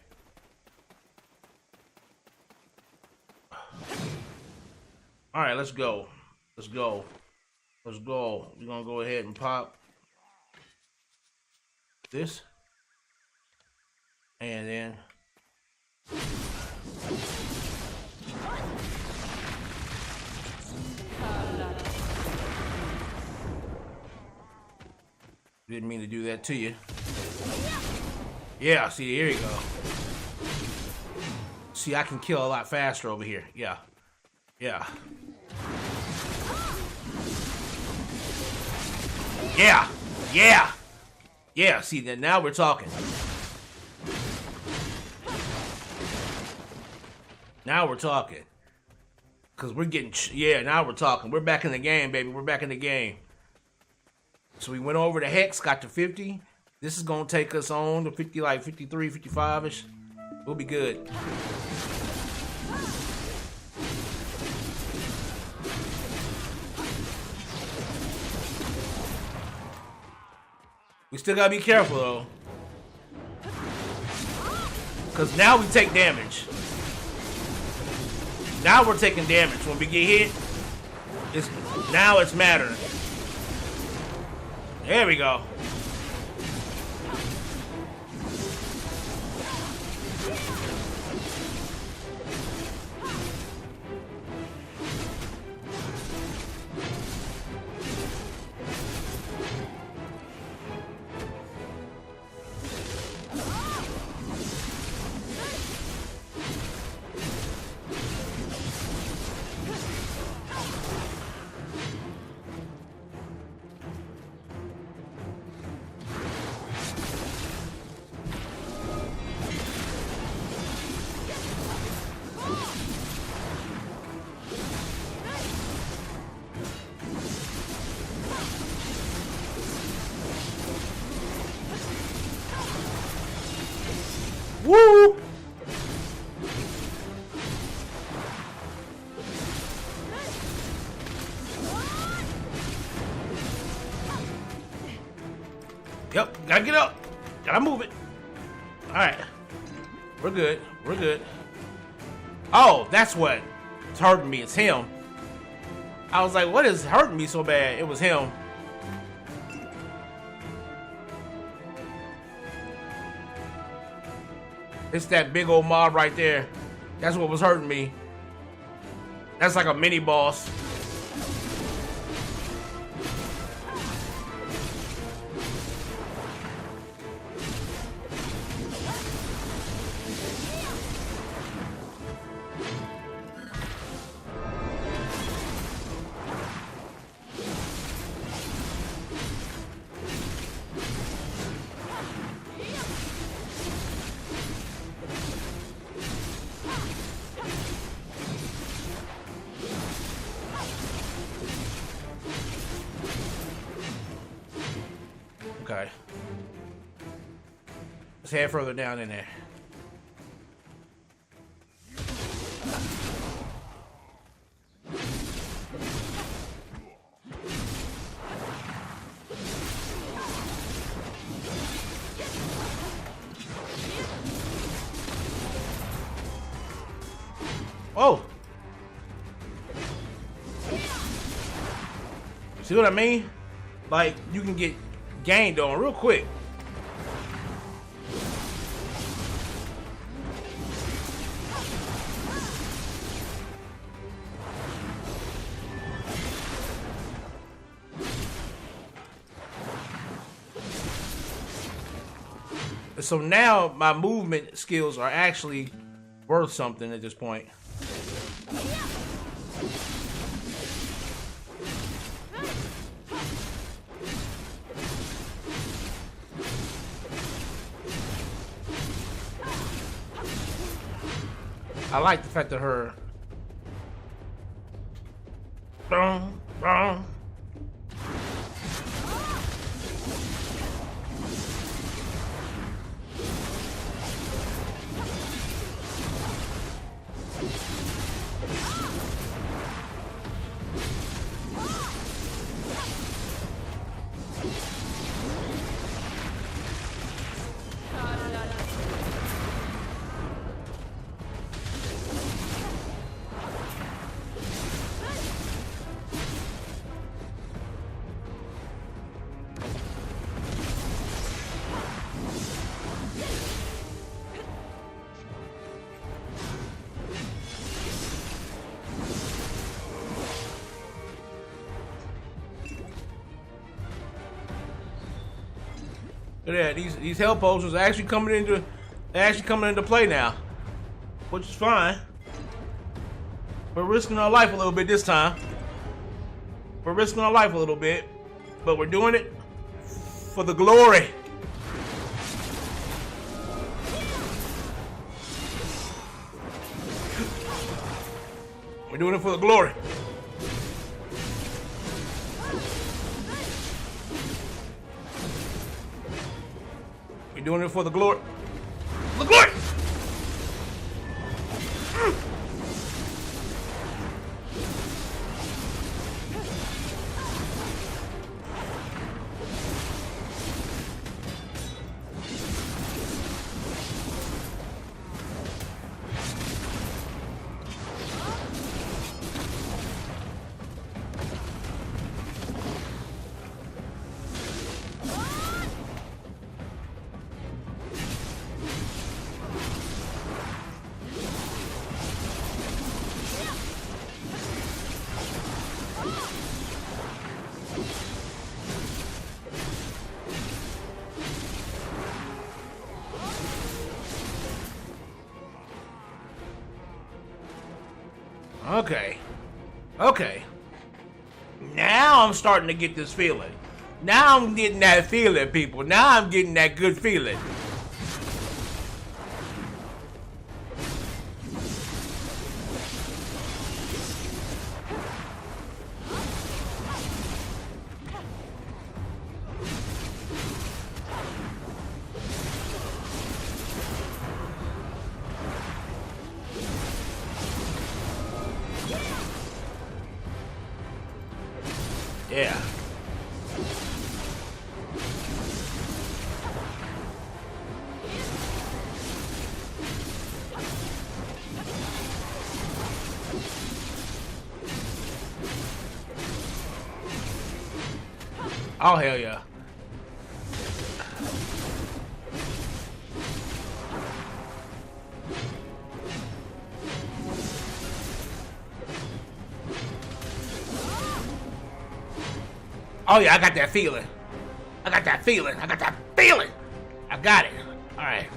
Alright, let's go. Let's go. Let's go. We're gonna go ahead and pop this. And then didn't mean to do that to you. Yeah, see, here you go. See, I can kill a lot faster over here. Yeah. Yeah. Yeah. Yeah. Yeah, see, then now we're talking. Now we're talking. Because we're getting... Yeah, now we're talking. We're back in the game, baby. We're back in the game. So we went over the hex, got to 50. This is going to take us on to 50, like 53, 55-ish. We'll be good. We still got to be careful, though. Because now we take damage. Now we're taking damage. When we get hit, now it's mattering. There we go. Woo! Yep, gotta get up. Gotta move it. Alright. We're good. We're good. Oh, that's what's hurting me. It's him. I was like, what is hurting me so bad? It was him. It's that big old mob right there. That's what was hurting me. That's like a mini boss. Okay. Let's head further down in there. Oh! See what I mean? Like, you can get gained on real quick. So now my movement skills are actually worth something at this point. I like the fact that her. Boom, boom. Look at that. These health potions are actually coming into play now, which is fine. We're risking our life a little bit this time. We're risking our life a little bit, but we're doing it for the glory. We're doing it for the glory. We're doing it for the glory. The glory! Okay. Okay. Now I'm starting to get this feeling. Now I'm getting that feeling, people. Now I'm getting that good feeling. Yeah. Oh, hell yeah. Oh yeah, I got that feeling. I got that feeling. I got that feeling. I got it. All right.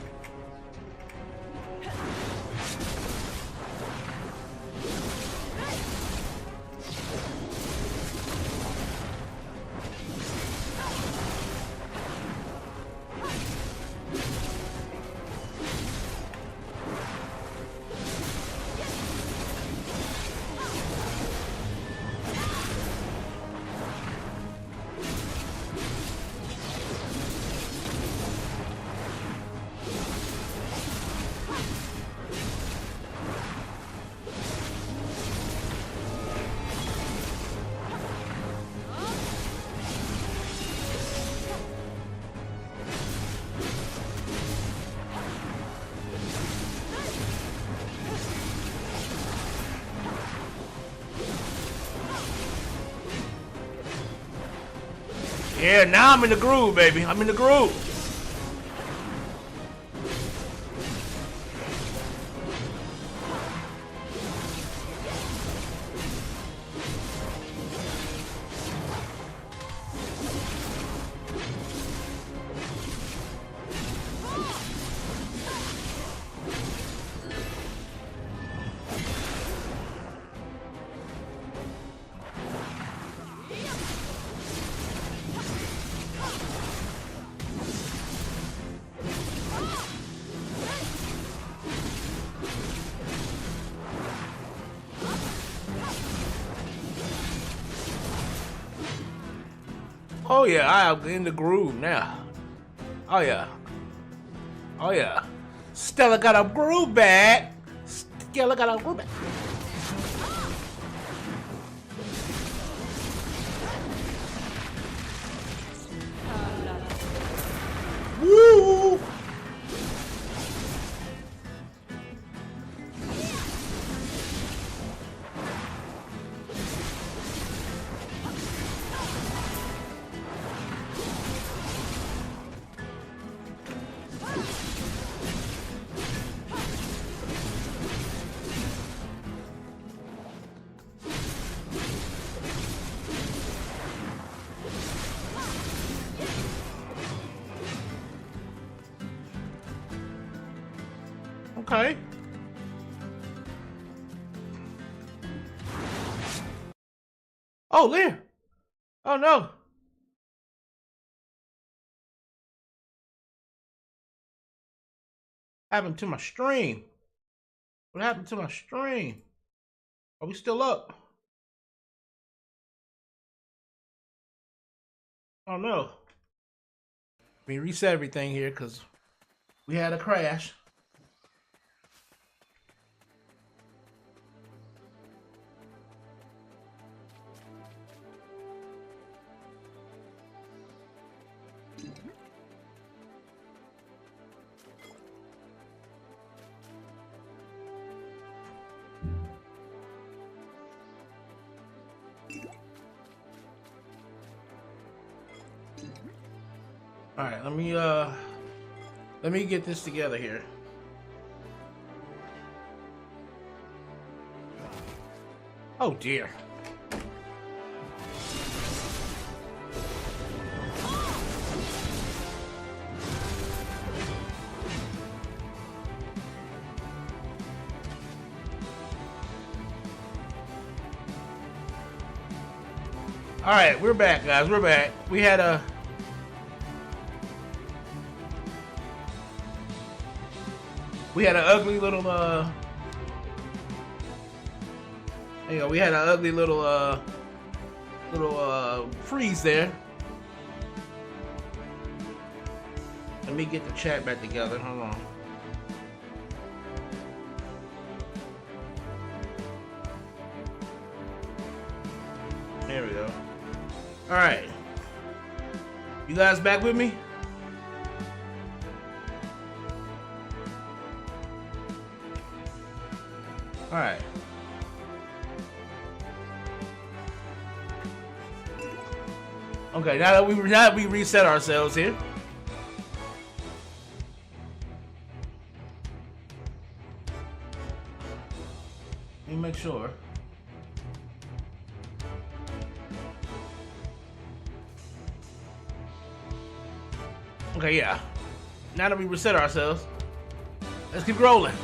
Yeah, now I'm in the groove, baby. I'm in the groove. Oh yeah, I'm in the groove now. Oh yeah. Oh yeah. Stella got a groove back. Stella got a groove back. Woo! Okay. Oh, there. Oh no. What happened to my stream? What happened to my stream? Are we still up? Oh no. Let me reset everything here because we had a crash. All right, let me get this together here. Oh dear. All right, we're back, guys. We're back. We had an ugly little we had an ugly little freeze there. Let me get the chat back together. Hold on. There we go. All right. You guys back with me? All right. Okay, now that we reset ourselves here. Let me make sure. Okay, yeah. Now that we reset ourselves, let's keep rolling.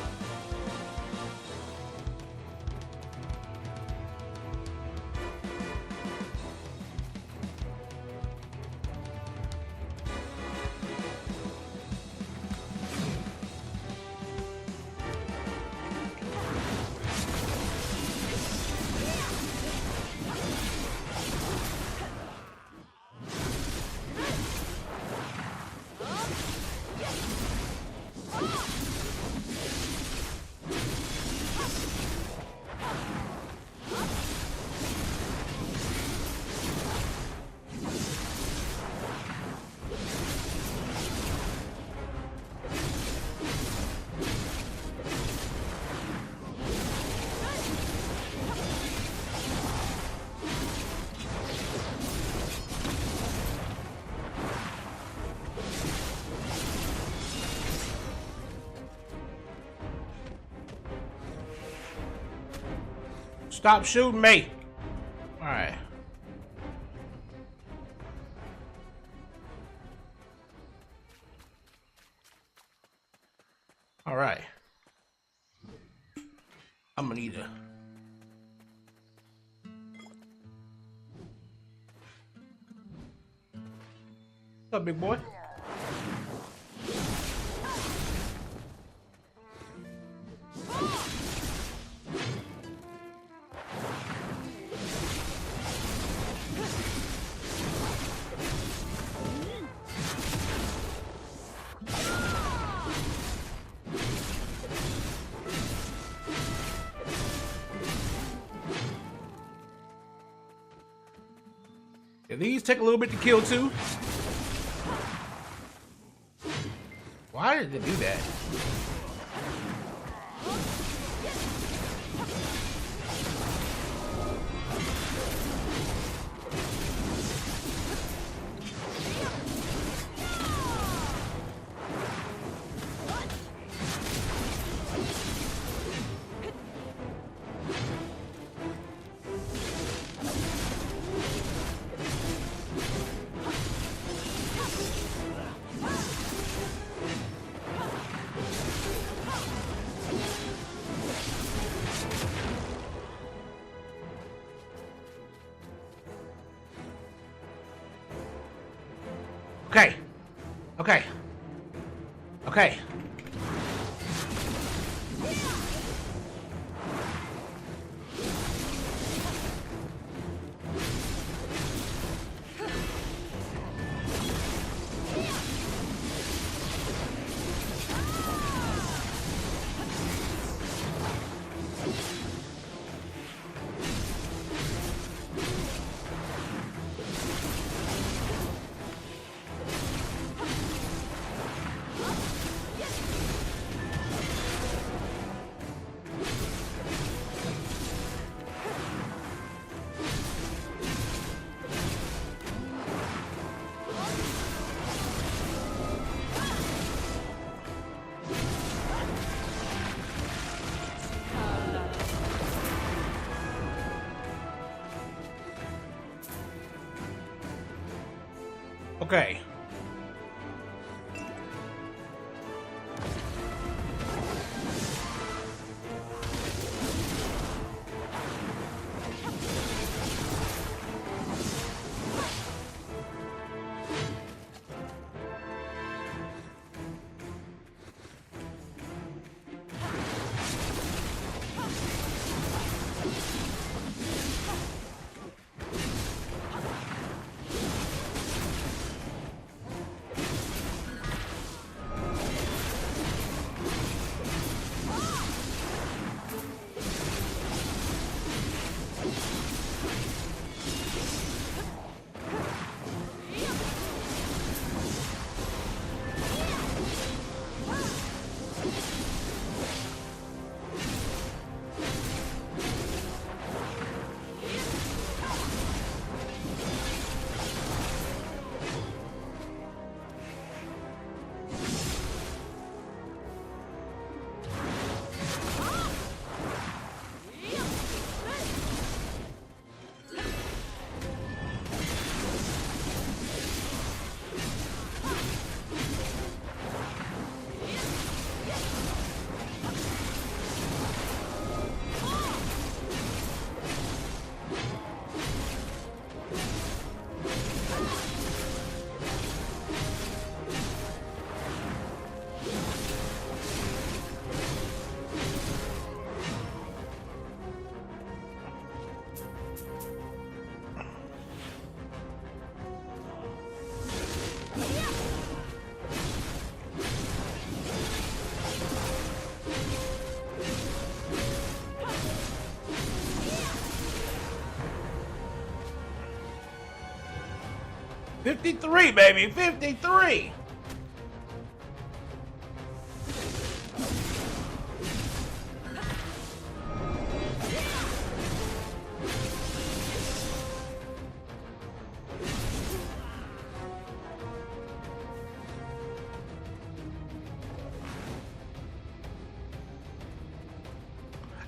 Stop shooting me. All right. All right. I'm gonna need a... What's up, big boy? Yeah, these take a little bit to kill too. Why did it do that? Okay. Okay. Okay. Okay. $53, baby, 53.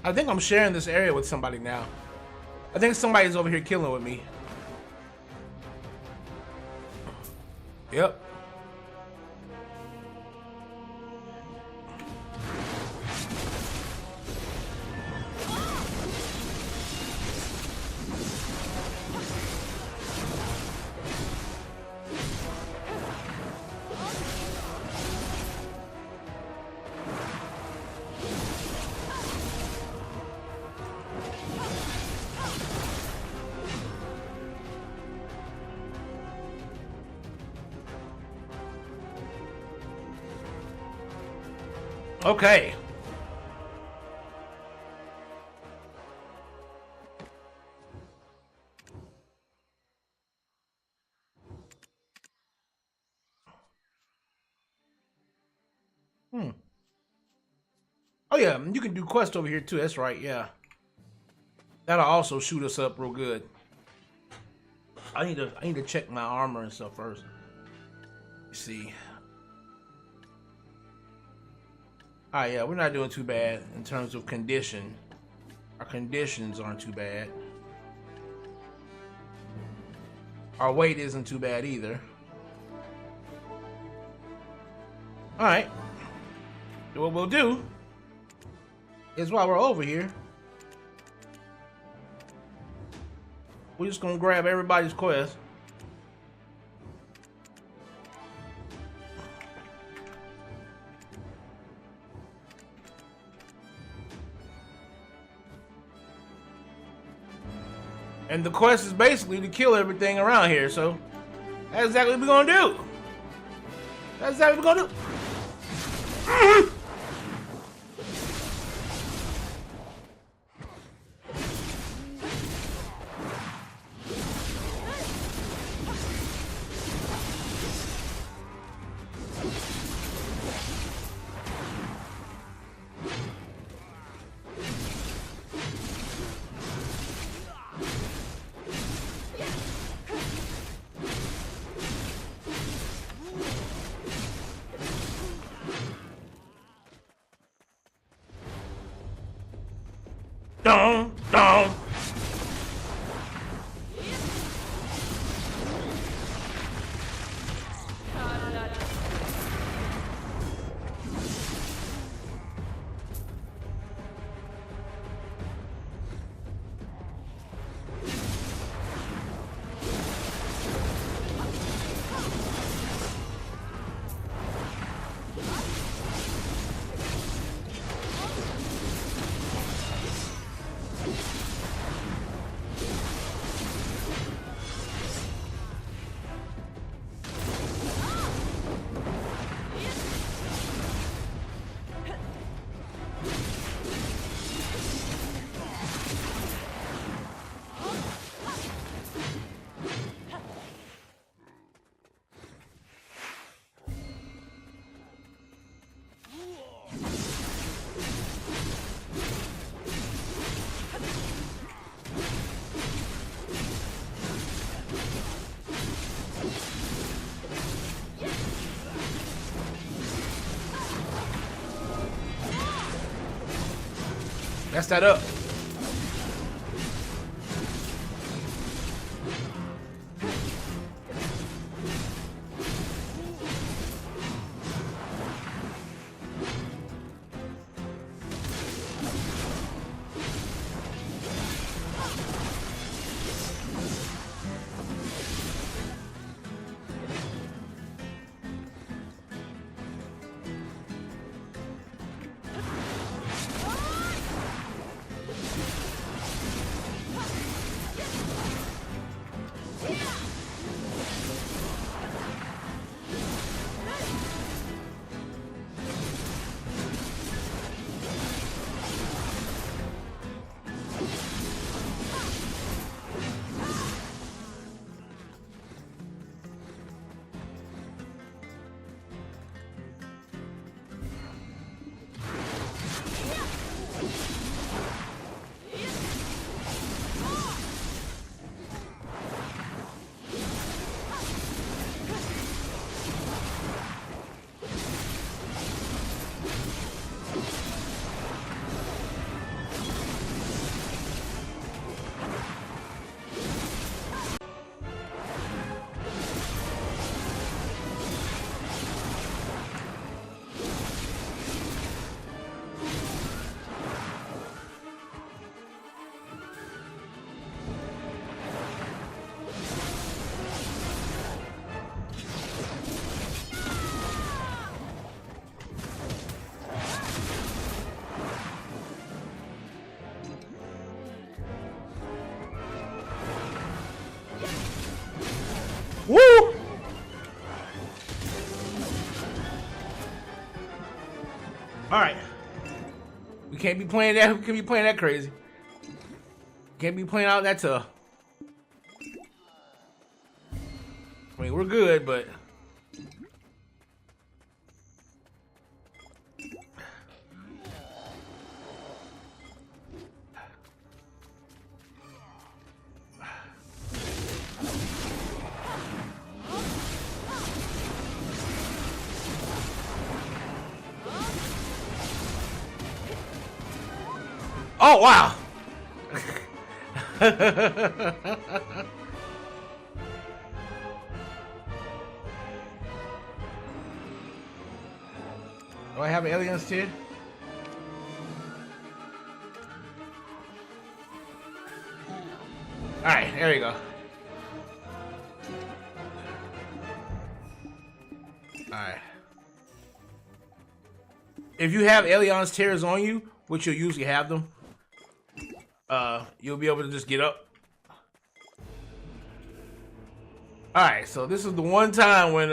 I think I'm sharing this area with somebody now. I think somebody's over here killing with me. Yep. Okay. Oh yeah, you can do quest over here too. That's right. Yeah, that'll also shoot us up real good. I need to check my armor and stuff first. Let's see. Alright, yeah, we're not doing too bad in terms of condition. Our conditions aren't too bad. Our weight isn't too bad either. Alright. What we'll do is while we're over here, we're just gonna grab everybody's quest. And the quest is basically to kill everything around here, so that's exactly what we're gonna do. That's exactly what we're gonna do. Dong, dong. Mess that up. Woo! Alright. We can't be playing that. We can't be playing that crazy. Can't be playing out that tough. I mean, we're good, but Oh wow. Do I have aliens too? Alright, there we go. Alright. If you have Alion's tears on you, which you'll usually have them, you'll be able to just get up. Alright, so this is the one time when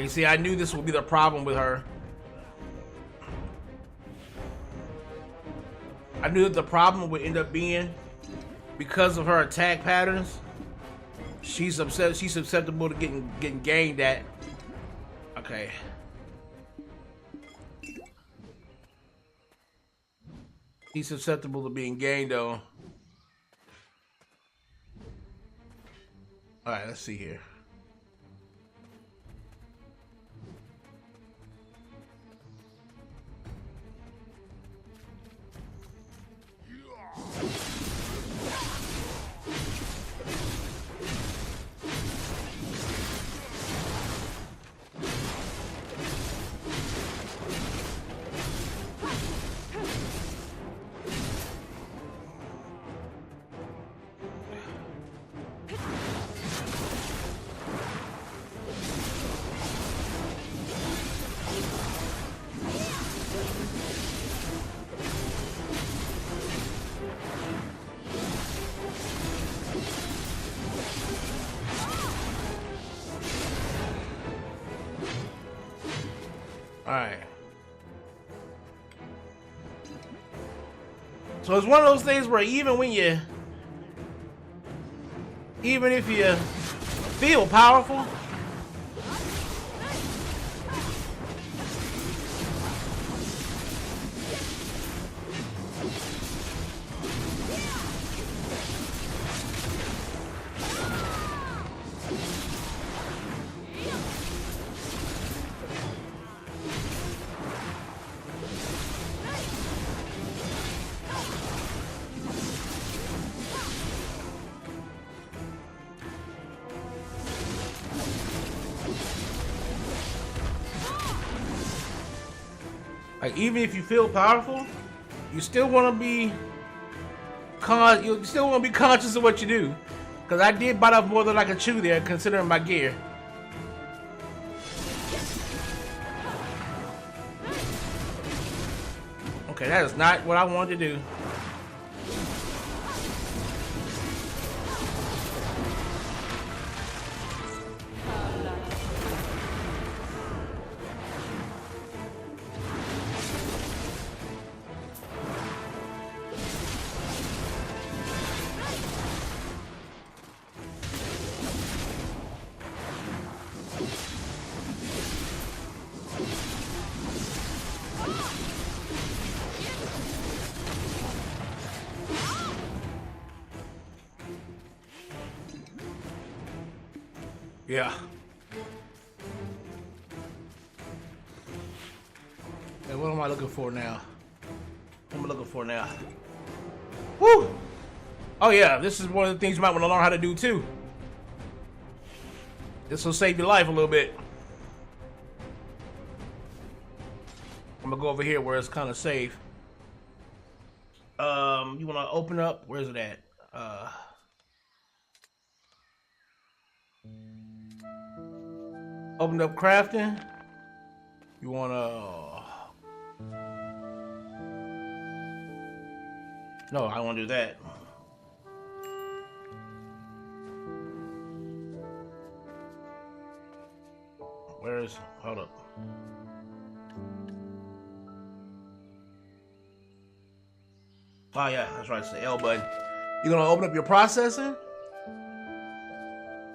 you see, I knew this would be the problem with her. I knew that the problem would end up being because of her attack patterns. She's susceptible to getting gained at. Okay. He's susceptible to being gained on. All right, let's see here. Alright. So it's one of those things where even if you feel powerful, like even if you feel powerful, you still want to be conscious of what you do. Because I did bite off more than I could chew there, considering my gear. Okay, that is not what I wanted to do. Yeah. And what am I looking for now? What am I looking for now? Woo! Oh yeah, this is one of the things you might want to learn how to do too. This will save your life a little bit. I'm gonna go over here where it's kind of safe. You wanna open up? Where's it at? Open up crafting. You wanna? No, I don't wanna do that. Where's? Hold up. Oh yeah, that's right, it's the L button. You're gonna open up your processor,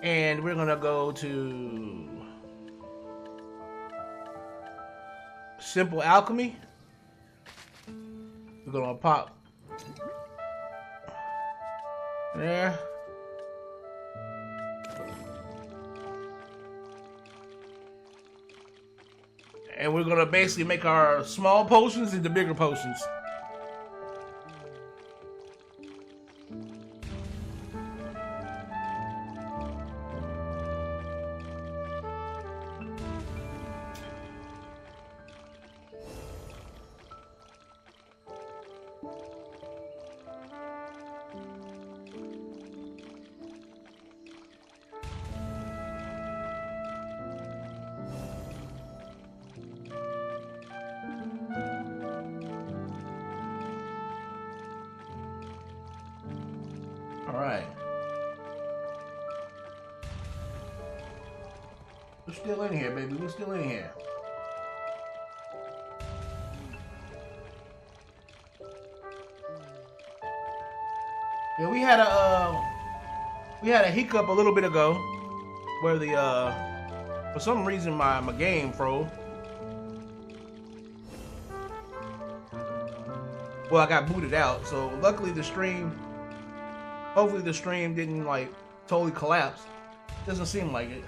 and we're gonna go to Simple Alchemy. We're gonna pop there. And we're gonna basically make our small potions into bigger potions. Alright. We're still in here, baby. We're still in here. Yeah, we had a hiccup a little bit ago where the for some reason my game froze. Well, I got booted out, so luckily the stream, hopefully the stream didn't like totally collapse. Doesn't seem like it.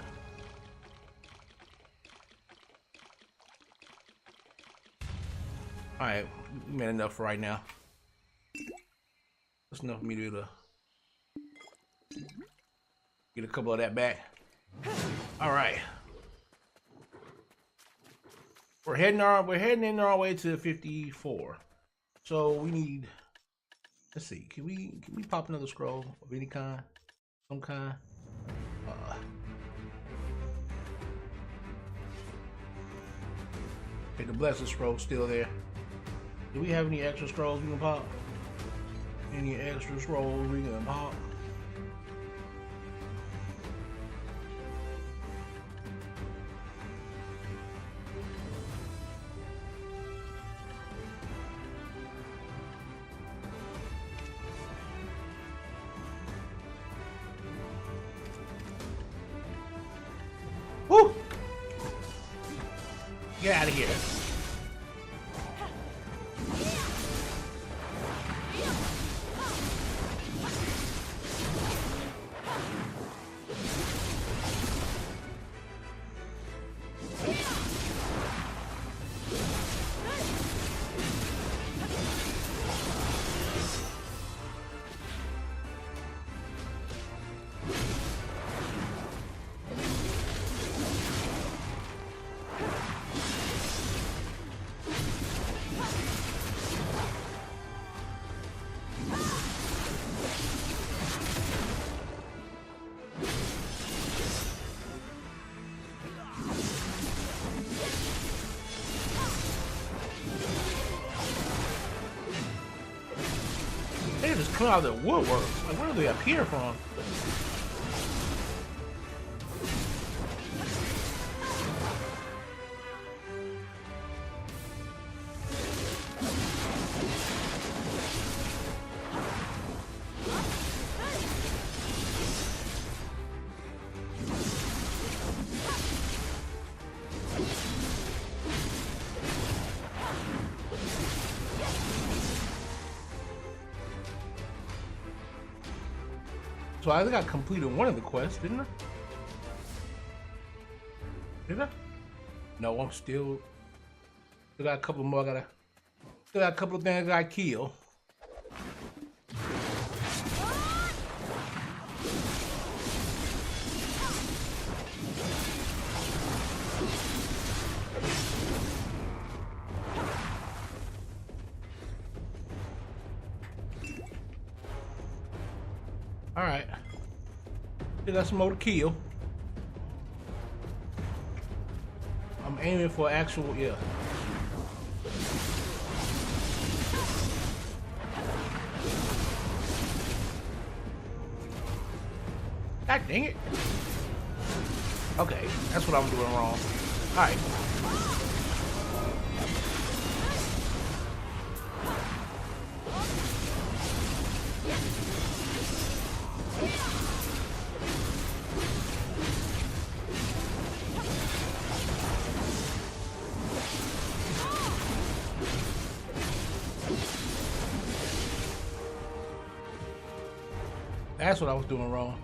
Alright, we made enough for right now. That's enough for me to be able to get a couple of that back. Alright. We're heading in our way to 54. So we need, let's see, can we pop another scroll of any kind? Some kind? Okay, the blessed scroll still there. Do we have any extra scrolls we can pop? Any extra scrolls we can pop? Woo! Get out of here. They just come out of the woodworks. Like, where do they appear from? So I think I completed one of the quests, didn't I? Did I? No, I'm still got a couple more. Still got a couple of things I kill. All right. Still got some more to kill. I'm aiming for actual, yeah. God dang it. Okay, that's what I'm doing wrong. All right. That's what I was doing wrong.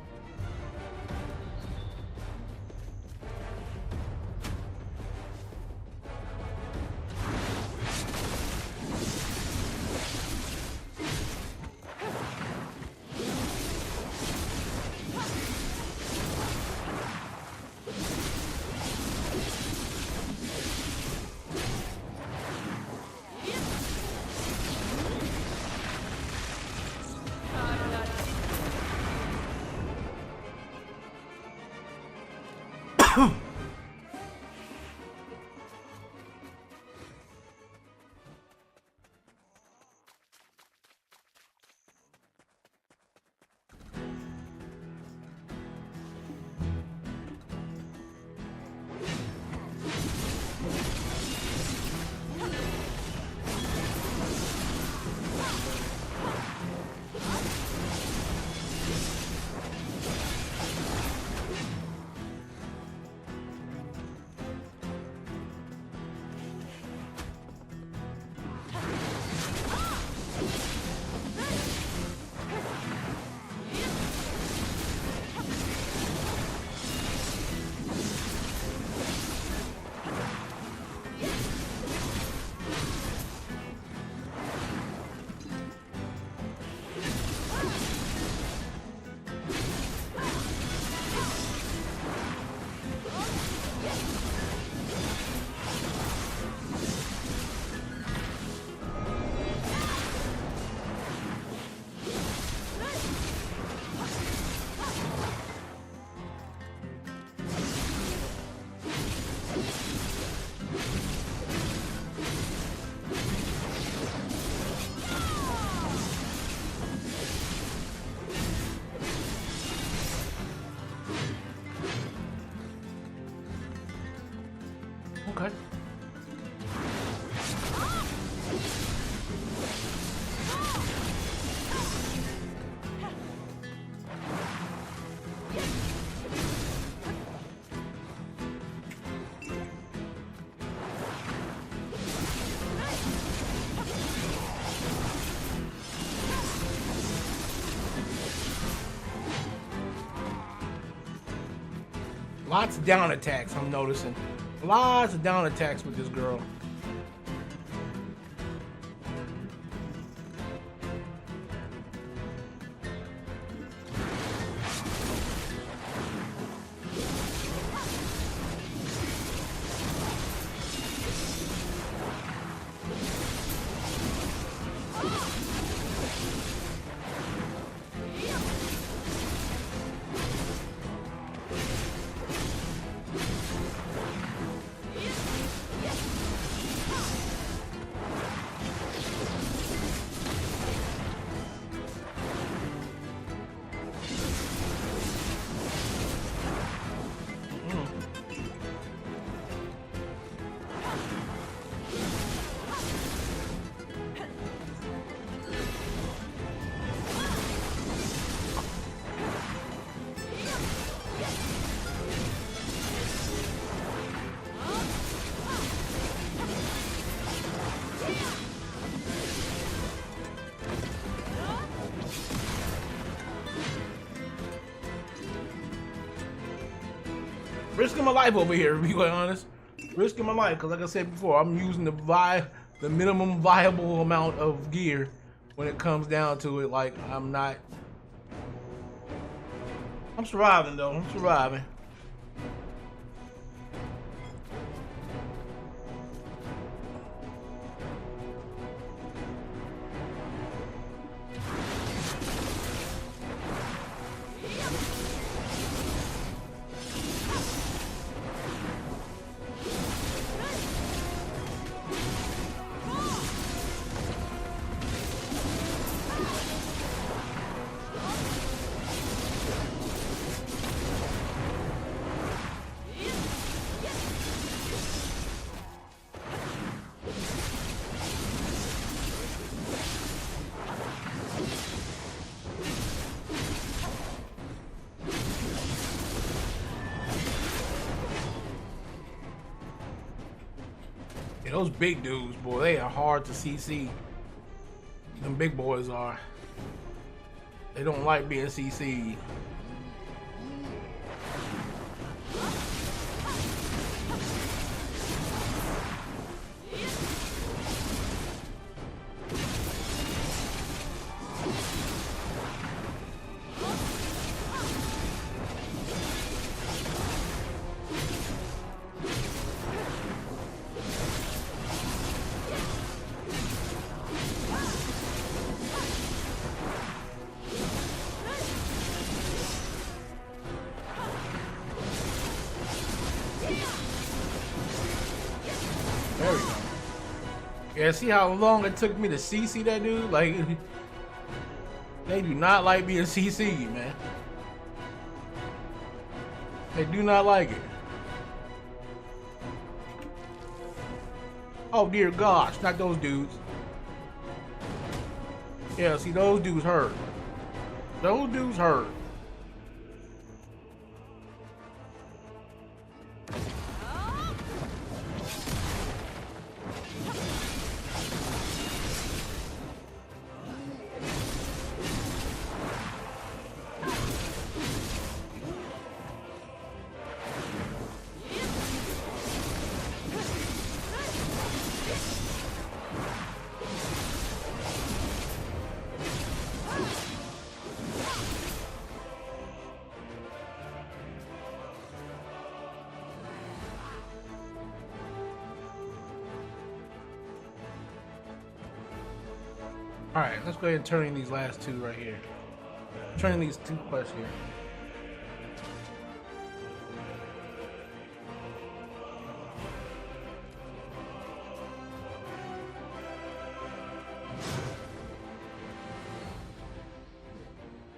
Okay. Lots of down attacks, I'm noticing. Lots of down attacks with this girl. Risking my life over here, to be quite honest. Risking my life, because like I said before, I'm using the minimum viable amount of gear when it comes down to it. Like, I'm surviving though, I'm surviving. Yeah, those big dudes, boy, they are hard to CC. Them big boys are. They don't like being CC'd. There we go. Yeah, see how long it took me to CC that dude? Like, they do not like being CC'd, man. They do not like it. Oh dear gosh, not those dudes. Yeah, see, those dudes hurt. Those dudes hurt. Alright, let's go ahead and turn in these last two right here. Turn in these two quests here.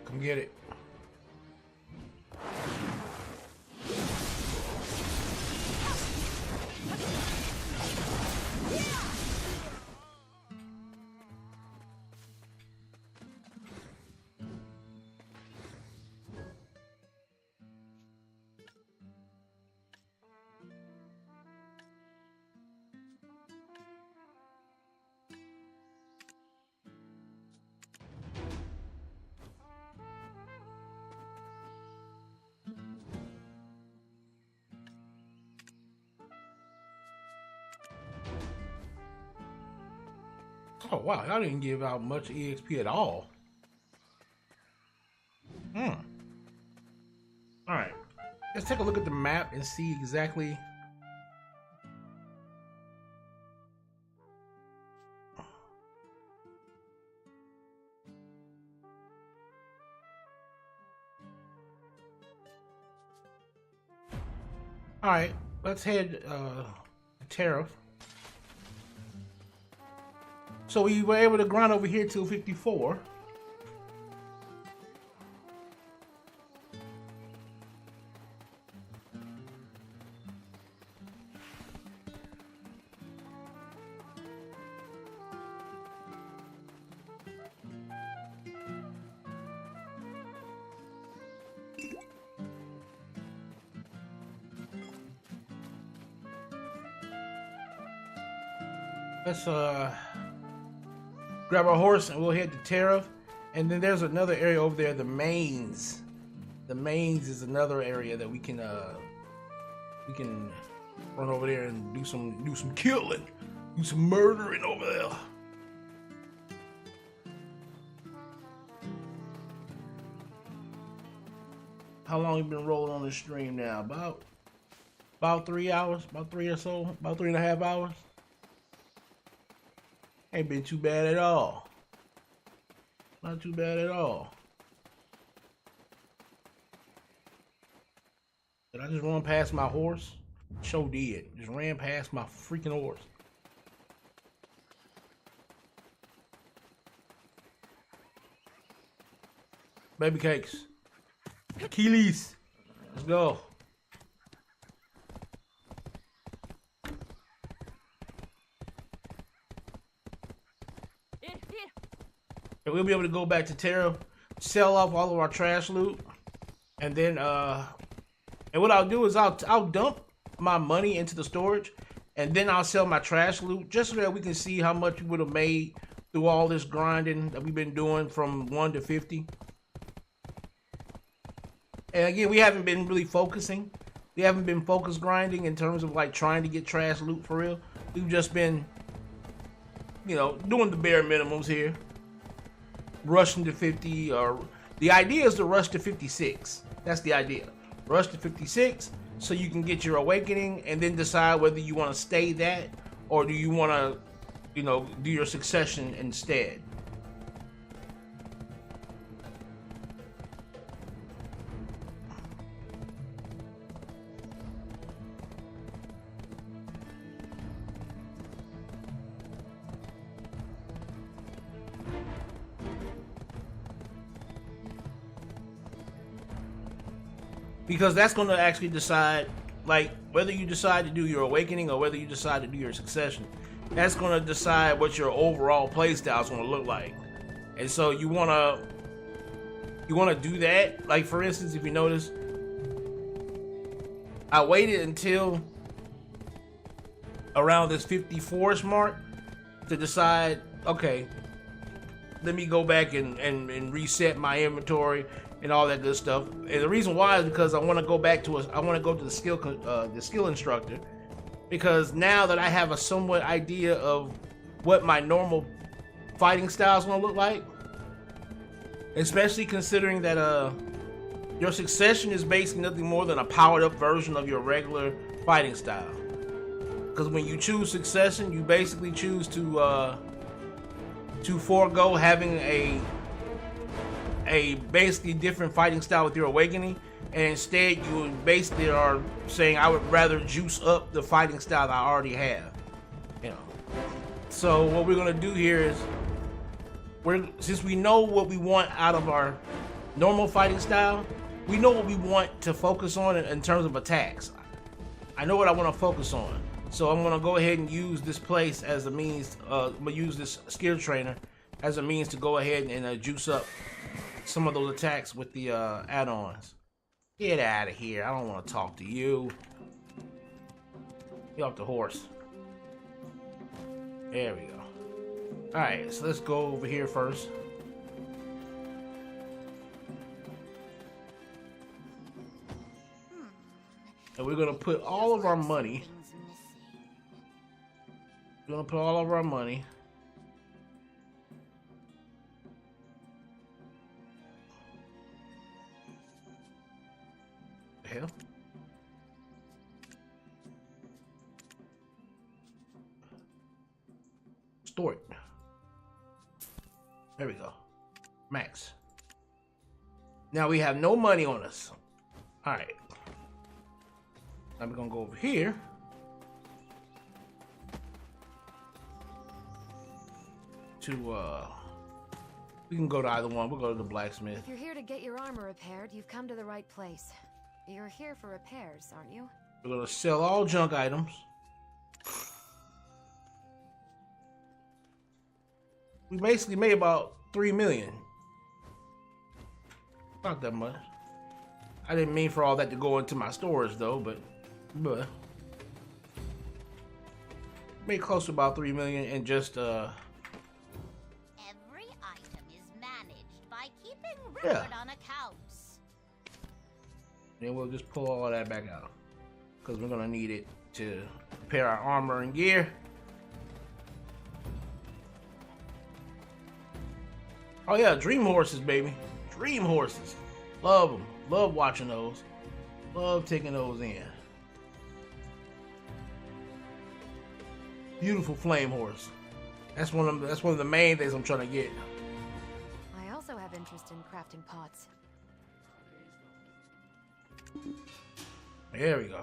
Come get it. Oh wow, y'all didn't give out much EXP at all. Alright. Let's take a look at the map and see exactly. Alright, let's head Tariff. So we were able to grind over here till 54. Let's grab our horse and we'll head to Tariff. And then there's another area over there, the Mains. The Mains is another area that we can run over there and do some killing, do some murdering over there. How long you been rolling on this stream now? About 3 hours, about 3 or so, about 3.5 hours. Ain't been too bad at all. Not too bad at all. Did I just run past my horse? Sure did. Just ran past my freaking horse. Baby cakes. Achilles. Let's go. And we'll be able to go back to Terra, sell off all of our trash loot, and then and what I'll do is I'll dump my money into the storage, and then I'll sell my trash loot just so that we can see how much we would have made through all this grinding that we've been doing from 1 to 50. And again, we haven't been really focusing. We haven't been focus grinding in terms of like trying to get trash loot for real. We've just been, you know, doing the bare minimums here. Rushing to 50, or the idea is to rush to 56. That's the idea. Rush to 56 so you can get your awakening and then decide whether you want to stay that or do you want to, you know, do your succession instead. Because that's going to actually decide, like, whether you decide to do your awakening or whether you decide to do your succession. That's going to decide what your overall playstyle is going to look like. And so you want to do that. Like, for instance, if you notice, I waited until around this 54th mark to decide, okay, let me go back and reset my inventory and all that good stuff. And the reason why is because I want to go back to the skill instructor, because now that I have a somewhat idea of what my normal fighting style is going to look like, especially considering that your succession is basically nothing more than a powered up version of your regular fighting style. Because when you choose succession, you basically choose to forego having a basically different fighting style with your awakening, and instead you basically are saying, I would rather juice up the fighting style that I already have, you know. So what we're gonna do here is, since we know what we want out of our normal fighting style, we know what we want to focus on in terms of attacks. I know what I want to focus on, so I'm gonna go ahead and use this place as a means. I'm gonna use this skill trainer as a means to go ahead and juice up some of those attacks with the add-ons. Get out of here. I don't want to talk to you. Get off the horse. There we go. Alright, so let's go over here first. And we're going to put all of our money. We're going to put all of our money. Hell. Store it. There we go. Max. Now we have no money on us. Alright. Now we're gonna go over here. We can go to either one. We'll go to the blacksmith. If you're here to get your armor repaired, you've come to the right place. You're here for repairs, aren't you? We're gonna sell all junk items. We basically made about 3 million. Not that much. I didn't mean for all that to go into my storage though, but made close to about 3 million and just Every item is managed by keeping record on accounts. Then we'll just pull all that back out, because we're gonna need it to repair our armor and gear. Oh yeah, dream horses, baby. Dream horses. Love them. Love watching those. Love taking those in. Beautiful flame horse. That's one of the main things I'm trying to get. I also have interest in crafting pots. There we go.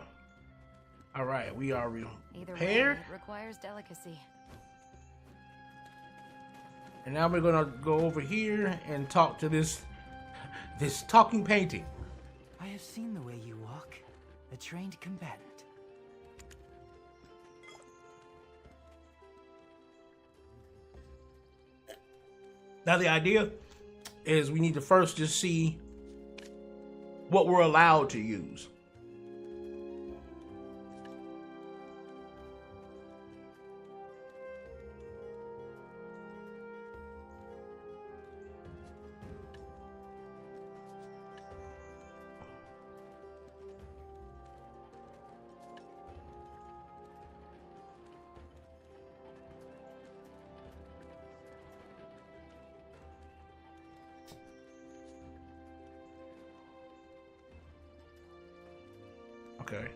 All right, we are Either way, repaired. it requires delicacy. And now we're gonna go over here and talk to this talking painting. I have seen the way you walk. A trained combatant. Now the idea is we need to first just see what we're allowed to use. Okay.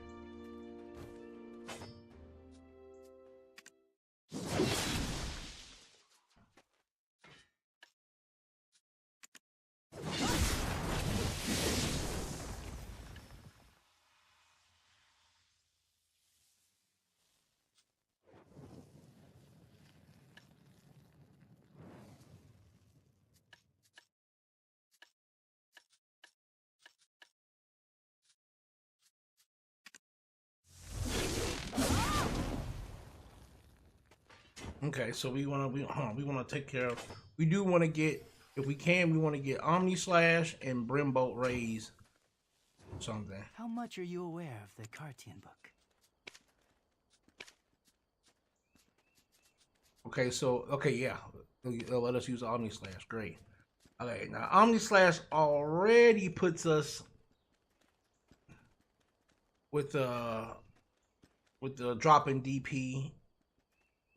Okay, so we want to take care of. We do want to get, if we can, we want to get Omni Slash and Brimbolt Raise. Something. How much are you aware of the Cartian book? Okay, so yeah, let us use Omni Slash. Great. Okay, now Omni Slash already puts us with the dropping DP,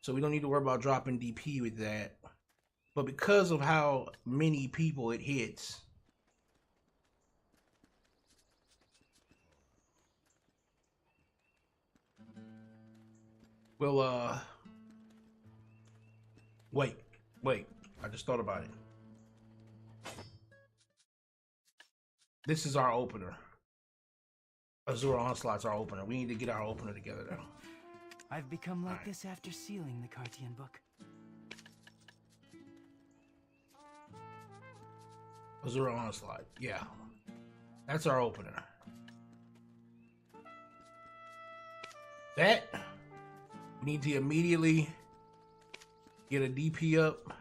so we don't need to worry about dropping DP with that. But because of how many people it hits, well, wait, I just thought about it. This is our opener. Azura Onslaught's our opener. We need to get our opener together though. I've become like this after sealing the Cartian book. Azura Onslaught, yeah. That's our opener. That, we need to immediately get a DP up.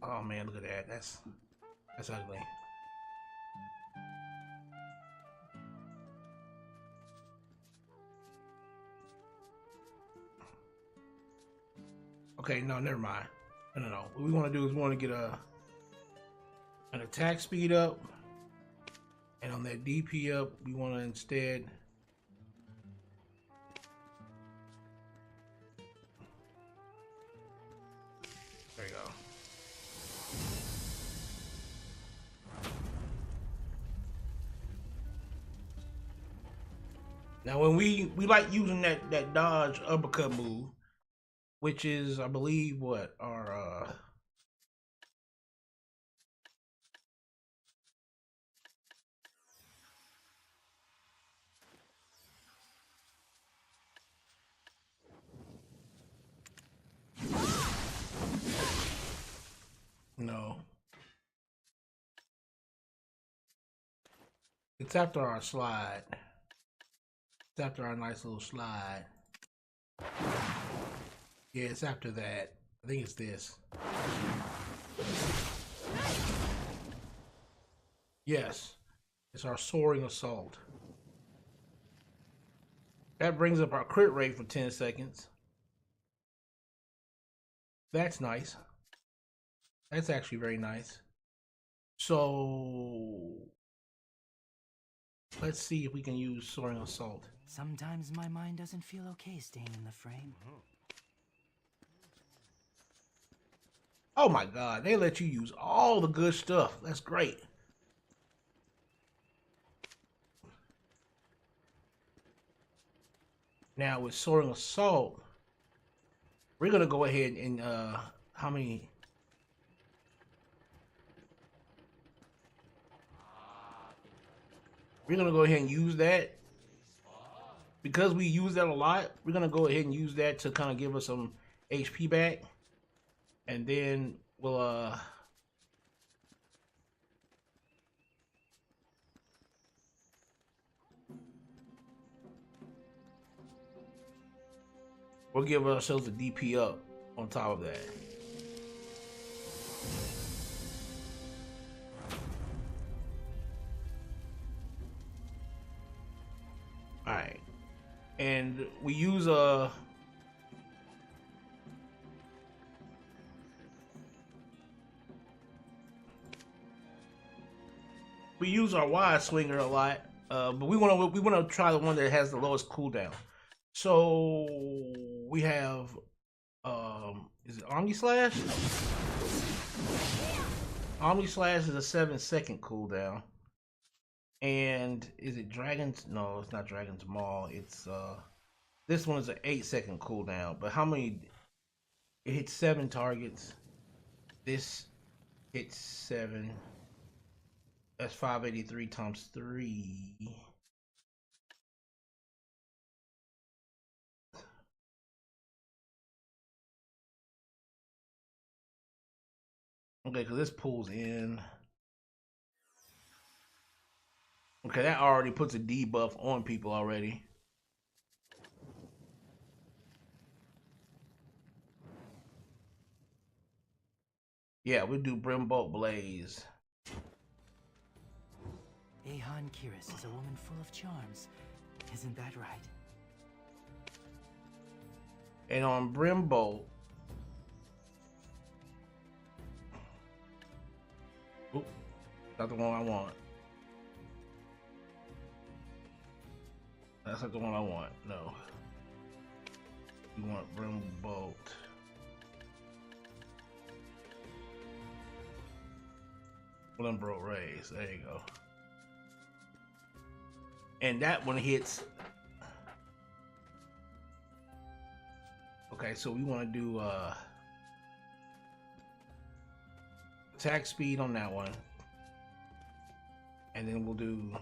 Oh man, look at that. That's ugly. Okay, no, never mind. No. What we want to do is we want to get an attack speed up, and on that DP up, we want to instead there you go. Now, when we like using that dodge uppercut move, which is, I believe, what our no. It's after our slide. It's after our nice little slide. Yeah, it's after that. I think it's this. Yes. It's our soaring assault. That brings up our crit rate for 10 seconds. That's nice. That's actually very nice. So let's see if we can use soaring assault. Sometimes my mind doesn't feel okay staying in the frame. Oh my god, they let you use all the good stuff. That's great. Now with soaring assault, we're gonna go ahead and how many? We're gonna go ahead and use that. Because we use that a lot, we're gonna go ahead and use that to kind of give us some HP back. And then we'll give ourselves a DP up on top of that. Alright. And we use our wide swinger a lot, but we want to try the one that has the lowest cooldown. So we have is it Omni Slash? Omni Slash is a 7-second cooldown. And is it Dragon's? No, it's not Dragon's Maul. It's this one is an 8-second cooldown. But how many? It hits 7 targets. This hits 7. That's 583 times 3. Okay, because this pulls in. Okay, that already puts a debuff on people already. Yeah, we do Brimbolt Blaze. Ahan Kiris is a woman full of charms. Isn't that right? And on Brimbolt, oop, not the one I want. That's not the one I want. No. We want Brimbolt. Brimbolt Rays. There you go. And that one hits. Okay, so we want to do attack speed on that one. And then we'll do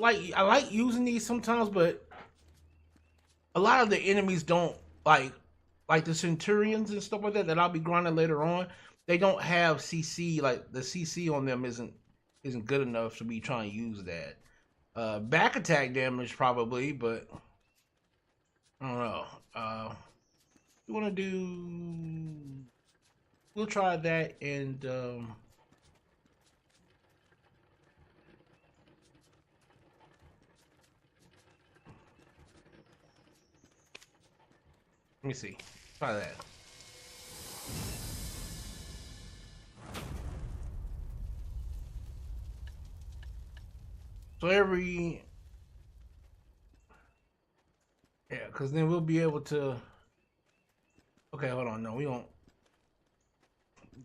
I like using these sometimes, but a lot of the enemies don't like the Centurions and stuff like that I'll be grinding later on. They don't have CC, like the CC on them isn't good enough to be trying to use that. Back attack damage probably, but I don't know. We want to do. We'll try that and. Let me see. Try that. So every... Yeah, because then we'll be able to... Okay, hold on. No, we don't...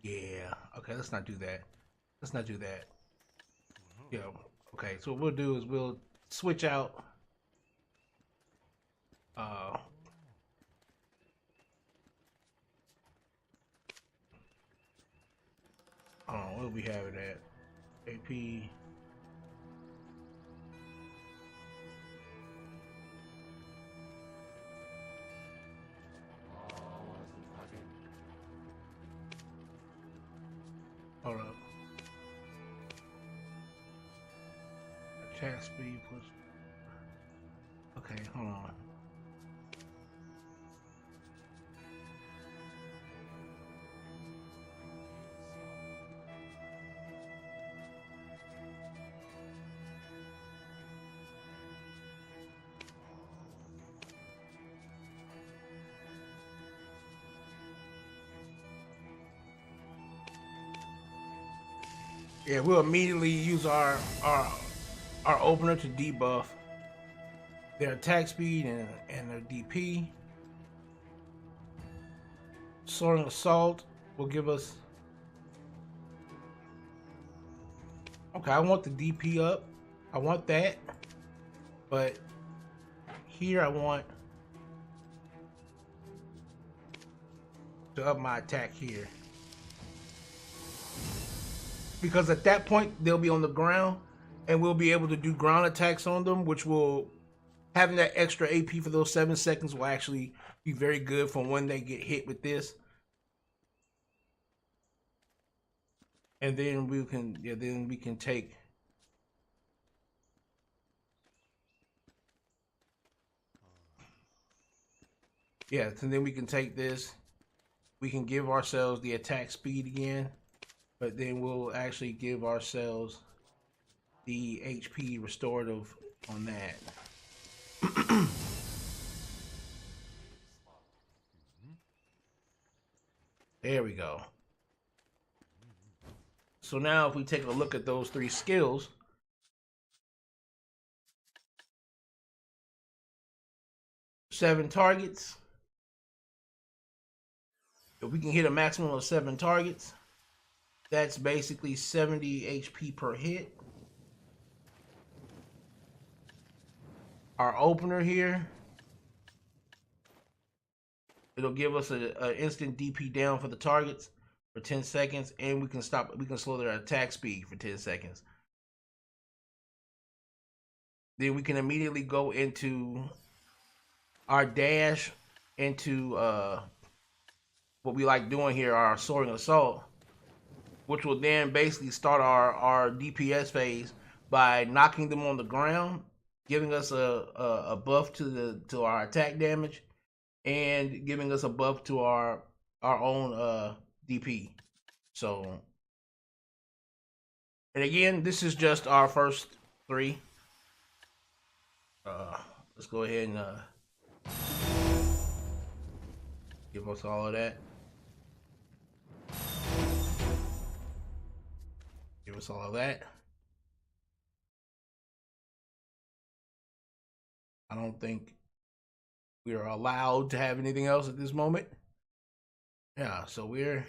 Yeah. Okay, let's not do that. Let's not do that. Yeah. Okay, so what we'll do is we'll switch out... what do we have it at? AP. Hold up. Attack speed plus. Okay, hold on. Yeah, we'll immediately use our opener to debuff their attack speed and their DP. Soaring Assault will give us... Okay, I want the DP up. I want that. But here I want to up my attack here. Because at that point, they'll be on the ground, and we'll be able to do ground attacks on them, which will having that extra AP for those 7 seconds will actually be very good for when they get hit with this. And then we can take. Yeah, and then we can take this. We can give ourselves the attack speed again, but then we'll actually give ourselves the HP restorative on that. There we go. So now if we take a look at those 3 skills, seven targets. If we can hit a maximum of 7 targets, that's basically 70 HP per hit. Our opener here, it'll give us an instant DP down for the targets for 10 seconds, and we can slow their attack speed for 10 seconds. Then we can immediately go into our dash into what we like doing here, our soaring assault, which will then basically start our DPS phase by knocking them on the ground, giving us a buff to our attack damage, and giving us a buff to our own DP. So, and again, this is just our first 3. Let's go ahead and give us all of that. Give us all of that. I don't think we are allowed to have anything else at this moment. Yeah, so we're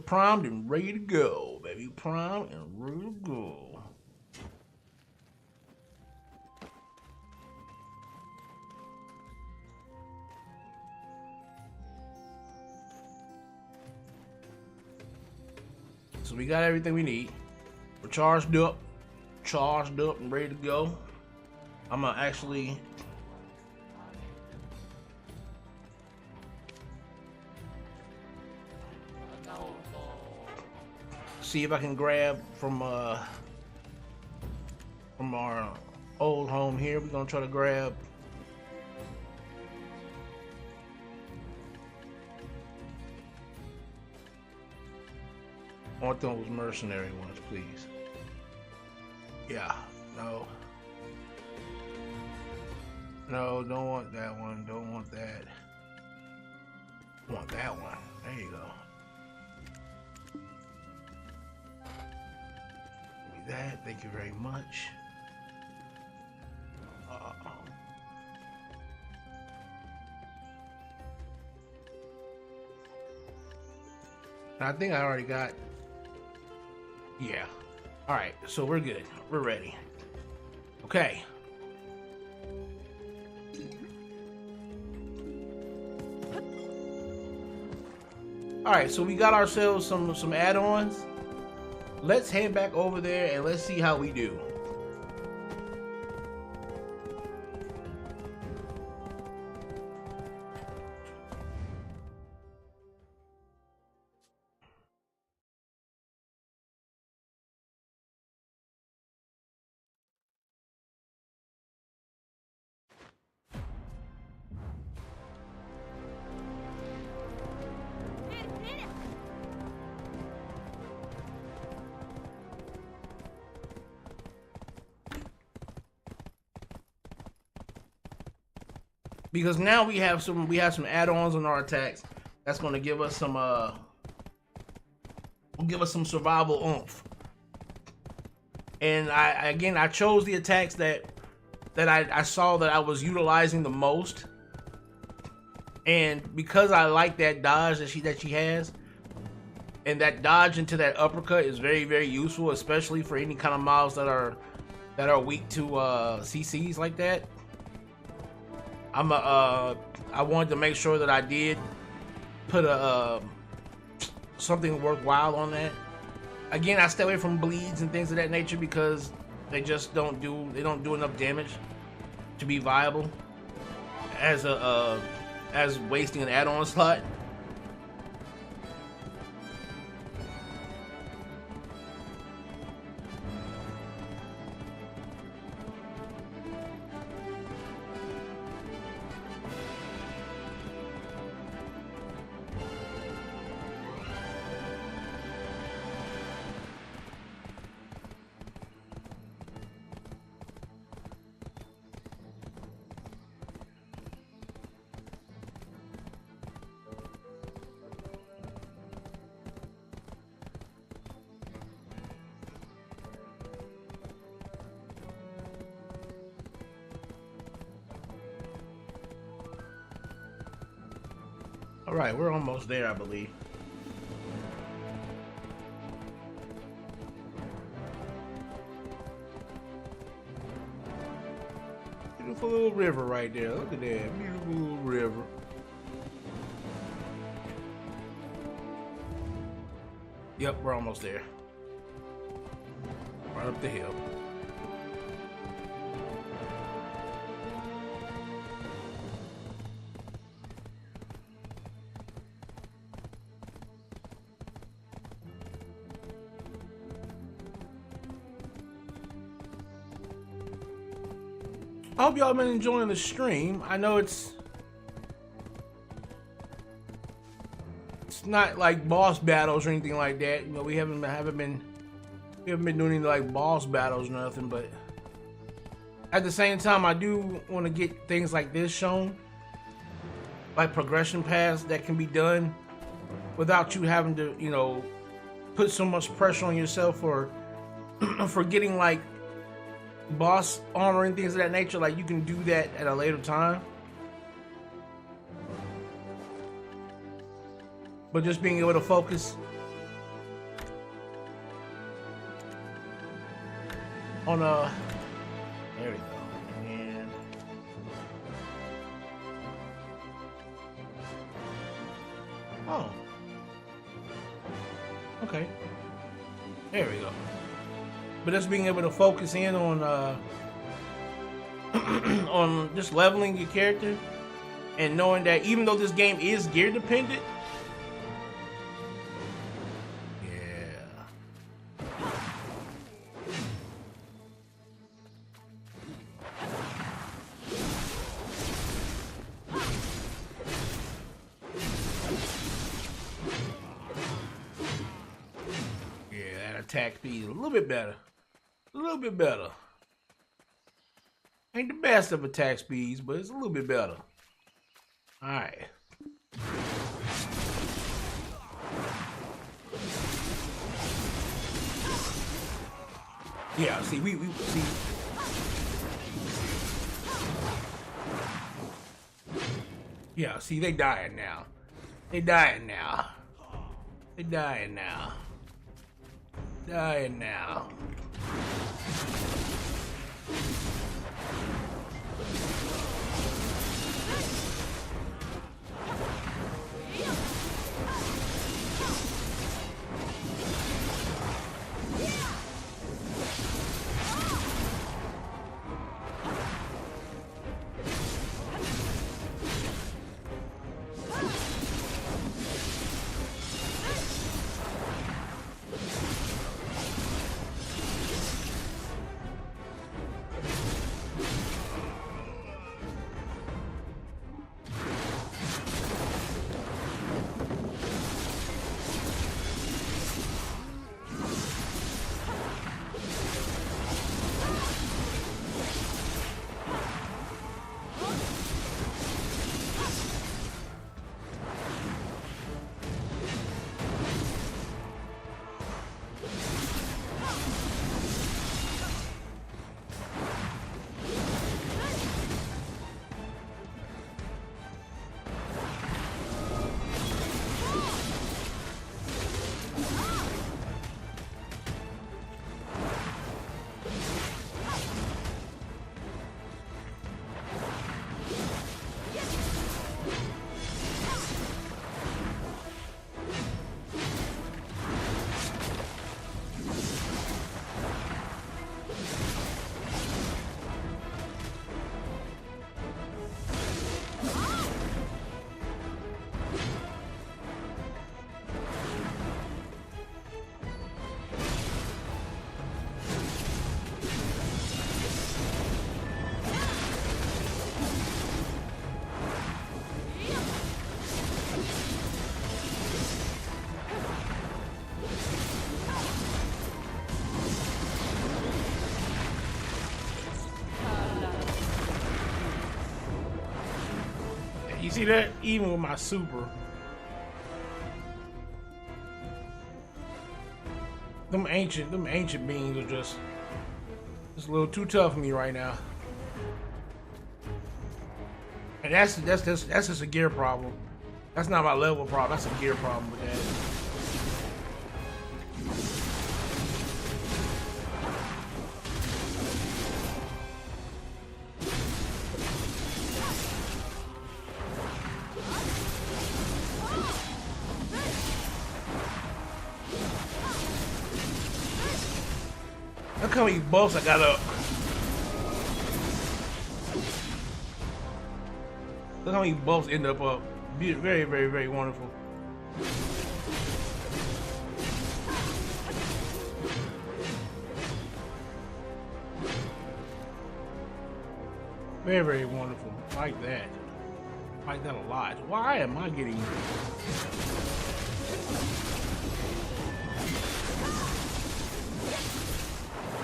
primed and ready to go, baby. Primed and ready to go. So we got everything we need. We're charged up and ready to go. I'm gonna actually see if I can grab from our old home here. We're gonna try to grab I want those mercenary ones, please. Yeah, no, don't want that one. Don't want that. Want that one. There you go. Give me that. Thank you very much. I think I already got. Yeah. All right. So we're good. We're ready. Okay. All right. So we got ourselves some add-ons. Let's head back over there and let's see how we do. Because now we have some add-ons on our attacks that's going to give us some survival oomph. And I chose the attacks that I saw that I was utilizing the most. And because I like that dodge that she has, and that dodge into that uppercut is very, very useful, especially for any kind of mobs that are weak to CCs like that. I wanted to make sure that I did put something worthwhile on that. Again, I stay away from bleeds and things of that nature because They just don't do enough damage to be viable as as wasting an add-on slot. All right, we're almost there, I believe. Beautiful little river right there. Look at that beautiful little river. Yep, we're almost there. Right up the hill. I hope y'all been enjoying the stream. I know it's not like boss battles or anything like that. You know, we haven't been doing any like boss battles or nothing, but at the same time I do want to get things like this shown. Like progression paths that can be done without you having to, you know, put so much pressure on yourself for getting like boss armor and things of that nature. Like you can do that at a later time, but just being able to focus on there we go. And oh, okay, there we go. But just being able to focus in on on just leveling your character and knowing that even though this game is gear dependent, yeah, that attack speed is a little bit better. A little bit better. Ain't the best of attack speeds, but it's a little bit better. Alright. Yeah, see, we see. Yeah, see, they dying now. They dying now. They dying now. Dying now. You see that? Even with my super. Them ancient beings are just a little too tough for me right now. And that's just a gear problem. That's not my level problem. That's a gear problem with that. Look how many buffs I got up. Look how many buffs end up. Very, very, very wonderful. Very, very wonderful. Like that. Like that a lot. Why am I getting...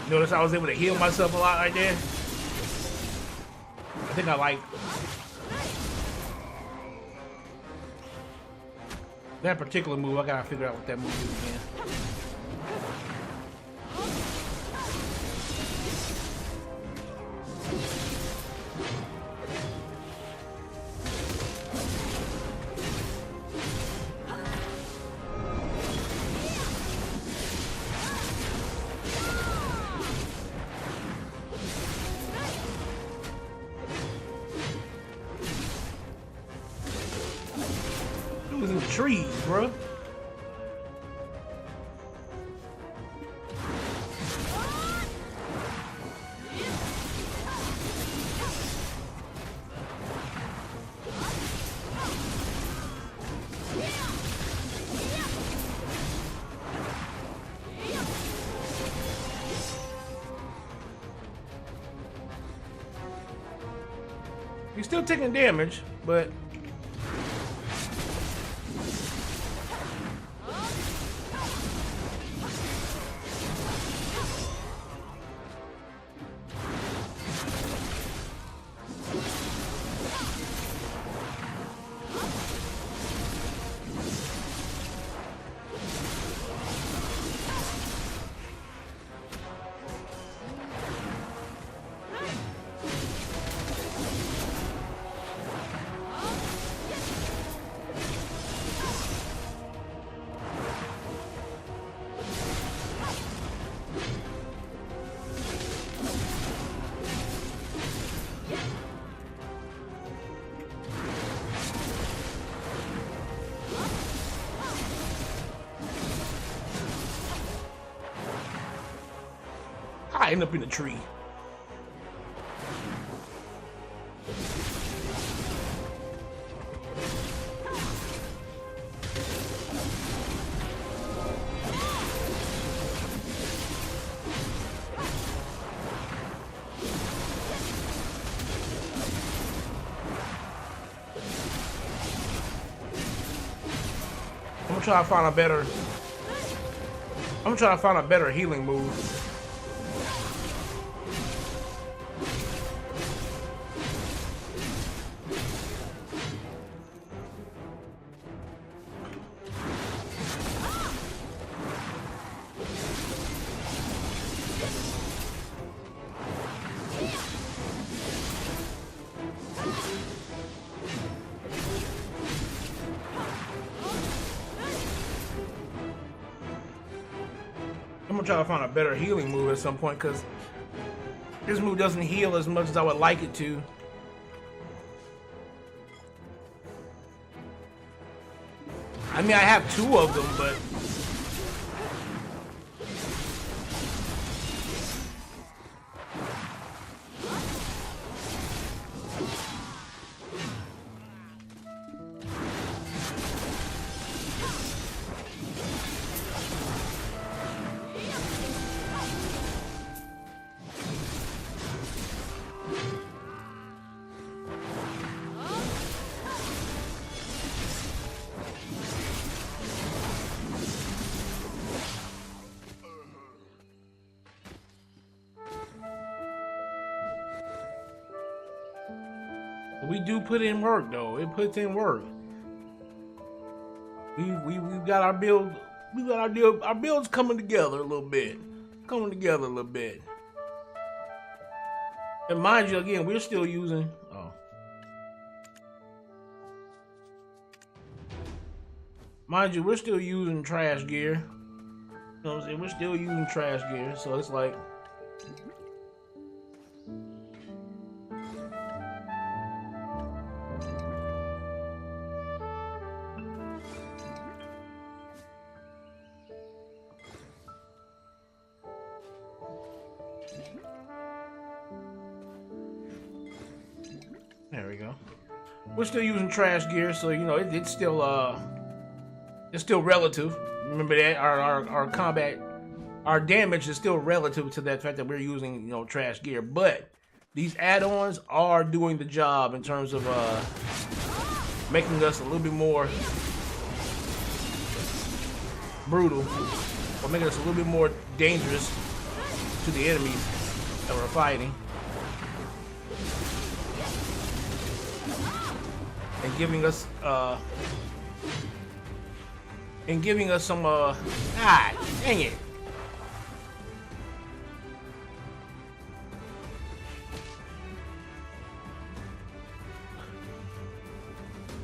Notice I was able to heal myself a lot right there. I think I like that particular move. I gotta figure out what that move is again. Trees, bro. He's still taking damage, but I end up in a tree. I'm gonna try to find a better healing move. I'm gonna try to find a better healing move at some point, because this move doesn't heal as much as I would like it to. I mean, I have two of them, but We do put in work though. It puts in work. We've got our build. We got our builds coming together a little bit. And mind you, again, we're still using. Mind you, we're still using trash gear. You know what I'm saying? We're still using trash gear, so it's like. There we go. We're still using trash gear, so you know it's still relative. Remember that our combat, our damage is still relative to that fact that we're using trash gear. But these add-ons are doing the job in terms of making us a little bit more brutal, or making us a little bit more dangerous to the enemies that we're fighting. And giving us some dang it.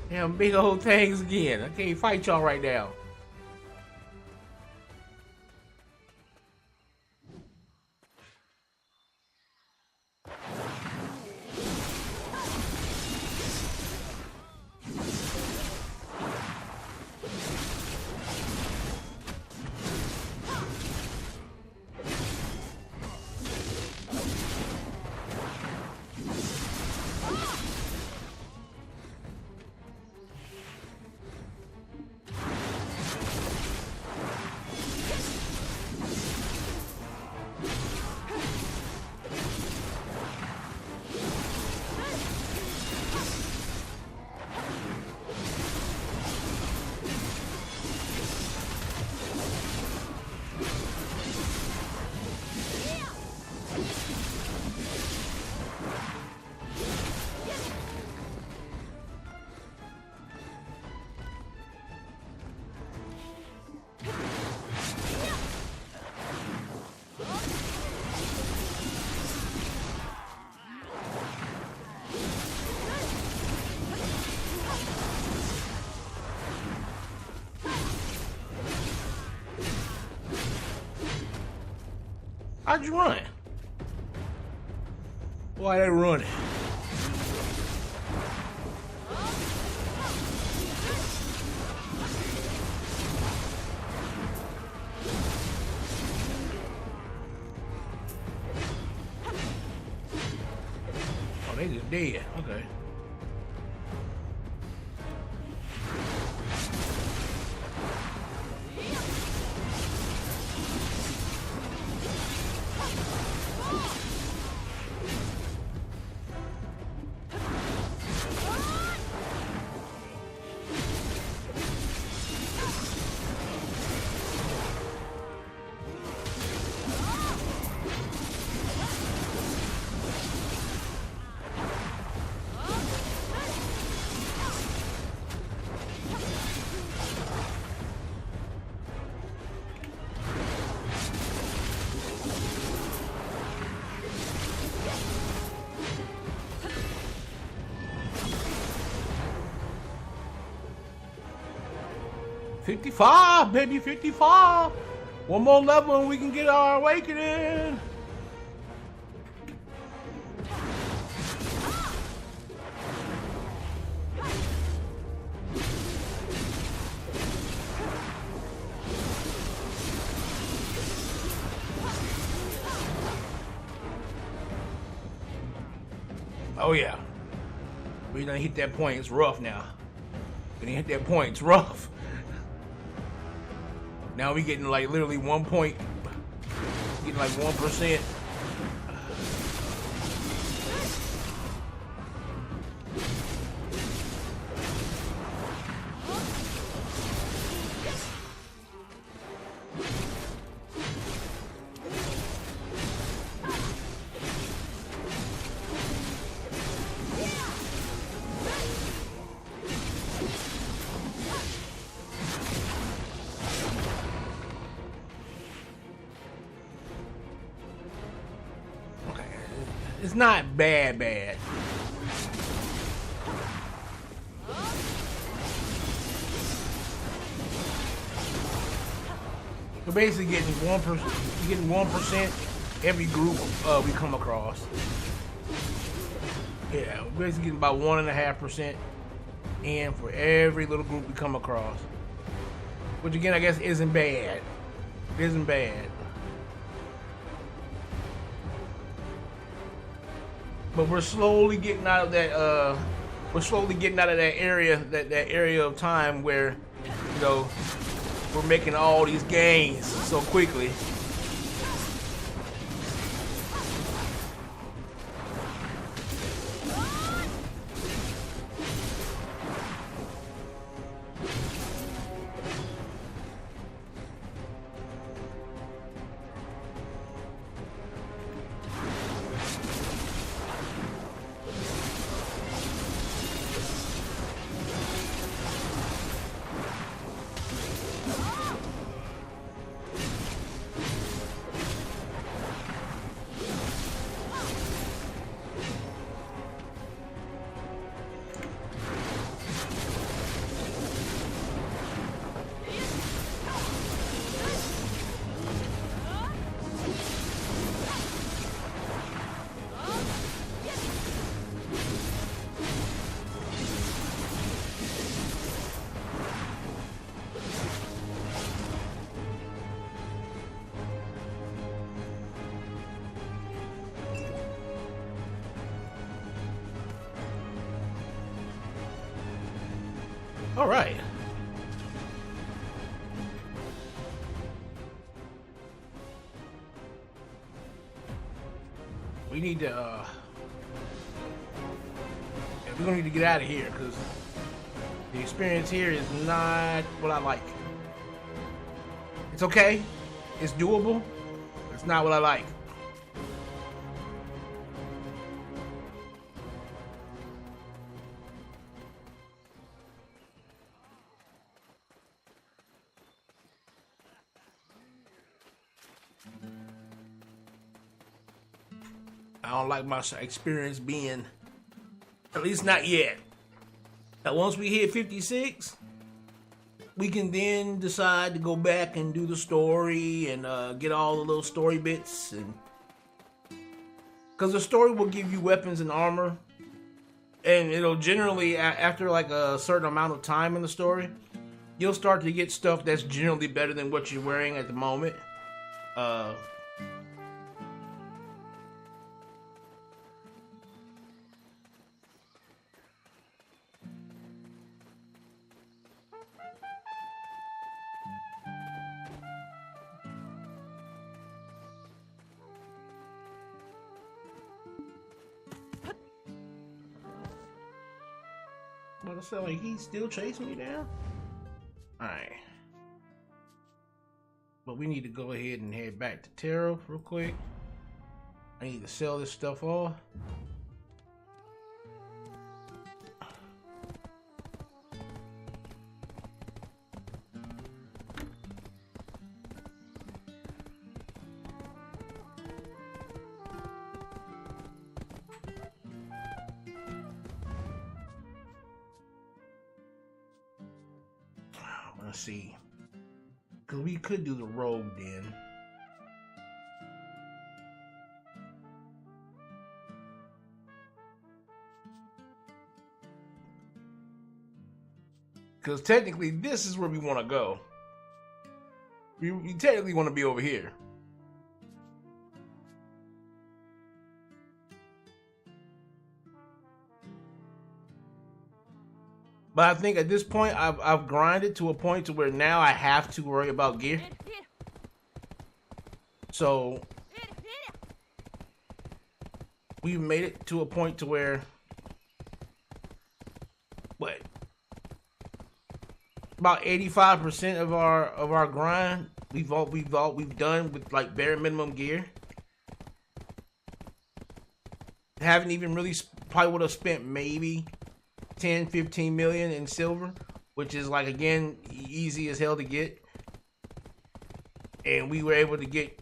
Damn big old things again. I can't fight y'all right now. How'd you run? Why they running? Oh, they just dead. Okay. $55, baby, $55. One more level and we can get our awakening. Oh yeah. We done hit that point. It's rough now. We done hit that point. It's rough. Now we getting like literally 1 point, getting like 1%. It's not bad. We're basically getting 1%. You're getting 1% every group we come across. Yeah, we're basically getting about 1.5% in for every little group we come across. Which again, I guess isn't bad. Isn't bad. But we're slowly getting out of that. We're slowly getting out of that area, that area of time where, you know, we're making all these gains so quickly. All right. We need to, we're gonna need to get out of here because the experience here is not what I like. It's okay. It's doable. It's not what I like. I don't like my experience being, at least not yet. Now, once we hit 56, we can then decide to go back and do the story and get all the little story bits, and because the story will give you weapons and armor, and it'll generally, after like a certain amount of time in the story, you'll start to get stuff that's generally better than what you're wearing at the moment. But I sound like he's still chasing me down. Alright. But we need to go ahead and head back to Terra real quick. I need to sell this stuff off. Let's see, because we could do the rogue then. Because technically this is where we want to go. We technically want to be over here. But I think at this point, I've grinded to a point to where now I have to worry about gear. So we've made it to a point to where, what, about 85% of our grind we've done with like bare minimum gear. Haven't even really probably would have spent maybe 10-15 million in silver, which is like, again, easy as hell to get, and we were able to get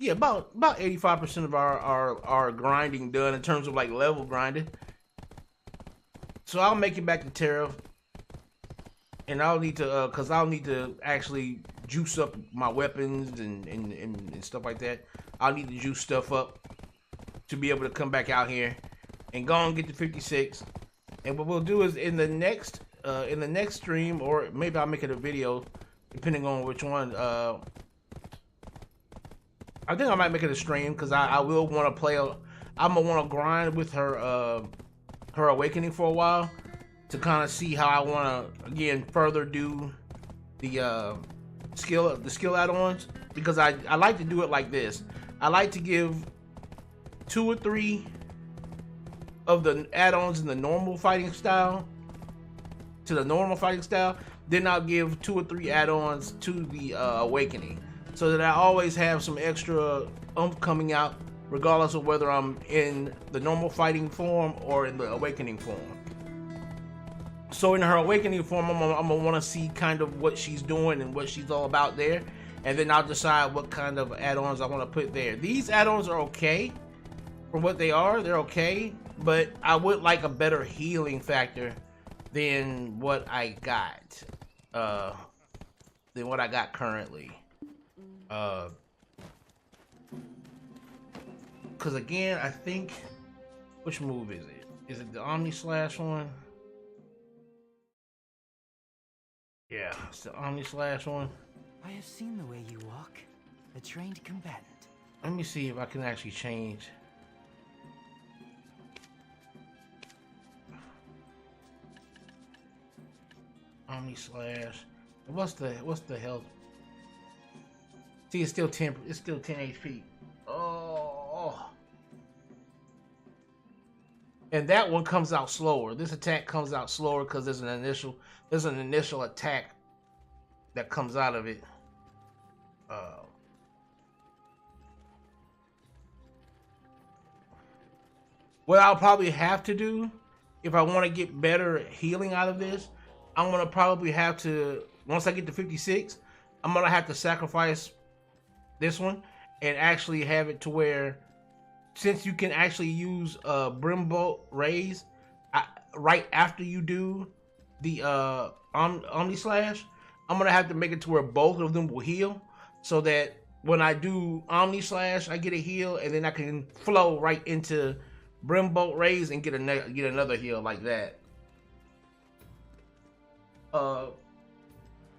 yeah, about 85% of our grinding done in terms of like level grinding. So I'll make it back to Terra, and I'll need to cause I'll need to actually juice up my weapons and stuff like that. I'll need to juice stuff up to be able to come back out here and go and get to 56. And what we'll do is in the next stream, or maybe I'll make it a video, depending on which one. I think I might make it a stream because I will want to play. I'm gonna want to grind with her her awakening for a while to kind of see how I want to again further do the skill add-ons, because I like to do it like this. I like to give 2 or 3 of the add-ons in the normal fighting style to the normal fighting style, then I'll give 2 or 3 add-ons to the awakening, so that I always have some extra coming out regardless of whether I'm in the normal fighting form or in the awakening form. So in her awakening form, I'm gonna want to see kind of what she's doing and what she's all about there, and then I'll decide what kind of add-ons I want to put there. These add-ons are okay for what they are. They're okay, but I would like a better healing factor than what I got currently. Because again, I think, which move is it? Is it the Omni Slash one? Yeah, it's the Omni Slash one. I have seen the way you walk. A trained combatant. Let me see if I can actually change. Omni Slash. What's the health? See, it's still 10 HP. Oh. And that one comes out slower. This attack comes out slower because there's an initial attack that comes out of it. What I'll probably have to do, if I want to get better healing out of this, I'm gonna probably have to, once I get to 56, I'm gonna have to sacrifice this one and actually have it to where, since you can actually use Brimbolt Raise right after you do the Omni Slash, I'm gonna have to make it to where both of them will heal, so that when I do Omni Slash, I get a heal, and then I can flow right into Brimbolt Raise and get another heal like that.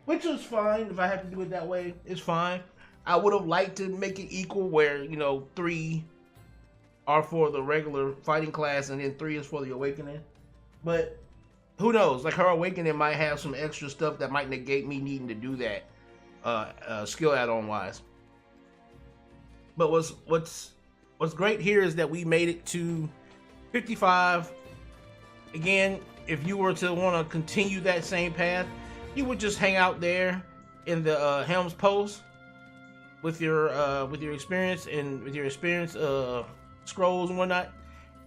Which is fine. If I have to do it that way, it's fine. I would have liked to make it equal, where 3 are for the regular fighting class and then 3 is for the awakening. But who knows? Like, her awakening might have some extra stuff that might negate me needing to do that skill add-on wise. But what's great here is that we made it to 55. Again, if you were to want to continue that same path, you would just hang out there in the Helm's Post with your experience and with your experience scrolls and whatnot,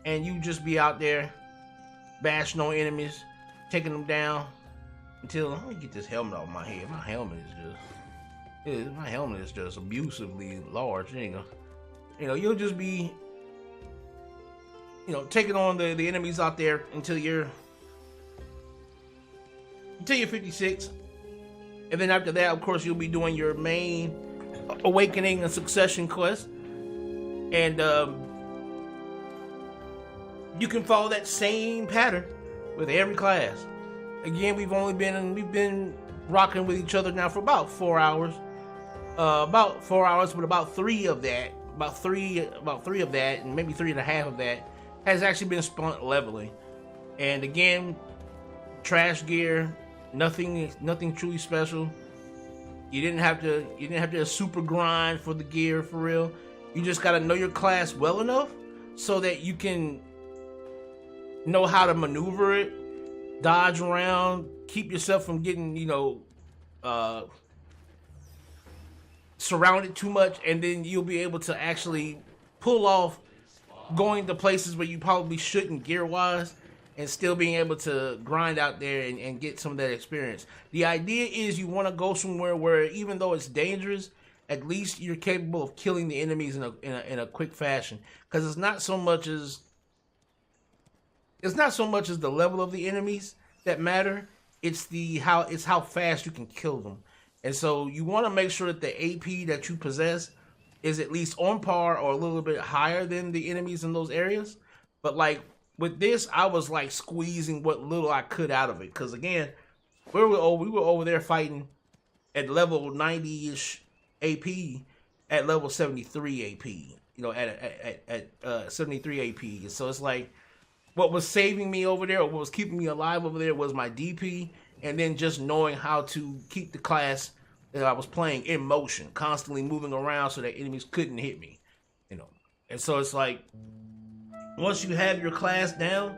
and you just be out there bashing on enemies, taking them down until, let me get this helmet off my head. My helmet is just abusively large. You'll just be taking on the enemies out there until you're 56, and then after that, of course, you'll be doing your main awakening and succession quest, and you can follow that same pattern with every class. Again, we've been rocking with each other now for about 4 hours. But about three of that, and maybe 3.5 of that has actually been spent leveling. And again, trash gear, nothing truly special. You didn't have to super grind for the gear for real. You just gotta know your class well enough so that you can know how to maneuver it, dodge around, keep yourself from getting surrounded too much, and then you'll be able to actually pull off going to places where you probably shouldn't gear-wise, and still being able to grind out there and get some of that experience. The idea is you want to go somewhere where, even though it's dangerous, at least you're capable of killing the enemies in a quick fashion. Because it's not so much as the level of the enemies that matter. It's how fast you can kill them. And so you want to make sure that the AP that you possess is at least on par or a little bit higher than the enemies in those areas. But like with this, I was like squeezing what little I could out of it. Because again, we were over there fighting at level 90-ish AP at level 73 AP. You know, at 73 AP. And so it's like what was saving me over there, or what was keeping me alive over there, was my DP, and then just knowing how to keep the class that I was playing in motion, constantly moving around so that enemies couldn't hit me, you know. And so it's like, once you have your class down,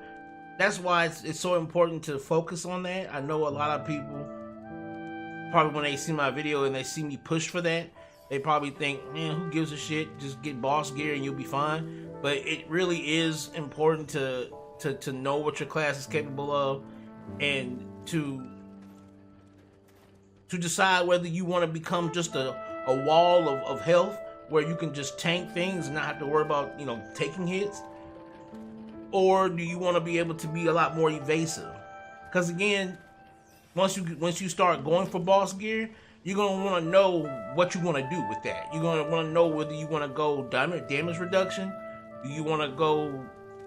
that's why it's so important to focus on that. I know a lot of people, probably when they see my video and they see me push for that, they probably think, man, who gives a shit? Just get boss gear and you'll be fine. But it really is important to know what your class is capable of, and to decide whether you want to become just a wall of health where you can just tank things and not have to worry about, you know, taking hits, or do you want to be able to be a lot more evasive? Because again, once you start going for boss gear, you're gonna want to know what you want to do with that. You're gonna want to know whether you want to go damage reduction, do you want to go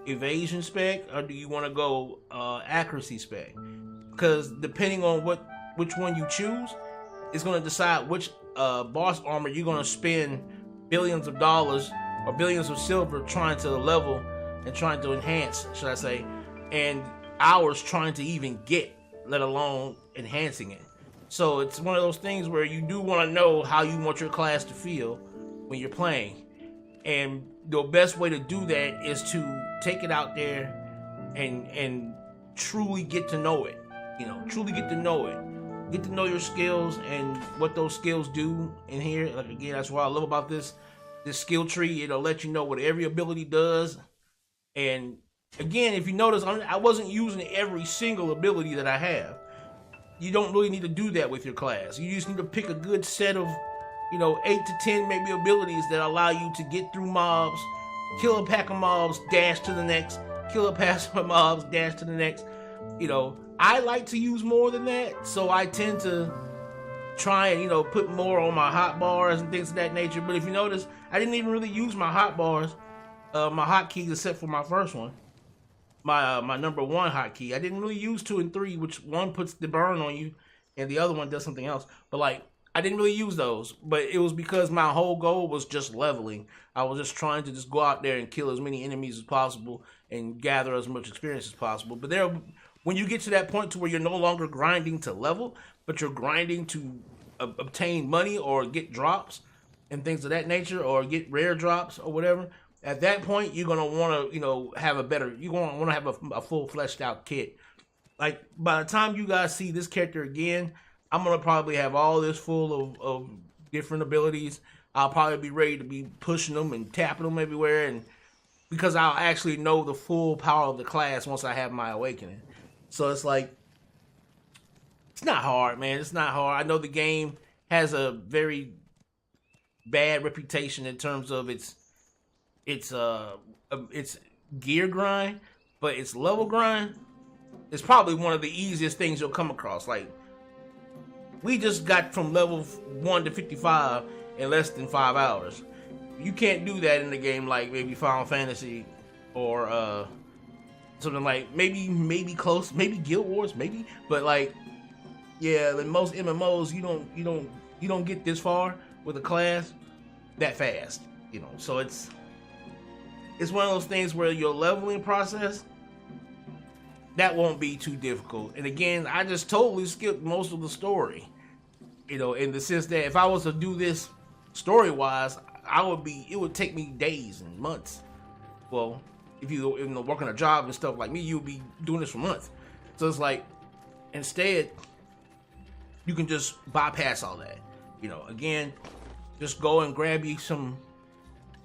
evasion spec, or do you want to go accuracy spec? Because depending on which one you choose, it's going to decide which boss armor you're going to spend billions of dollars or billions of silver trying to level and trying to enhance, should I say, and hours trying to even get, let alone enhancing it. So it's one of those things where you do want to know how you want your class to feel when you're playing. And the best way to do that is to take it out there and truly get to know it. You know, truly get to know it. Get to know your skills and what those skills do in here. Like, again, that's what I love about this skill tree. It'll let you know what every ability does. And again, if you notice, I wasn't using every single ability that I have. You don't really need to do that with your class. You just need to pick a good set of, you know, 8 to 10 maybe abilities that allow you to get through mobs, kill a pack of mobs, dash to the next, kill a pack of mobs, dash to the next. You know, I like to use more than that, so I tend to try and, you know, put more on my hot bars and things of that nature. But if you notice, I didn't even really use my hot bars, my hotkeys, except for my first one, my number one hotkey. I didn't really use 2 and 3, which one puts the burn on you and the other one does something else. But like, I didn't really use those, but it was because my whole goal was just leveling. I was just trying to just go out there and kill as many enemies as possible and gather as much experience as possible. But when you get to that point to where you're no longer grinding to level, but you're grinding to obtain money or get drops and things of that nature, or get rare drops or whatever, at that point you're gonna want to, you know, have a better. You're gonna want to have a full fleshed out kit. Like, by the time you guys see this character again, I'm going to probably have all this full of different abilities. I'll probably be ready to be pushing them and tapping them everywhere, and because I'll actually know the full power of the class once I have my awakening. So it's like, it's not hard, man. It's not hard. I know the game has a very bad reputation in terms of its gear grind, but its level grind is probably one of the easiest things you'll come across. Like, we just got from level 1 to 55 in less than 5 hours. You can't do that in a game like maybe Final Fantasy or something like maybe close, maybe Guild Wars, maybe. But like, yeah, in most MMOs, you don't get this far with a class that fast, you know. So it's one of those things where your leveling process, that won't be too difficult. And again, I just totally skipped most of the story, you know, in the sense that if I was to do this story-wise, it would take me days and months. Well, if you working a job and stuff like me, you would be doing this for months. So it's like, instead, you can just bypass all that. You know, again, just go and grab you some,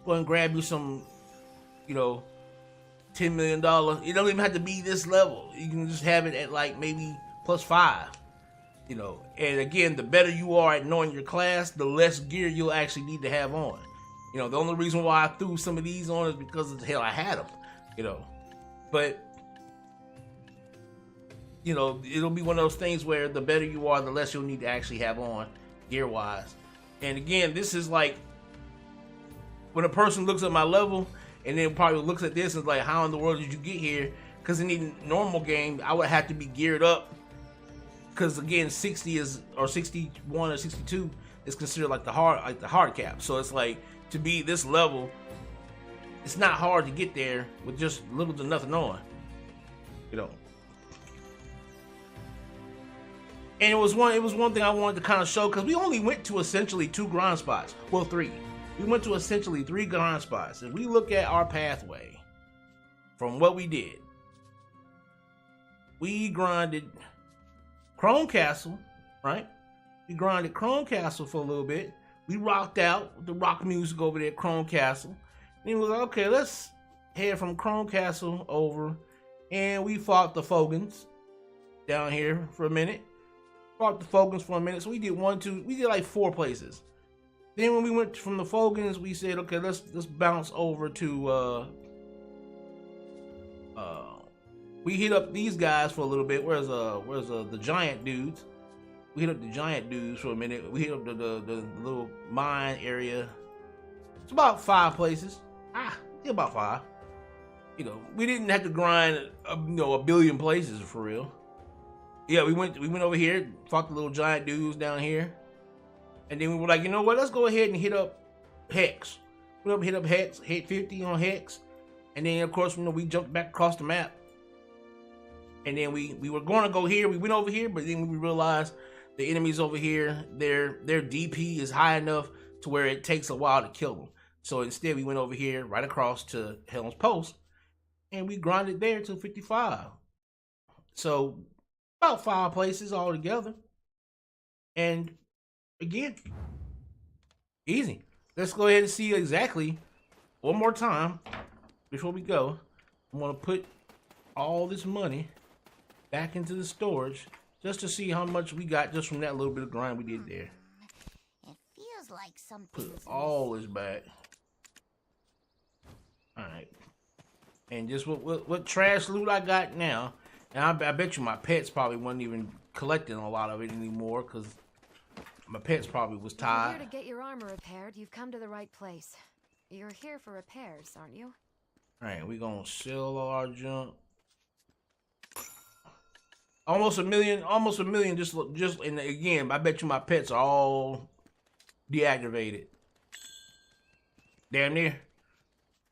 you know, $10 million. It don't even have to be this level. You can just have it at like maybe +5. You know, and again, the better you are at knowing your class, the less gear you'll actually need to have on. You know, the only reason why I threw some of these on is because of the hell I had them. You know, but you know, it'll be one of those things where the better you are, the less you'll need to actually have on gear wise. And again, this is like when a person looks at my level and then probably looks at this and is like, how in the world did you get here? Because in the normal game, I would have to be geared up. Because again, 60 is, or 61 or 62 is considered like the hard cap. So it's like, to be this level, it's not hard to get there with just little to nothing on. You know. And it was one thing I wanted to kind of show, because we only went to essentially 2 grind spots. Well, 3. We went to essentially 3 grind spots. If we look at our pathway from what we did, we grinded Chrome Castle, right? We grinded Chrome Castle for a little bit. We rocked out with the rock music over there at Chrome Castle. And it was like, okay, let's head from Chrome Castle over. And we fought the Fogans down here for a minute. Fought the Fogans for a minute. So we did we did like 4 places. Then when we went from the Fogans, we said, okay, let's bounce over to we hit up these guys for a little bit. Where's the giant dudes? We hit up the giant dudes for a minute. We hit up the little mine area. It's about 5 places. About 5. You know, we didn't have to grind a billion places for real. Yeah, we went over here, fought the little giant dudes down here. And then we were like, you know what, let's go ahead and hit up Hex. We hit up Hex, hit 50 on Hex. And then of course, we jumped back across the map. And then we were going to go here, we went over here, but then we realized the enemies over here, their DP is high enough to where it takes a while to kill them. So instead we went over here, right across to Helm's Post, and we grinded there till 55. So about 5 places all together. And again, easy. Let's go ahead and see exactly one more time before we go. I'm gonna put all this money back into the storage just to see how much we got just from that little bit of grind we did there. It feels like something. Put all this back. All right. And just what trash loot I got now. And I bet you my pets probably wasn't even collecting a lot of it anymore, because my pets probably was tired. If you're here to get your armor repaired, you've come to the right place. You're here for repairs, aren't you? All right, we're gonna sell all our junk. Almost a million. Just and again, I bet you my pets are all deactivated. Damn near.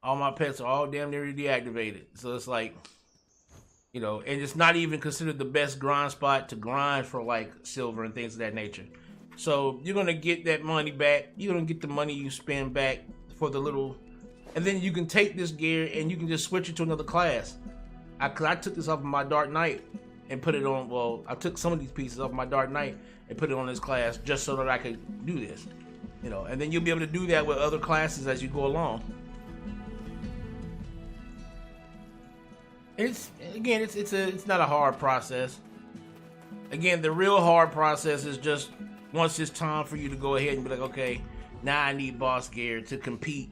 All my pets are all damn near deactivated. So it's like, and it's not even considered the best grind spot to grind for like silver and things of that nature. So you're gonna get that money back. You're gonna get the money you spend back for the little, and then you can take this gear and you can just switch it to another class. I took this off of my Dark Knight and put it on. Well, I took some of these pieces off my Dark Knight and put it on this class just so that I could do this. And then you'll be able to do that with other classes as you go along. It's not a hard process. Again, the real hard process is just once it's time for you to go ahead and be like, okay, now I need boss gear to compete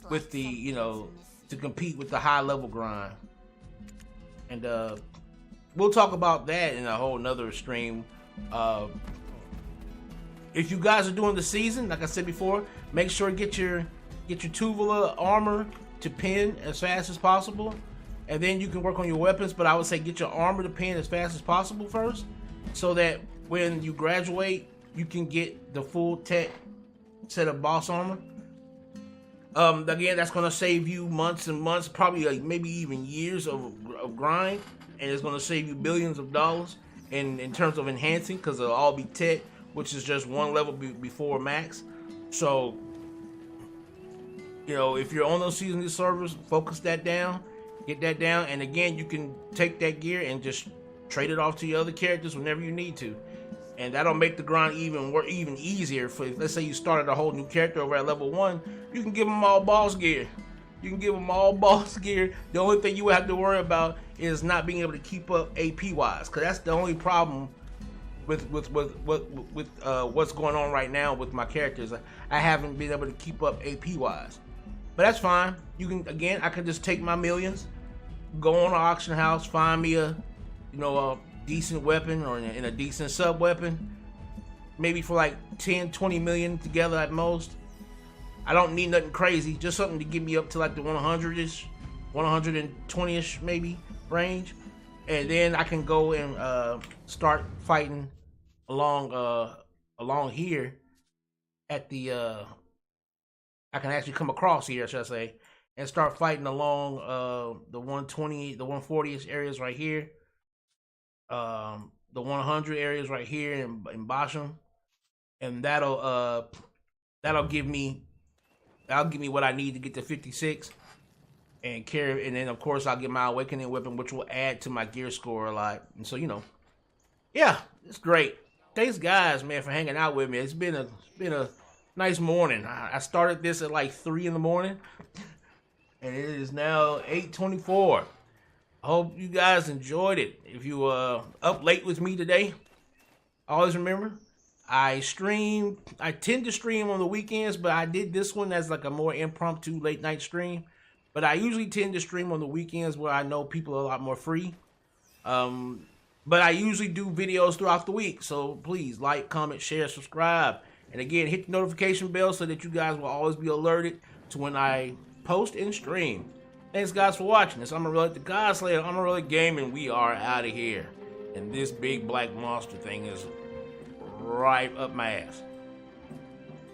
with the, to compete with the high level grind. And we'll talk about that in a whole nother stream. If you guys are doing the season, like I said before, make sure to get your Tuvala armor to pin as fast as possible. And then you can work on your weapons, but I would say get your armor to pin as fast as possible first, so that when you graduate, you can get the full tech set of boss armor. Again, that's going to save you months and months, probably like maybe even years of grind, and it's going to save you billions of dollars in terms of enhancing, because it'll all be tech, which is just one level before max. So, if you're on those seasonal servers, focus that down. Get that down, and again, you can take that gear and just trade it off to your other characters whenever you need to, and that'll make the grind even easier. For, let's say you started a whole new character over at level 1, you can give them all boss gear. You can give them all boss gear. The only thing you have to worry about is not being able to keep up AP wise, because that's the only problem with what's going on right now with my characters. I haven't been able to keep up AP wise, but that's fine. You can I can just take my millions, go on an auction house, find me a decent weapon or in a decent sub weapon, maybe for like 10-20 million together at most. I don't need nothing crazy, just something to get me up to like the 100ish, 120ish maybe range, and then I can go and start fighting along here at the I can actually come across here, should I say, and start fighting along the 120, the 140ish areas right here, the 100 areas right here in Basham, and that'll give me what I need to get to 56 and carry, and then of course I'll get my awakening weapon, which will add to my gear score a lot. And so yeah, it's great. Thanks guys, man, for hanging out with me. It's been a nice morning. I started this at like 3 in the morning, and it is now 8:24. I hope you guys enjoyed it. If you up late with me today, always remember I tend to stream on the weekends, but I did this one as like a more impromptu late night stream. But I usually tend to stream on the weekends where I know people are a lot more free. But I usually do videos throughout the week. So please like, comment, share, subscribe. And again, hit the notification bell so that you guys will always be alerted to when I post and stream. Thanks guys for watching this. Amon-Rellik, the God Slayer, Amon-Rellik Gaming. We are out of here. And this big black monster thing is right up my ass.